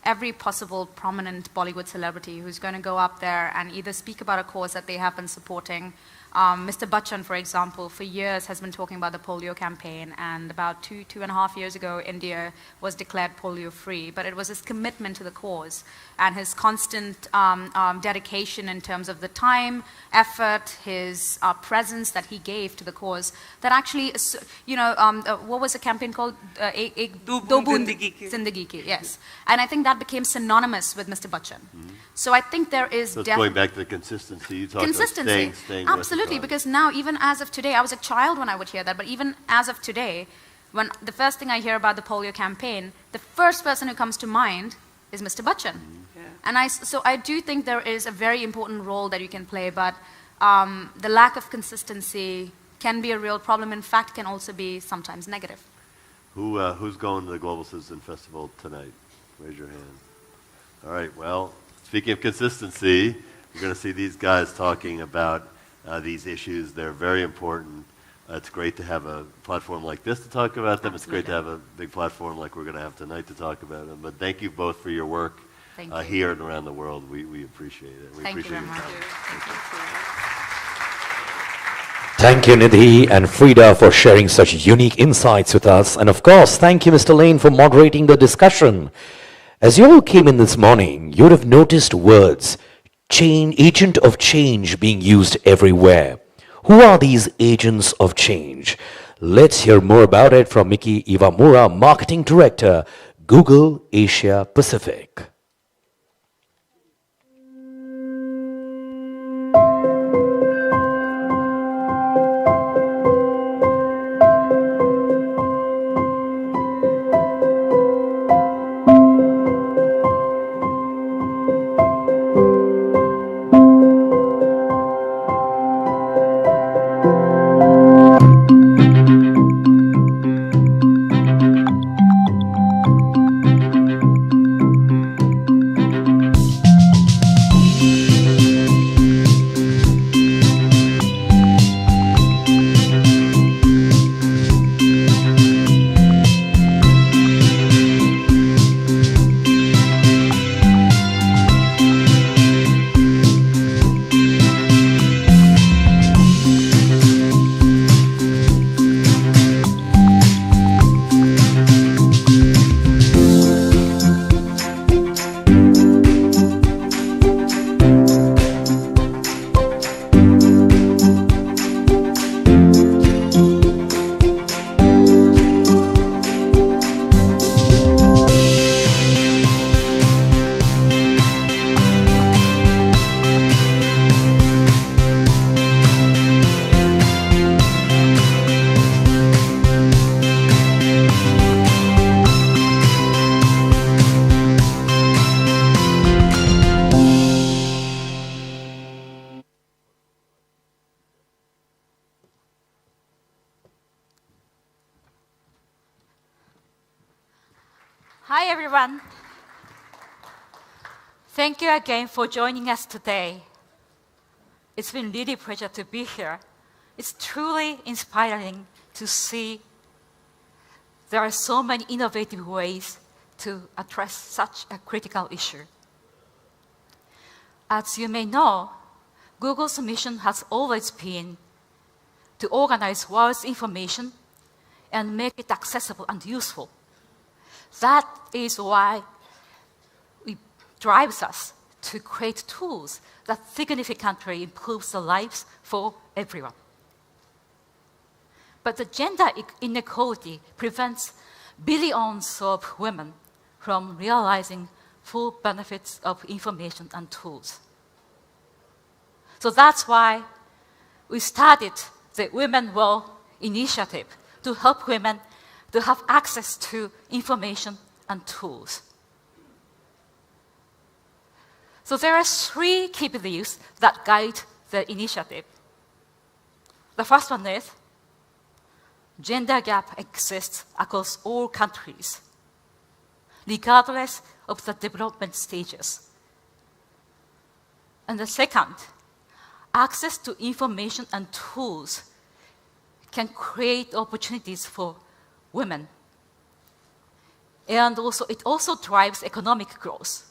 every possible prominent Bollywood celebrity who's going to go up there and either speak about a cause that they have been supporting. Mr. Bachchan, for example, for years has been talking about the polio campaign, and about 2.5 years ago, India was declared polio-free. But it was his commitment to the cause and his constant dedication in terms of the time, effort, his presence that he gave to the cause that actually, what was the campaign called? Do Boond Zindagi Ki, yes. And I think that became synonymous with Mr. Bachchan. So I think there is So it's going back to the consistency. You talked about staying Absolutely, because now, even as of today, I was a child when I would hear that, but even as of today, when the first thing I hear about the polio campaign, the first person who comes to mind is Mr. Bachchan. And so I do think there is a very important role that you can play, but the lack of consistency can be a real problem. In fact, can also be sometimes negative. Who's going to the Global Citizen Festival tonight? Raise your hand. All right, well, speaking of consistency, we're going to see these guys talking about these issues. They're very important. It's great to have a platform like this to talk about them. It's great to have a big platform like we're going to have tonight to talk about them. But thank you both for your work here and around the world. We appreciate it. We appreciate your time. Thank you, Nidhi and Frida, for sharing such unique insights with us. And of course, thank you, Mr. Lane, for moderating the discussion. As you all came in this morning, you would have noticed words, agent of change, being used everywhere. Who are these agents of change? Let's hear more about it from Miki Iwamura, Marketing Director, Google Asia Pacific. Hi, everyone. Thank you again for joining us today. It's been really a pleasure to be here. It's truly inspiring to see there are so many innovative ways to address such a critical issue. As you may know, Google's mission has always been to organize world's information and make it accessible and useful. That is why it drives us to create tools that significantly improve the lives for everyone. But the gender inequality prevents billions of women from realizing full benefits of information and tools. So that's why we started the Womenwill initiative to help women to have access to information and tools. So there are 3 key beliefs that guide the initiative. The first one is gender gap exists across all countries, regardless of the development stages. And the second, access to information and tools can create opportunities for women. And also, it also drives economic growth.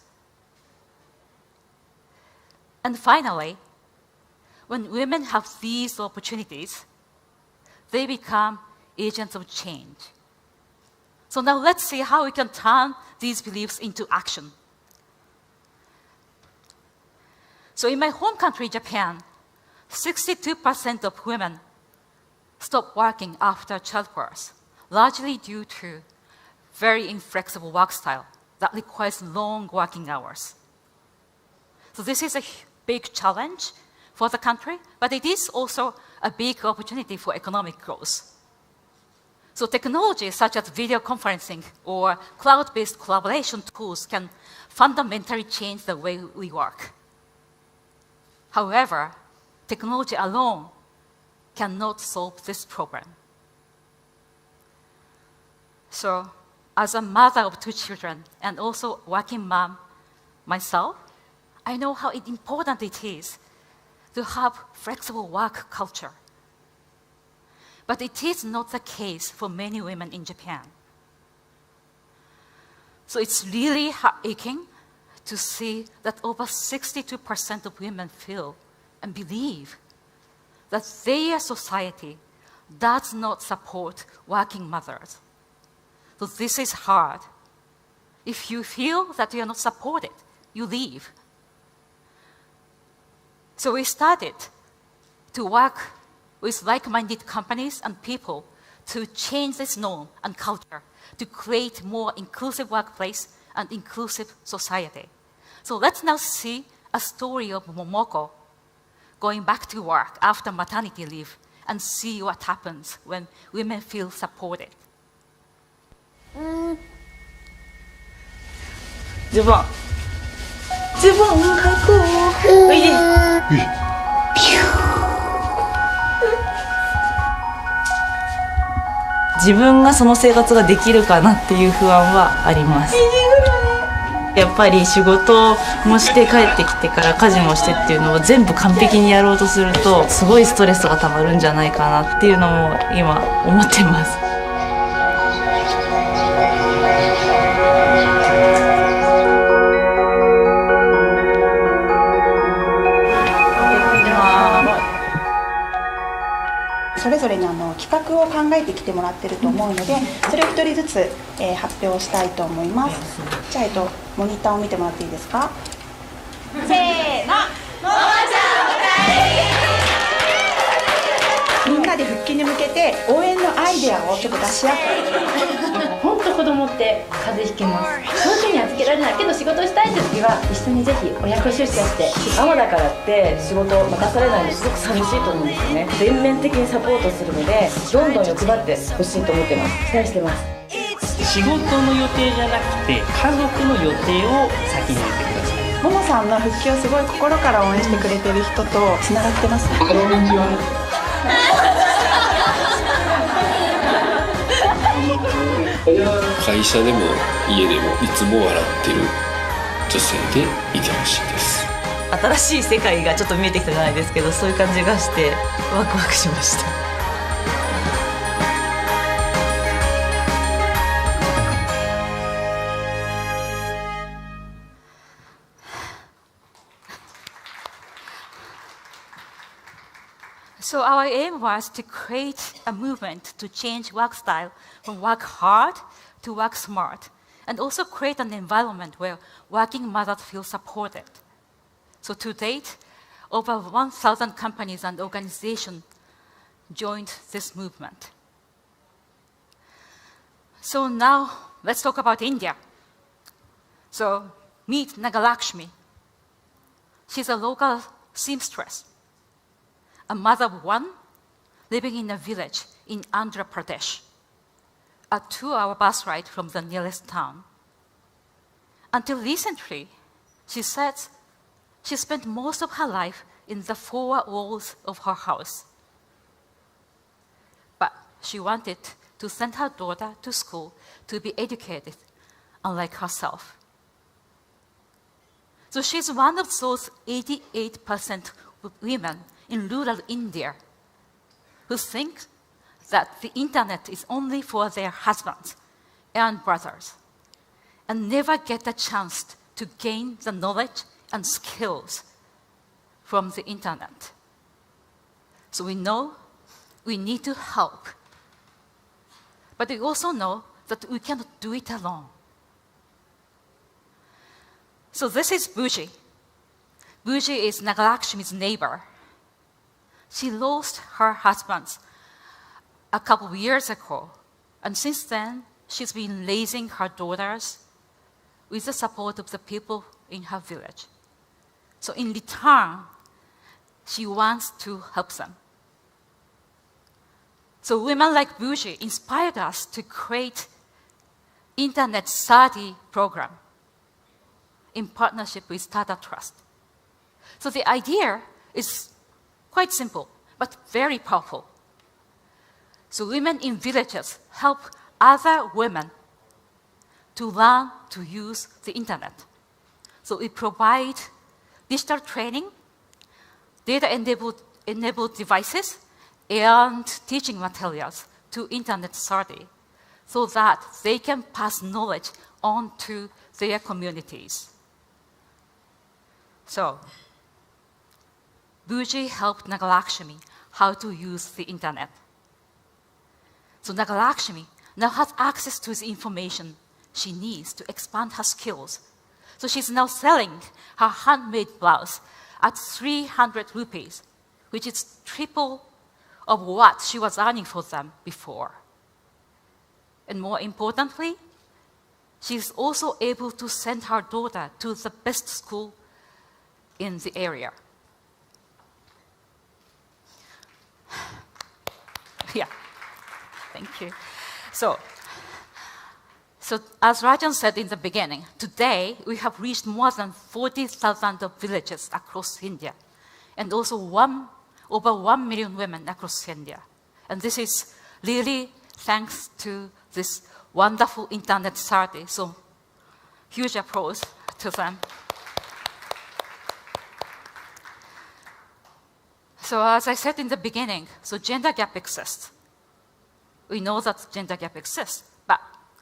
And finally, when women have these opportunities, they become agents of change. So now let's see how we can turn these beliefs into action. So in my home country, Japan, 62% of women stop working after childbirth, largely due to very inflexible work style that requires long working hours. So this is a big challenge for the country, but it is also a big opportunity for economic growth. So technologies such as video conferencing or cloud-based collaboration tools can fundamentally change the way we work. However, technology alone cannot solve this problem. So, as a mother of 2 children and also working mom myself, I know how important it is to have flexible work culture. But it is not the case for many women in Japan. So it's really heartbreaking to see that over 62% of women feel and believe that their society does not support working mothers. So this is hard. If you feel that you are not supported, you leave. So we started to work with like-minded companies and people to change this norm and culture to create more inclusive workplace and inclusive society. So let's now see a story of Momoko going back to work after maternity leave and see what happens when women feel supported. 10番書こう。おいで。自分がその生活ができるかなっていう不安はあります。やっぱり仕事もして帰ってきてから家事もしてっていうのを全部完璧にやろうとするとすごいストレスがたまるんじゃないかなっていうのも今思ってます。それぞれに企画を考えてきてもらってると思うので、それを1人ずつ、発表したいと思います。じゃあ、モニターを見てもらっていいですか。せーの、ももちゃんお帰り。みんなで復帰に向けて応援のアイデアをちょっと出し合って。本当子供って風邪ひきます。そういうふうに預けられないけど仕事したい時は一緒にぜひ親子出社して。ママだからって仕事を任されないのすごく寂しいと思うんですよね。全面的にサポートするのでどんどん欲張ってほしいと思ってます。期待してます。仕事の予定じゃなくて家族の予定を先に言ってください。ももさんの復帰をすごい心から応援してくれてる人とつながってます。こんにちは。会社でも家でもいつも笑ってる女性でいてほしいです。新しい世界がちょっと見えてきたじゃないですけど、そういう感じがしてワクワクしました。So our aim was to create a movement to change work style from work hard to work smart, and also create an environment where working mothers feel supported. So to date, over 1,000 companies and organizations joined this movement. So now let's talk about India. So meet Nagalakshmi. She's a local seamstress, a mother of one living in a village in Andhra Pradesh, a 2-hour bus ride from the nearest town. Until recently, she said she spent most of her life in the 4 walls of her house. But she wanted to send her daughter to school to be educated, unlike herself. So she's one of those 88% of women in rural India who think that the internet is only for their husbands and brothers and never get a chance to gain the knowledge and skills from the internet. So we know we need to help, but we also know that we cannot do it alone. So this is Bhuji. Bhuji is Nagalakshmi's neighbor. She lost her husband a couple of years ago, and since then, she's been raising her daughters with the support of the people in her village. So in return, she wants to help them. So women like Bhuji inspired us to create Internet Sati program in partnership with Tata Trust. So the idea is quite simple, but very powerful. So women in villages help other women to learn to use the internet. So we provide digital training, data-enabled devices, and teaching materials to Internet Sati so that they can pass knowledge on to their communities. So Bhuji helped Nagalakshmi how to use the internet. So Nagalakshmi now has access to the information she needs to expand her skills. So she's now selling her handmade blouse at 300 rupees, which is triple of what she was earning for them before. And more importantly, she's also able to send her daughter to the best school in the area. Yeah, thank you. So as Rajan said in the beginning, today we have reached more than 40,000 villages across India, and also over 1 million women across India. And this is really thanks to this wonderful Internet Sati. So huge applause to them. So as I said in the beginning, so gender gap exists. We know that gender gap exists, but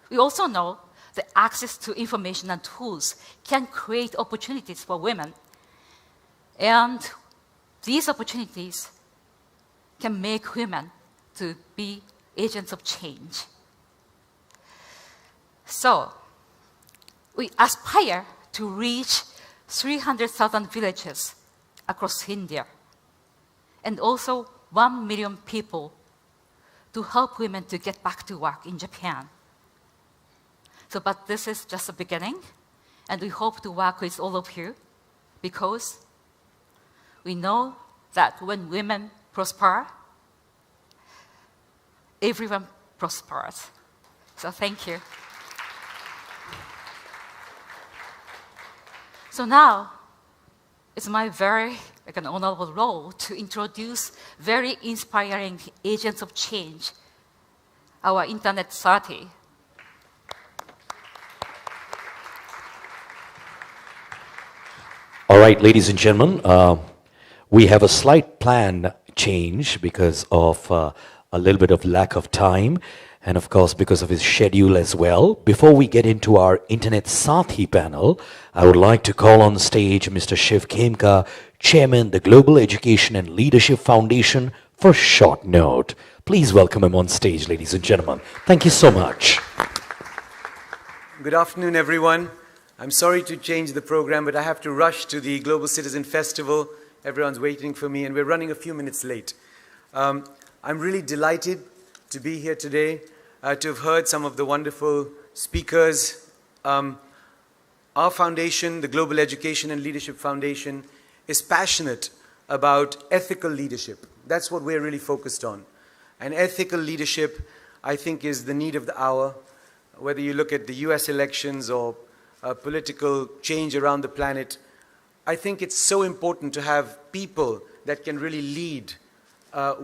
we also know that access to information and tools can create opportunities for women. And these opportunities can make women to be agents of change. So we aspire to reach 300,000 villages across India, and also 1 million people to help women to get back to work in Japan. So, but this is just the beginning, and we hope to work with all of you because we know that when women prosper, everyone prospers. So thank you. So now, it's my very an honorable role to introduce very inspiring agents of change, our Internet Sati. All right, ladies and gentlemen, we have a slight plan change because of a little bit of lack of time and of course because of his schedule as well. Before we get into our Internet Sathi panel, I would like to call on stage Mr. Shiv Khemka, Chairman, the Global Education and Leadership Foundation, for a short note. Please welcome him on stage, ladies and gentlemen. Thank you so much. Good afternoon, everyone. I'm sorry to change the program, but I have to rush to the Global Citizen Festival. Everyone's waiting for me, and we're running a few minutes late. I'm really delighted to be here today, to have heard some of the wonderful speakers. Our foundation, the Global Education and Leadership Foundation, is passionate about ethical leadership. That's what we're really focused on. And ethical leadership, I think, is the need of the hour. Whether you look at the US elections or political change around the planet, I think it's so important to have people that can really lead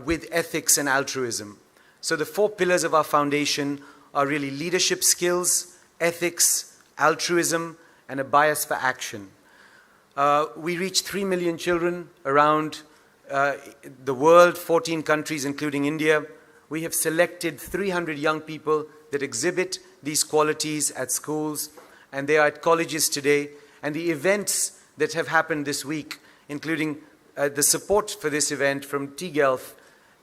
with ethics and altruism. So the 4 pillars of our foundation are really leadership skills, ethics, altruism, and a bias for action. We reach 3 million children around the world, 14 countries including India. We have selected 300 young people that exhibit these qualities at schools, and they are at colleges today. And the events that have happened this week, including the support for this event from T-Guelph,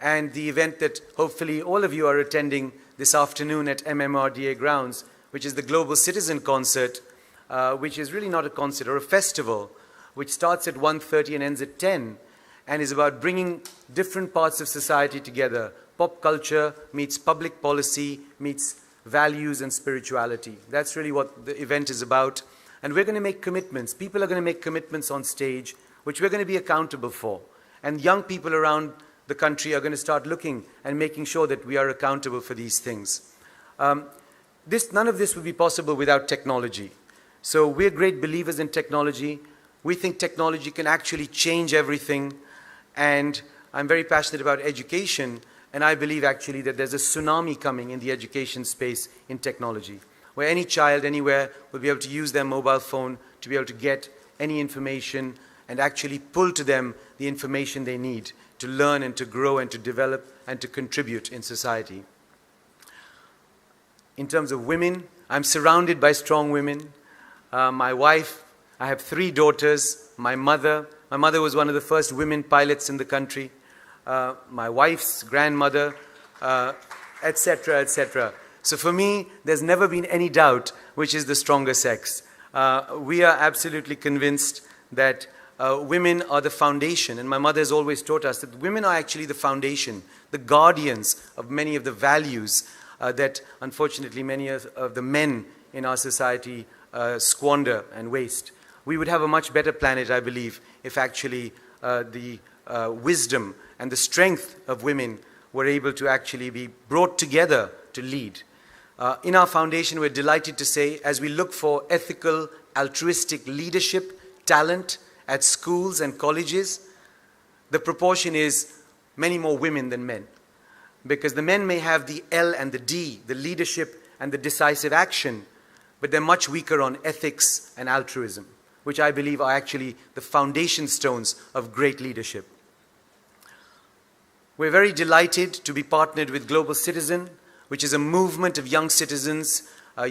and the event that hopefully all of you are attending this afternoon at MMRDA grounds, which is the Global Citizen Concert, which is really not a concert or a festival, which starts at 1:30 and ends at 10, and is about bringing different parts of society together. Pop culture meets public policy, meets values and spirituality. That's really what the event is about. And we're going to make commitments. People are going to make commitments on stage, which we're going to be accountable for. And young people around the country are going to start looking and making sure that we are accountable for these things. None of this would be possible without technology. So we're great believers in technology. We think technology can actually change everything. And I'm very passionate about education. And I believe actually that there's a tsunami coming in the education space in technology, where any child anywhere will be able to use their mobile phone to be able to get any information and actually pull to them the information they need to learn and to grow and to develop and to contribute in society. In terms of women, I'm surrounded by strong women. My wife, I have 3 daughters. My mother was one of the first women pilots in the country. My wife's grandmother, etc., etc. So for me, there's never been any doubt which is the stronger sex. We are absolutely convinced that women are the foundation, and my mother has always taught us that women are actually the foundation, the guardians of many of the values that unfortunately many of the men in our society squander and waste. We would have a much better planet, I believe, if actually the wisdom and the strength of women were able to actually be brought together to lead. In our foundation, we're delighted to say, as we look for ethical, altruistic leadership, talent at schools and colleges, the proportion is many more women than men. Because the men may have the L and the D, the leadership and the decisive action, but they're much weaker on ethics and altruism, which I believe are actually the foundation stones of great leadership. We're very delighted to be partnered with Global Citizen, which is a movement of young citizens.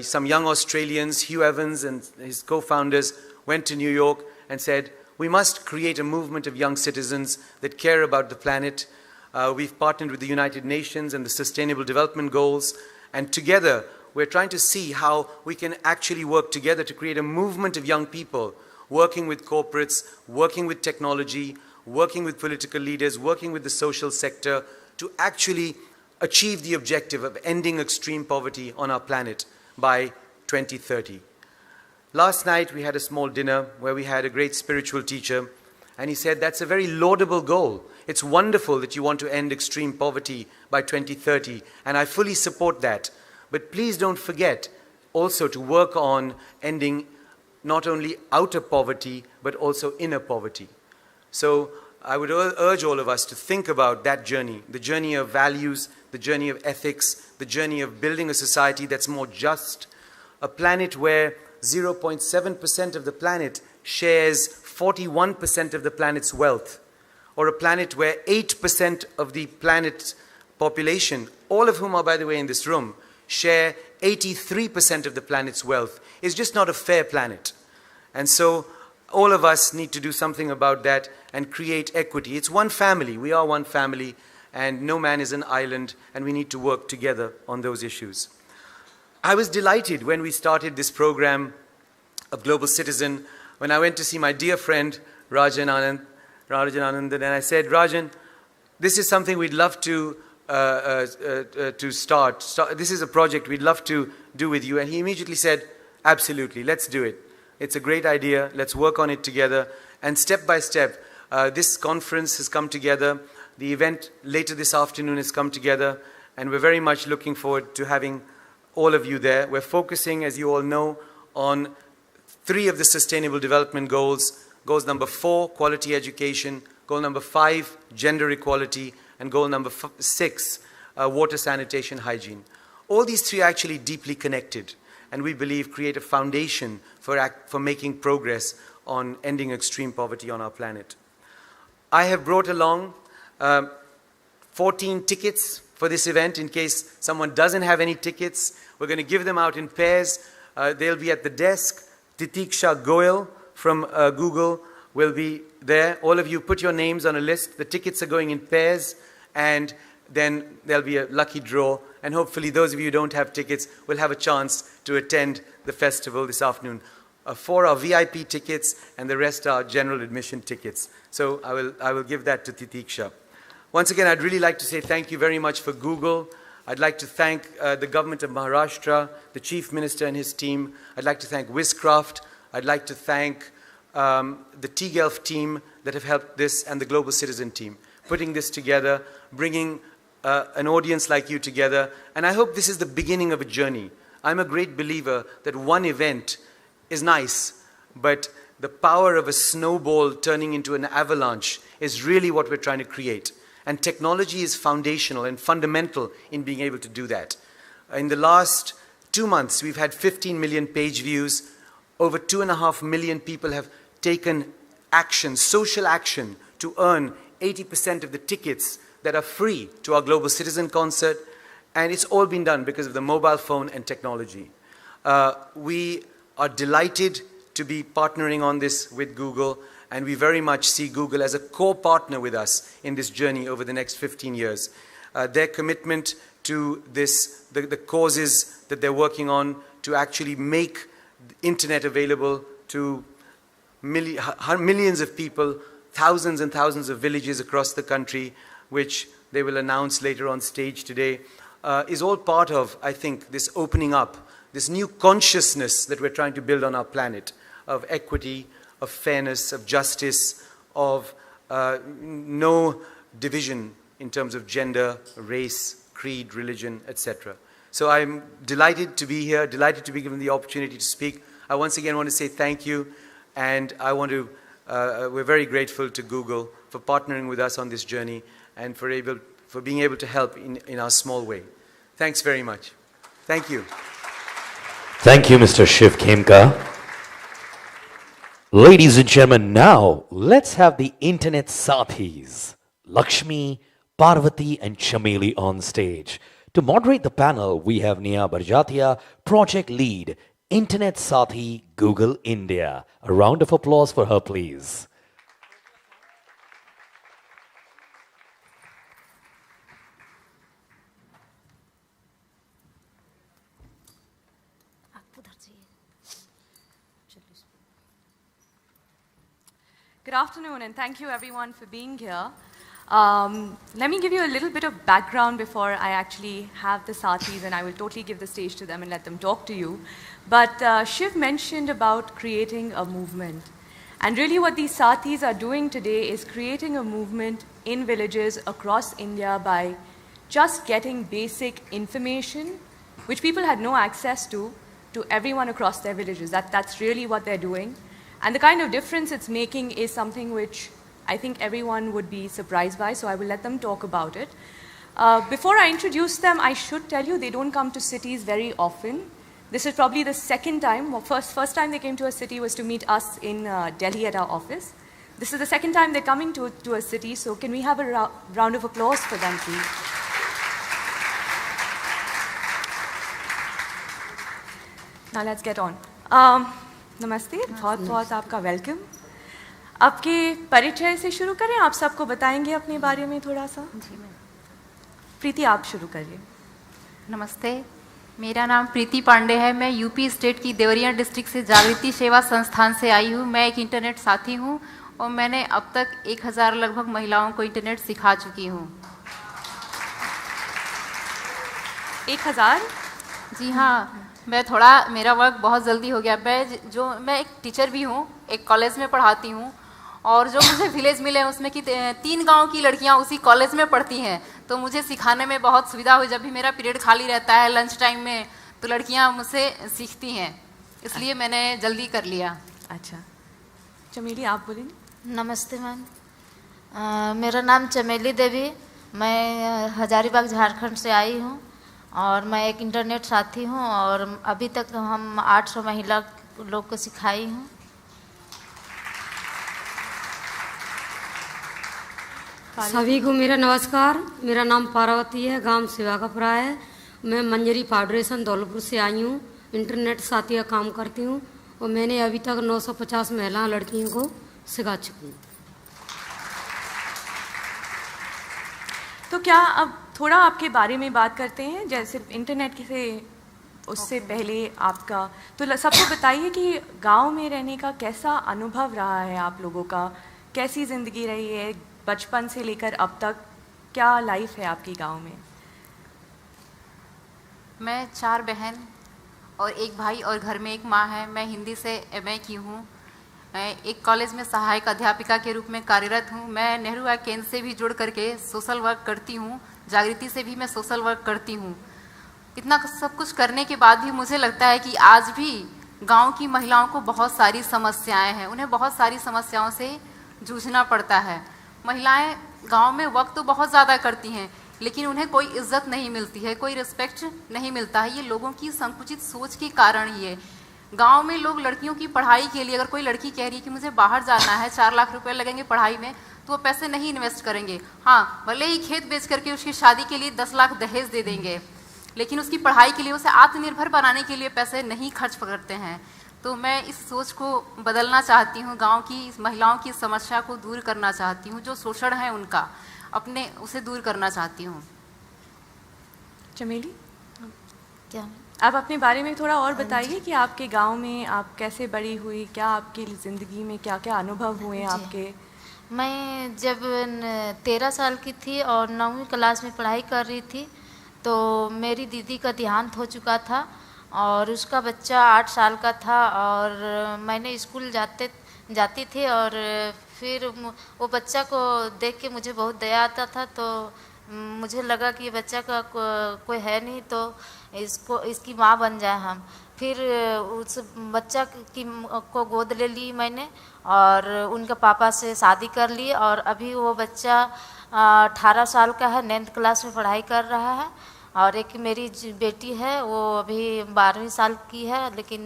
Some young Australians, Hugh Evans and his co-founders, went to New York and said, we must create a movement of young citizens that care about the planet. We've partnered with the United Nations and the Sustainable Development Goals, and together we're trying to see how we can actually work together to create a movement of young people working with corporates, working with technology, working with political leaders, working with the social sector to actually achieve the objective of ending extreme poverty on our planet by 2030. Last night we had a small dinner where we had a great spiritual teacher, and he said that's a very laudable goal. It's wonderful that you want to end extreme poverty by 2030, and I fully support that. But please don't forget also to work on ending not only outer poverty, but also inner poverty. So I would urge all of us to think about that journey, the journey of values, the journey of ethics, the journey of building a society that's more just, a planet where 0.7% of the planet shares 41% of the planet's wealth, or a planet where 8% of the planet's population, all of whom are, by the way, in this room, share 83% of the planet's wealth, is just not a fair planet. And so all of us need to do something about that and create equity. It's one family. We are one family, and no man is an island, and we need to work together on those issues. I was delighted when we started this program of Global Citizen, when I went to see my dear friend Rajan Anand, and I said, Rajan, this is something we'd love to start. This is a project we'd love to do with you. And he immediately said, absolutely, let's do it. It's a great idea. Let's work on it together. And step by step, this conference has come together. The event later this afternoon has come together. And we're very much looking forward to having all of you there. We're focusing, as you all know, on 3 of the Sustainable Development Goals. Goals number 4, quality education. Goal number 5, gender equality. And goal number 6, water, sanitation, hygiene. All these 3 are actually deeply connected, and we believe create a foundation for making progress on ending extreme poverty on our planet. I have brought along 14 tickets for this event in case someone doesn't have any tickets. We're going to give them out in pairs. They'll be at the desk. Titiksha Goyal from Google will be there. All of you put your names on a list. The tickets are going in pairs, and then there'll be a lucky draw, and hopefully those of you who don't have tickets will have a chance to attend the festival this afternoon. 4 are VIP tickets, and the rest are general admission tickets. So I will give that to Titiksha. Once again, I'd really like to say thank you very much for Google. I'd like to thank the government of Maharashtra, the Chief Minister and his team. I'd like to thank Wizcraft. I'd like to thank the TGELF team that have helped this, and the Global Citizen team, putting this together, bringing an audience like you together. And I hope this is the beginning of a journey. I'm a great believer that one event is nice, but the power of a snowball turning into an avalanche is really what we're trying to create. And technology is foundational and fundamental in being able to do that. In the last 2 months, we've had 15 million page views. Over 2.5 million people have taken action, social action, to earn 80% of the tickets that are free to our Global Citizen concert. And it's all been done because of the mobile phone and technology. We are delighted to be partnering on this with Google, and we very much see Google as a core partner with us in this journey over the next 15 years. Their commitment to this, the causes that they're working on to actually make the internet available to millions of people, thousands and thousands of villages across the country, which they will announce later on stage today, is all part of, I think, this opening up, this new consciousness that we're trying to build on our planet, of equity, of fairness, of justice, of no division in terms of gender, race, creed, religion, etc. So I'm delighted to be here, delighted to be given the opportunity to speak. I once again want to say thank you, and I want to, we're very grateful to Google for partnering with us on this journey and for being able to help in our small way. Thanks very much. Thank you. Thank you, Mr. Shiv Khemka. Ladies and gentlemen, now let's have the internet Sathis, Lakshmi, Parvati and Chameli on stage. To moderate the panel, we have Nia Barjatia, Project Lead, Internet Sathi, Google India. A round of applause for her, please. Good afternoon, and thank you everyone for being here. Let me give you a little bit of background before I actually have the Sathis, and I will totally give the stage to them and let them talk to you. But Shiv mentioned about creating a movement. And really what these Sathis are doing today is creating a movement in villages across India by just getting basic information, which people had no access to everyone across their villages. That's really what they're doing. And the kind of difference it's making is something which I think everyone would be surprised by, so I will let them talk about it. Before I introduce them, I should tell you they don't come to cities very often. This is probably the second time, or first time they came to a city was to meet us in Delhi at our office. This is the second time they're coming to a city, so can we have a round of applause for them, please? Now let's get on. नमस्ते, बहुत बहुत आपका welcome. आपके परिचय से शुरू करें, आप सबको बताएंगे अपने बारे में थोड़ा सा. प्रीति, आप शुरू करिए. नमस्ते, मेरा नाम प्रीति पांडे है. मैं यूपी स्टेट की देवरिया डिस्ट्रिक्ट से जागृति सेवा संस्थान से आई हूँ. मैं एक इंटरनेट साथी हूँ और मैंने अब तक 1000 लगभग महिलाओं को इंटरनेट सिखा चुकी हूँ. 1000? जी हाँ, मैं थोड़ा, मेरा वर्क बहुत जल्दी हो गया. मैं एक टीचर भी हूँ, एक कॉलेज में पढ़ाती हूँ, और जो मुझे विलेज मिले उसमें कि 3 गांव की लड़कियाँ उसी कॉलेज में पढ़ती हैं, तो मुझे सिखाने में बहुत सुविधा हुई. जब भी मेरा पीरियड खाली रहता है लंच टाइम में, तो लड़कियाँ मुझसे सीखती हैं, इसलिए मैंने जल्दी कर लिया. अच्छा, चमेली आप बोलेंगे. नमस्ते मैम, मेरा नाम चमेली देवी, मैं हजारीबाग झारखंड से आई हूँ और मैं एक इंटरनेट साथी हूँ और अभी तक हम 800 महिला लोग को सिखाई हूँ. सभी को मेरा नमस्कार. मेरा नाम पार्वती है, गांव सिवाकापुरा है. मैं मंजरी फाउंडेशन दौलतपुर से आई हूँ. इंटरनेट साथी का काम करती हूँ और मैंने अभी तक 950 महिला लड़कियों को सिखा चुकी हूँ. तो क्या अब थोड़ा आपके बारे में बात करते हैं, जैसे इंटरनेट से उससे पहले आपका, तो सबको बताइए कि गांव में रहने का कैसा अनुभव रहा है आप लोगों का, कैसी ज़िंदगी रही है बचपन से लेकर अब तक, क्या लाइफ है आपकी गांव में. मैं 4 बहन और 1 भाई और घर में 1 माँ है. मैं हिंदी से MA की हूँ. मैं एक कॉलेज में सहायक अध्यापिका के रूप में कार्यरत हूँ. मैं नेहरू केंद्र से भी जुड़ करके सोशल वर्क करती हूँ. जागृति से भी मैं सोशल वर्क करती हूँ. इतना सब कुछ करने के बाद भी मुझे लगता है कि आज भी गांव की महिलाओं को बहुत सारी समस्याएं हैं. उन्हें बहुत सारी समस्याओं से जूझना पड़ता है. महिलाएं गांव में वर्क तो बहुत ज़्यादा करती हैं, लेकिन उन्हें कोई इज्जत नहीं मिलती है, कोई रिस्पेक्ट नहीं मिलता है. ये लोगों की संकुचित सोच के कारण ही है. गांव में लोग लड़कियों की पढ़ाई के लिए, अगर कोई लड़की कह रही है कि मुझे बाहर जाना है, 4 लाख रुपए लगेंगे पढ़ाई में, तो वो पैसे नहीं इन्वेस्ट करेंगे. हाँ, भले ही खेत बेच करके उसकी शादी के लिए 10 लाख दहेज दे देंगे, लेकिन उसकी पढ़ाई के लिए, उसे आत्मनिर्भर बनाने के लिए पैसे नहीं खर्च करते हैं. तो मैं इस सोच को बदलना चाहती हूँ. गांव की महिलाओं की समस्या को दूर करना चाहती हूँ. जो शोषण है उनका, उसे दूर करना चाहती हूँ. चमेली, क्या आप अपने बारे में थोड़ा और बताइए कि आपके गांव में आप कैसे बड़ी हुई, क्या आपकी ज़िंदगी में क्या क्या अनुभव हुए आपके. मैं जब 13 साल की थी और 9वीं क्लास में पढ़ाई कर रही थी, तो मेरी दीदी का देहांत हो चुका था और उसका बच्चा 8 साल का था और मैंने स्कूल जाती थी और फिर वो बच्चा को देख के मुझे बहुत दया आता था. तो मुझे लगा कि ये बच्चा का कोई है नहीं, तो इसकी माँ बन जाए हम. फिर उस बच्चा को गोद ले ली मैंने और उनके पापा से शादी कर ली और अभी वो बच्चा 18 साल का है, 9th क्लास में पढ़ाई कर रहा है. और एक मेरी बेटी है, वो अभी 12वीं साल की है, लेकिन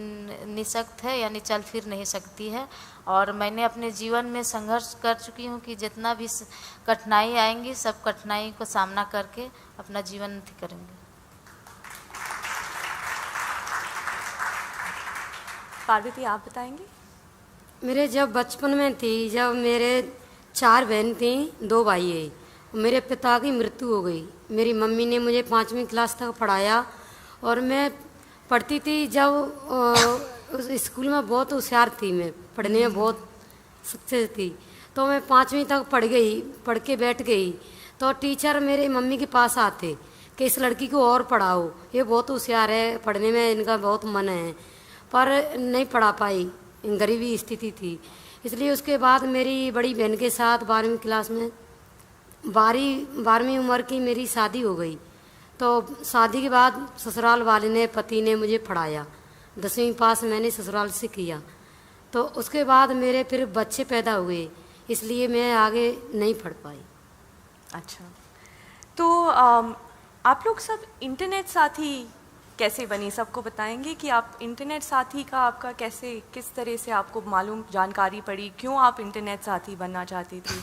निःशक्त है, यानी चल फिर नहीं सकती है. और मैंने अपने जीवन में संघर्ष कर चुकी हूँ कि जितना भी कठिनाई आएंगी, सब कठिनाई को सामना करके अपना जीवन करेंगे. पार्वती, आप बताएंगे. मेरे जब बचपन में थी, जब मेरे 4 बहन थी, 2 भाई है. मेरे पिता की मृत्यु हो गई. मेरी मम्मी ने मुझे 5वीं क्लास तक पढ़ाया और मैं पढ़ती थी. जब उस स्कूल में बहुत होशियार थी, मैं पढ़ने में बहुत सक्सेस थी, तो मैं 5वीं तक पढ़ के बैठ गई. तो टीचर मेरे मम्मी के पास आते कि इस लड़की को और पढ़ाओ, ये बहुत होशियार है, पढ़ने में इनका बहुत मन है, पर नहीं पढ़ा पाई, गरीबी स्थिति थी. इसलिए उसके बाद मेरी बड़ी बहन के साथ 12वीं क्लास में 12वीं उम्र की मेरी शादी हो गई. तो शादी के बाद ससुराल वाले ने, पति ने मुझे पढ़ाया. 10वीं पास मैंने ससुराल से किया. तो उसके बाद मेरे फिर बच्चे पैदा हुए, इसलिए मैं आगे नहीं पढ़ पाई. अच्छा, तो आप लोग सब इंटरनेट साथी कैसे बनी, सबको बताएंगे कि आप इंटरनेट साथी का आपका कैसे, किस तरह से आपको मालूम जानकारी पड़ी, क्यों आप इंटरनेट साथी बनना चाहती थी?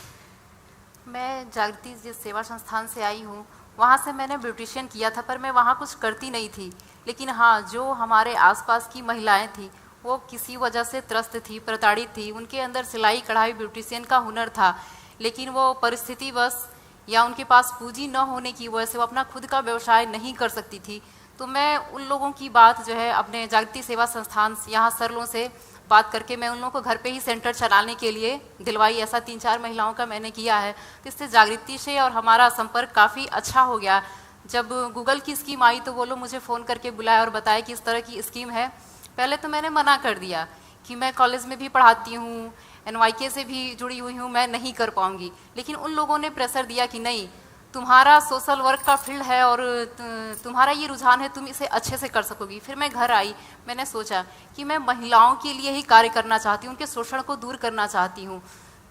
मैं जागृति जिस सेवा संस्थान से आई हूँ वहाँ से मैंने ब्यूटिशियन किया था, पर मैं वहाँ कुछ करती नहीं थी। लेकिन हाँ, जो हमारे आसपास की महिलाएं थी वो किसी वजह से त्रस्त थी, प्रताड़ित थी। उनके अंदर सिलाई कढ़ाई ब्यूटिशियन का हुनर था, लेकिन वो परिस्थितिवश या उनके पास पूंजी न होने की वजह से वो अपना खुद का व्यवसाय नहीं कर सकती थी। तो मैं उन लोगों की बात जो है अपने जागृति सेवा संस्थान यहाँ सरलों से बात करके मैं उन लोगों को घर पे ही सेंटर चलाने के लिए दिलवाई। ऐसा 3-4 महिलाओं का मैंने किया है। तो इससे जागृति से और हमारा संपर्क काफ़ी अच्छा हो गया। जब गूगल की स्कीम आई तो वो लोग मुझे फ़ोन करके बुलाया और बताया कि इस तरह की स्कीम है। पहले तो मैंने मना कर दिया कि मैं कॉलेज में भी पढ़ाती हूँ, NYK से भी जुड़ी हुई हूँ, मैं नहीं कर पाऊँगी। लेकिन उन लोगों ने प्रेशर दिया कि नहीं, तुम्हारा सोशल वर्क का फील्ड है और तुम्हारा ये रुझान है, तुम इसे अच्छे से कर सकोगी। फिर मैं घर आई, मैंने सोचा कि मैं महिलाओं के लिए ही कार्य करना चाहती हूँ, उनके शोषण को दूर करना चाहती हूँ।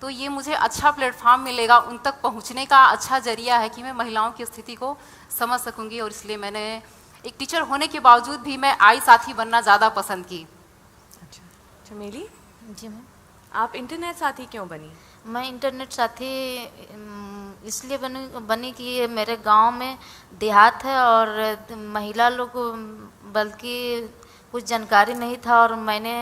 तो ये मुझे अच्छा प्लेटफॉर्म मिलेगा, उन तक पहुँचने का अच्छा जरिया है कि मैं महिलाओं की स्थिति को समझ सकूँगी। और इसलिए मैंने एक टीचर होने के बावजूद भी मैं आई साथी बनना ज़्यादा पसंद की। अच्छा, चमेली जी मैम, आप इंटरनेट साथी क्यों बनी? मैं इंटरनेट साथी इसलिए बनी कि मेरे गांव में देहात है और महिला लोग बल्कि कुछ जानकारी नहीं था, और मैंने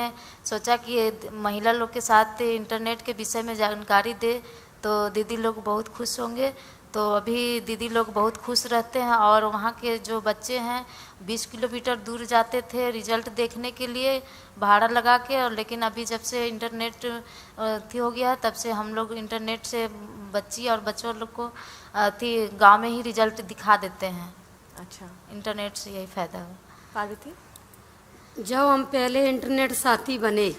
सोचा कि महिला लोग के साथ इंटरनेट के विषय में जानकारी दे तो दीदी लोग बहुत खुश होंगे। तो अभी दीदी लोग बहुत खुश रहते हैं। और वहाँ के जो बच्चे हैं 20 किलोमीटर दूर जाते थे रिजल्ट देखने के लिए भाड़ा लगा के, और लेकिन अभी जब से इंटरनेट हो गया तब से हम लोग इंटरनेट से बच्ची और बच्चों लोग को गांव में ही रिजल्ट दिखा देते हैं। अच्छा, इंटरनेट से यही फ़ायदा है। पार्वती, जब हम पहले इंटरनेट साथी बने,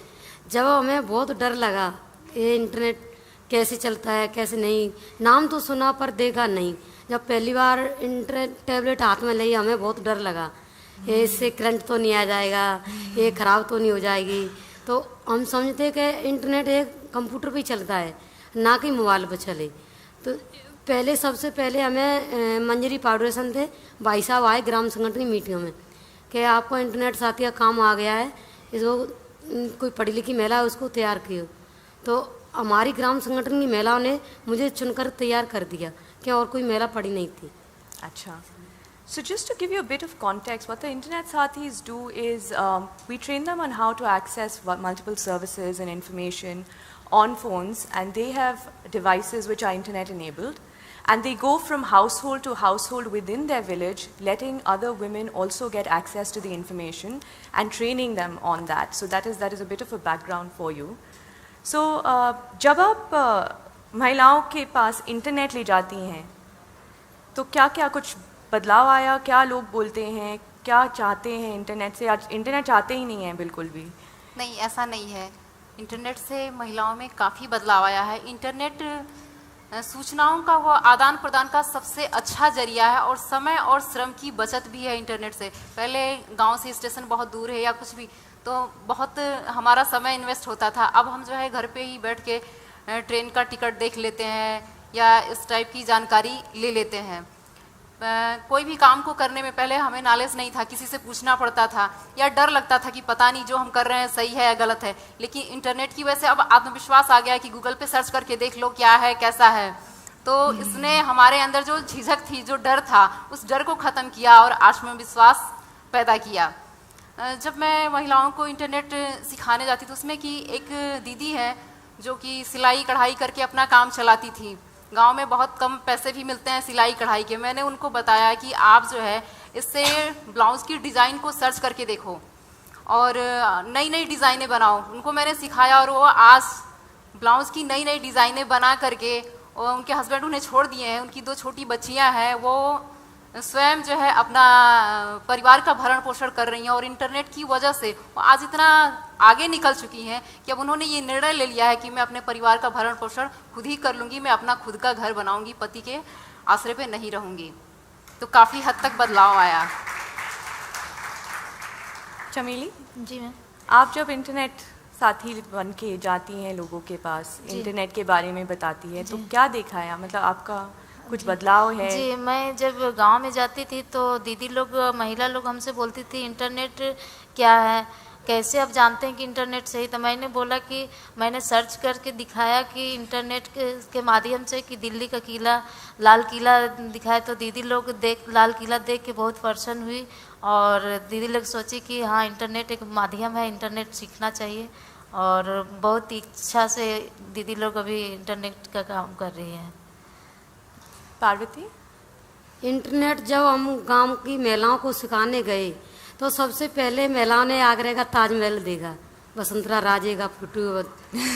जब हमें बहुत डर लगा ये इंटरनेट कैसे चलता है कैसे नहीं, नाम तो सुना पर देखा नहीं। जब पहली बार इंटरनेट टैबलेट हाथ में ली हमें बहुत डर लगा, ये इससे करंट तो नहीं आ जाएगा, ये ख़राब तो नहीं हो जाएगी। तो हम समझते कि इंटरनेट एक कंप्यूटर पे चलता है, ना कि मोबाइल पर चले। तो पहले सबसे पहले हमें मंजरी फाउंडेशन थे, भाई साहब आए ग्राम संगठन की मीटिंग में कि आपको इंटरनेट साथी का काम आ गया है, इसको कोई पढ़ी लिखी महिला है उसको तैयार किया। तो हमारी ग्राम संगठन की महिलाओं ने मुझे चुनकर तैयार कर दिया कि और कोई महिला पढ़ी नहीं थी। अच्छा, so just to give you a bit of context, what the internet sathis do is we train them on how to access multiple services and information on phones, and they have devices which are internet enabled, and they go from household to household within their village, letting other women also get access to the information and training them on that. So that is a bit of a background for you. So जब आप महिलाओं के पास internet ले जाती हैं तो क्या क्या कुछ बदलाव आया, क्या लोग बोलते हैं, क्या चाहते हैं इंटरनेट से? आज इंटरनेट चाहते ही नहीं हैं बिल्कुल भी। नहीं, ऐसा नहीं है। इंटरनेट से महिलाओं में काफ़ी बदलाव आया है। इंटरनेट सूचनाओं का वो आदान प्रदान का सबसे अच्छा जरिया है और समय और श्रम की बचत भी है इंटरनेट से। पहले गांव से स्टेशन बहुत दूर है या कुछ भी तो बहुत हमारा समय इन्वेस्ट होता था। अब हम जो है घर पे ही बैठ के ट्रेन का टिकट देख लेते हैं या इस टाइप की जानकारी ले लेते हैं। कोई भी काम को करने में पहले हमें नॉलेज नहीं था, किसी से पूछना पड़ता था या डर लगता था कि पता नहीं जो हम कर रहे हैं सही है या गलत है। लेकिन इंटरनेट की वजह से अब आत्मविश्वास आ गया है कि गूगल पे सर्च करके देख लो क्या है कैसा है। तो इसने हमारे अंदर जो झिझक थी, जो डर था, उस डर को ख़त्म किया और आत्मविश्वास पैदा किया। जब मैं महिलाओं को इंटरनेट सिखाने जाती थी उसमें कि एक दीदी है जो कि सिलाई कढ़ाई करके अपना काम चलाती थी। गांव में बहुत कम पैसे भी मिलते हैं सिलाई कढ़ाई के। मैंने उनको बताया कि आप जो है इससे ब्लाउज़ की डिज़ाइन को सर्च करके देखो और नई नई डिज़ाइनें बनाओ। उनको मैंने सिखाया और वो आज ब्लाउज़ की नई नई डिज़ाइनें बना करके, और उनके हस्बैंड उन्हें छोड़ दिए हैं, उनकी 2 छोटी बच्चियां हैं, वो स्वयं जो है अपना परिवार का भरण पोषण कर रही हैं। और इंटरनेट की वजह से वो आज इतना आगे निकल चुकी हैं कि अब उन्होंने ये निर्णय ले लिया है कि मैं अपने परिवार का भरण पोषण खुद ही कर लूँगी, मैं अपना खुद का घर बनाऊँगी, पति के आश्रय पे नहीं रहूँगी। तो काफ़ी हद तक बदलाव आया। चमेली जी मैम, आप जब इंटरनेट साथी बन के जाती हैं लोगों के पास, इंटरनेट के बारे में बताती है, तो क्या देखा है? मतलब आपका कुछ बदलाव है? जी, मैं जब गांव में जाती थी तो दीदी लोग, महिला लोग हमसे बोलती थी इंटरनेट क्या है, कैसे आप जानते हैं कि इंटरनेट सही। तो मैंने बोला कि मैंने सर्च करके दिखाया कि इंटरनेट के माध्यम से कि दिल्ली का किला, लाल किला दिखाया। तो दीदी लोग लाल किला देख के बहुत प्रसन्न हुई और दीदी लोग सोची कि हाँ, इंटरनेट एक माध्यम है, इंटरनेट सीखना चाहिए। और बहुत इच्छा से दीदी लोग अभी इंटरनेट का काम कर रही हैं। पार्वती? इंटरनेट जब हम गांव की महिलाओं को सिखाने गए तो सबसे पहले महिलाओं ने आगरा का ताजमहल देखा, वसुंधरा राजे का फोटो,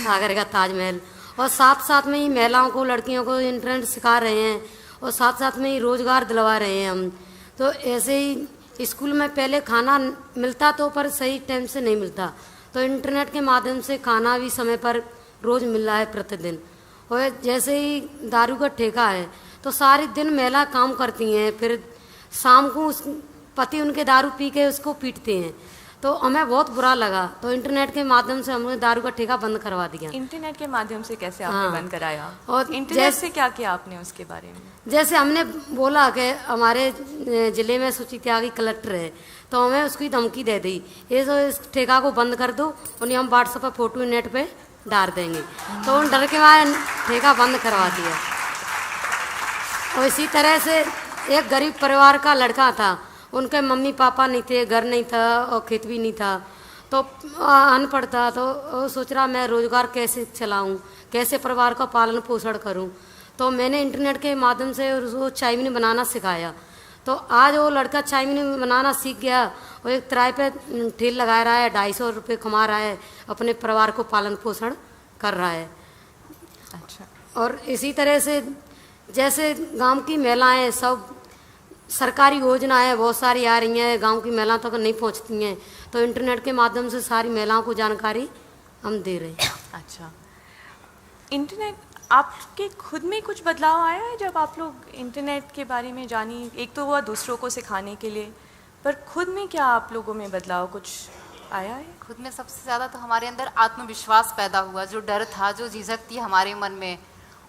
आगरा का ताजमहल। और साथ साथ में ही महिलाओं को, लड़कियों को इंटरनेट सिखा रहे हैं और साथ साथ में ही रोजगार दिलवा रहे हैं हम। तो ऐसे ही स्कूल में पहले खाना मिलता तो पर सही टाइम से नहीं मिलता, तो इंटरनेट के माध्यम से खाना भी समय पर रोज़ मिल रहा है प्रतिदिन। और जैसे ही दारू का ठेका है तो सारे दिन महिला काम करती हैं, फिर शाम को पति उनके दारू पी के उसको पीटते हैं, तो हमें बहुत बुरा लगा। तो इंटरनेट के माध्यम से हमने दारू का ठेका बंद करवा दिया। इंटरनेट के माध्यम से कैसे आपने बंद कराया? और इंटरनेट से क्या किया आपने उसके बारे में? जैसे हमने बोला कि हमारे ज़िले में सूची त्यागी कलेक्टर है, तो हमें उसकी धमकी दे दी, ये तो इस ठेका को बंद कर दो और हम व्हाट्सएप पर फोटो नेट पे डाल देंगे। तो उन डर के बाद ठेका बंद करवा दिया। और इसी तरह से एक गरीब परिवार का लड़का था, उनके मम्मी पापा नहीं थे, घर नहीं था और खेत भी नहीं था, तो अनपढ़ था। तो वो सोच रहा मैं रोज़गार कैसे चलाऊं, कैसे परिवार का पालन पोषण करूं। तो मैंने इंटरनेट के माध्यम से उसको चाउमीन बनाना सिखाया। तो आज वो लड़का चाउमीन बनाना सीख गया और एक किराए पे ठेल लगा रहा है, 250 रुपये कमा रहा है, अपने परिवार को पालन पोषण कर रहा है। अच्छा। और इसी तरह से जैसे गांव की महिलाएं सब, सरकारी योजनाएं बहुत सारी आ रही हैं, गांव की महिलाओं तक नहीं पहुंचती हैं, तो इंटरनेट के माध्यम से सारी महिलाओं को जानकारी हम दे रहे हैं। अच्छा, इंटरनेट आपके खुद में कुछ बदलाव आया है जब आप लोग इंटरनेट के बारे में जानी? एक तो हुआ दूसरों को सिखाने के लिए, पर खुद में क्या आप लोगों में बदलाव कुछ आया है? खुद में सबसे ज़्यादा तो हमारे अंदर आत्मविश्वास पैदा हुआ। जो डर था, जो झिझक थी हमारे मन में,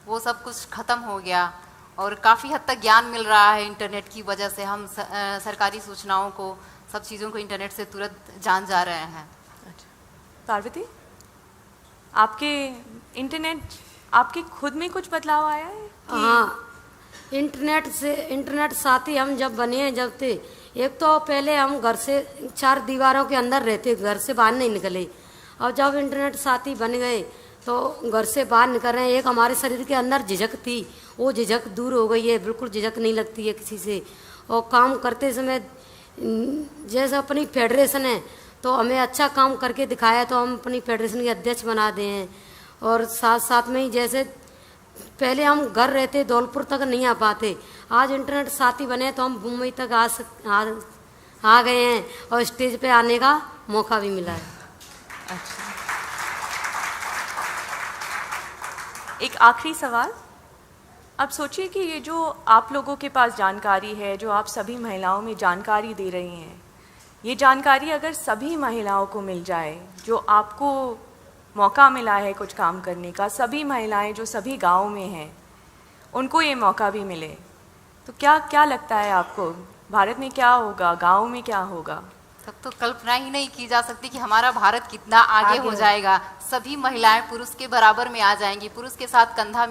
वो सब कुछ ख़त्म हो गया और काफ़ी हद तक ज्ञान मिल रहा है इंटरनेट की वजह से। हम सरकारी सूचनाओं को, सब चीज़ों को इंटरनेट से तुरंत जान जा रहे हैं। अच्छा, पार्वती, आपके आपके खुद में कुछ बदलाव आया है? हाँ, इंटरनेट साथी हम जब बने हैं, जब थे, एक तो पहले हम घर से 4 दीवारों के अंदर रहते, घर से बाहर नहीं निकले। और जब इंटरनेट साथी बन गए तो घर से बाहर निकल रहे हैं। एक हमारे शरीर के अंदर झिझक थी, वो झिझक दूर हो गई है, बिल्कुल झिझक नहीं लगती है किसी से। और काम करते समय जैसे अपनी फेडरेशन है तो हमें अच्छा काम करके दिखाया तो हम अपनी फेडरेशन के अध्यक्ष बना दे हैं। और साथ साथ में ही जैसे पहले हम घर रहते, धौलपुर तक नहीं आ पाते, आज इंटरनेट साथी बने तो हम मुंबई तक आ गए हैं और स्टेज पे आने का मौका भी मिला है। अच्छा, एक आखिरी सवाल। अब सोचिए कि ये जो आप लोगों के पास जानकारी है, जो आप सभी महिलाओं में जानकारी दे रही हैं, ये जानकारी अगर सभी महिलाओं को मिल जाए, जो आपको मौका मिला है कुछ काम करने का, सभी महिलाएं जो सभी गाँव में हैं, उनको ये मौका भी मिले, तो क्या लगता है आपको, भारत में क्या होगा, गाँव में क्या होगा? तब तो कल्पना ही नहीं की जा सकती कि हमारा भारत कितना आगे हो जाएगा। सभी महिलाएं पुरुष के बराबर में आ जाएंगी, पुरुष के साथ कंधा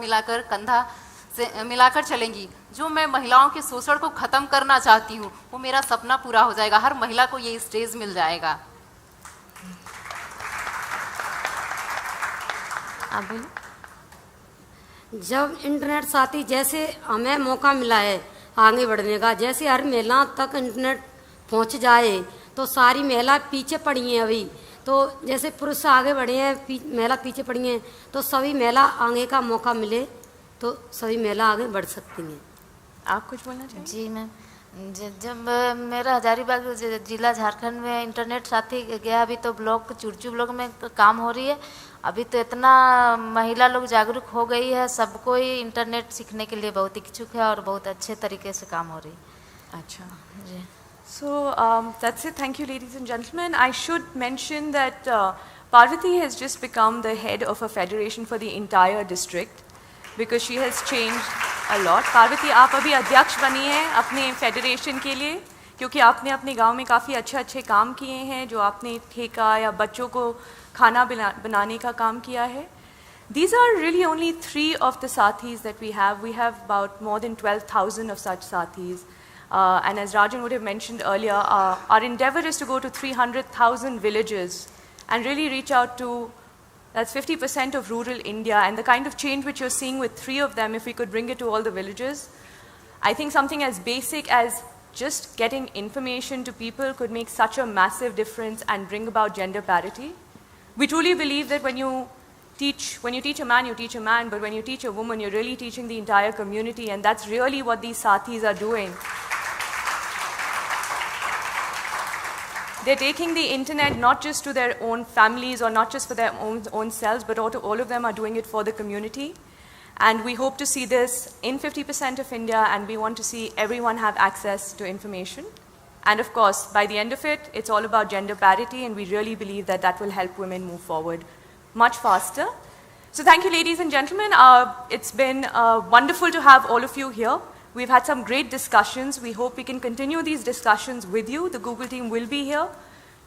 मिलाकर चलेंगी। जो मैं महिलाओं के शोषण को खत्म करना चाहती हूँ, वो मेरा सपना पूरा हो जाएगा। हर महिला को ये स्टेज मिल जाएगा। आप बोलिए। जब इंटरनेट साथी, जैसे हमें मौका मिला है आगे बढ़ने का, जैसे हर महिला तक इंटरनेट पहुंच जाए तो सारी महिला पीछे पड़ी हैं अभी। तो जैसे पुरुष आगे बढ़े हैं, महिला पीछे पड़ी हैं, तो सभी महिला आगे का मौका मिले तो सभी महिला आगे बढ़ सकती हैं। आप कुछ बोलना चाहिए? जी मैम, जब मेरा हजारीबाग जिला झारखंड में इंटरनेट साथी गया, अभी तो ब्लॉक चुरचू ब्लॉक में काम हो रही है। अभी तो इतना महिला लोग जागरूक हो गई है, सबको ही इंटरनेट सीखने के लिए बहुत इच्छुक है और बहुत अच्छे तरीके से काम हो रही है। अच्छा जी। So that's it. Thank you, ladies and gentlemen. I should mention that Parvati has just become the head of a federation for the entire district because she has changed a lot. Parvati आप अभी अध्यक्ष बनी हैं अपने federation के लिए क्योंकि आपने अपने गांव में काफ़ी अच्छे काम किए हैं जो आपने ठेका या बच्चों को खाना बनाने का काम किया है. These are really only 3 of the sathis that we have. We have about more than 12,000 of such sathis. And as Rajan would have mentioned earlier, our endeavor is to go to 300,000 villages and really reach out to, that's 50% of rural India, and the kind of change which you're seeing with 3 of them, if we could bring it to all the villages, I think something as basic as just getting information to people could make such a massive difference and bring about gender parity. We truly believe that when you teach a man, you teach a man, but when you teach a woman, you're really teaching the entire community, and that's really what these sathis are doing. They're taking the internet not just to their own families or not just for their own selves, but all of them are doing it for the community. And we hope to see this in 50% of India, and we want to see everyone have access to information. And of course, by the end of it, it's all about gender parity, and we really believe that that will help women move forward much faster. So thank you, ladies and gentlemen. It's been wonderful to have all of you here. We've had some great discussions. We hope we can continue these discussions with you. The Google team will be here.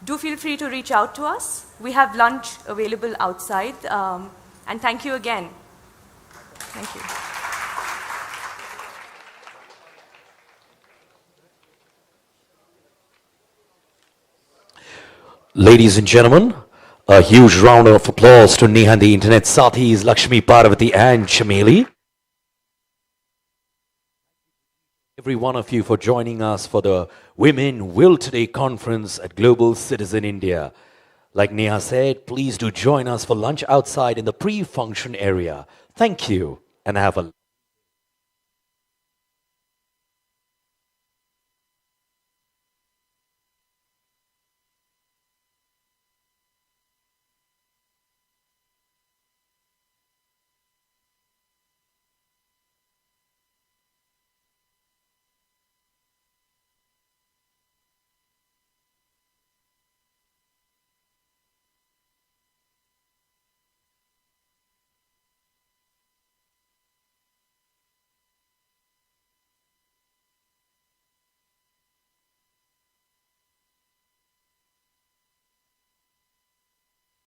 Do feel free to reach out to us. We have lunch available outside. And thank you again. Thank you. Ladies and gentlemen, a huge round of applause to Neha and the Internet Sathis, Lakshmi, Parvati and Chameli. Every one of you for joining us for the Womenwill Today conference at Global Citizen India. Like Neha said, please do join us for lunch outside in the pre-function area. Thank you and have a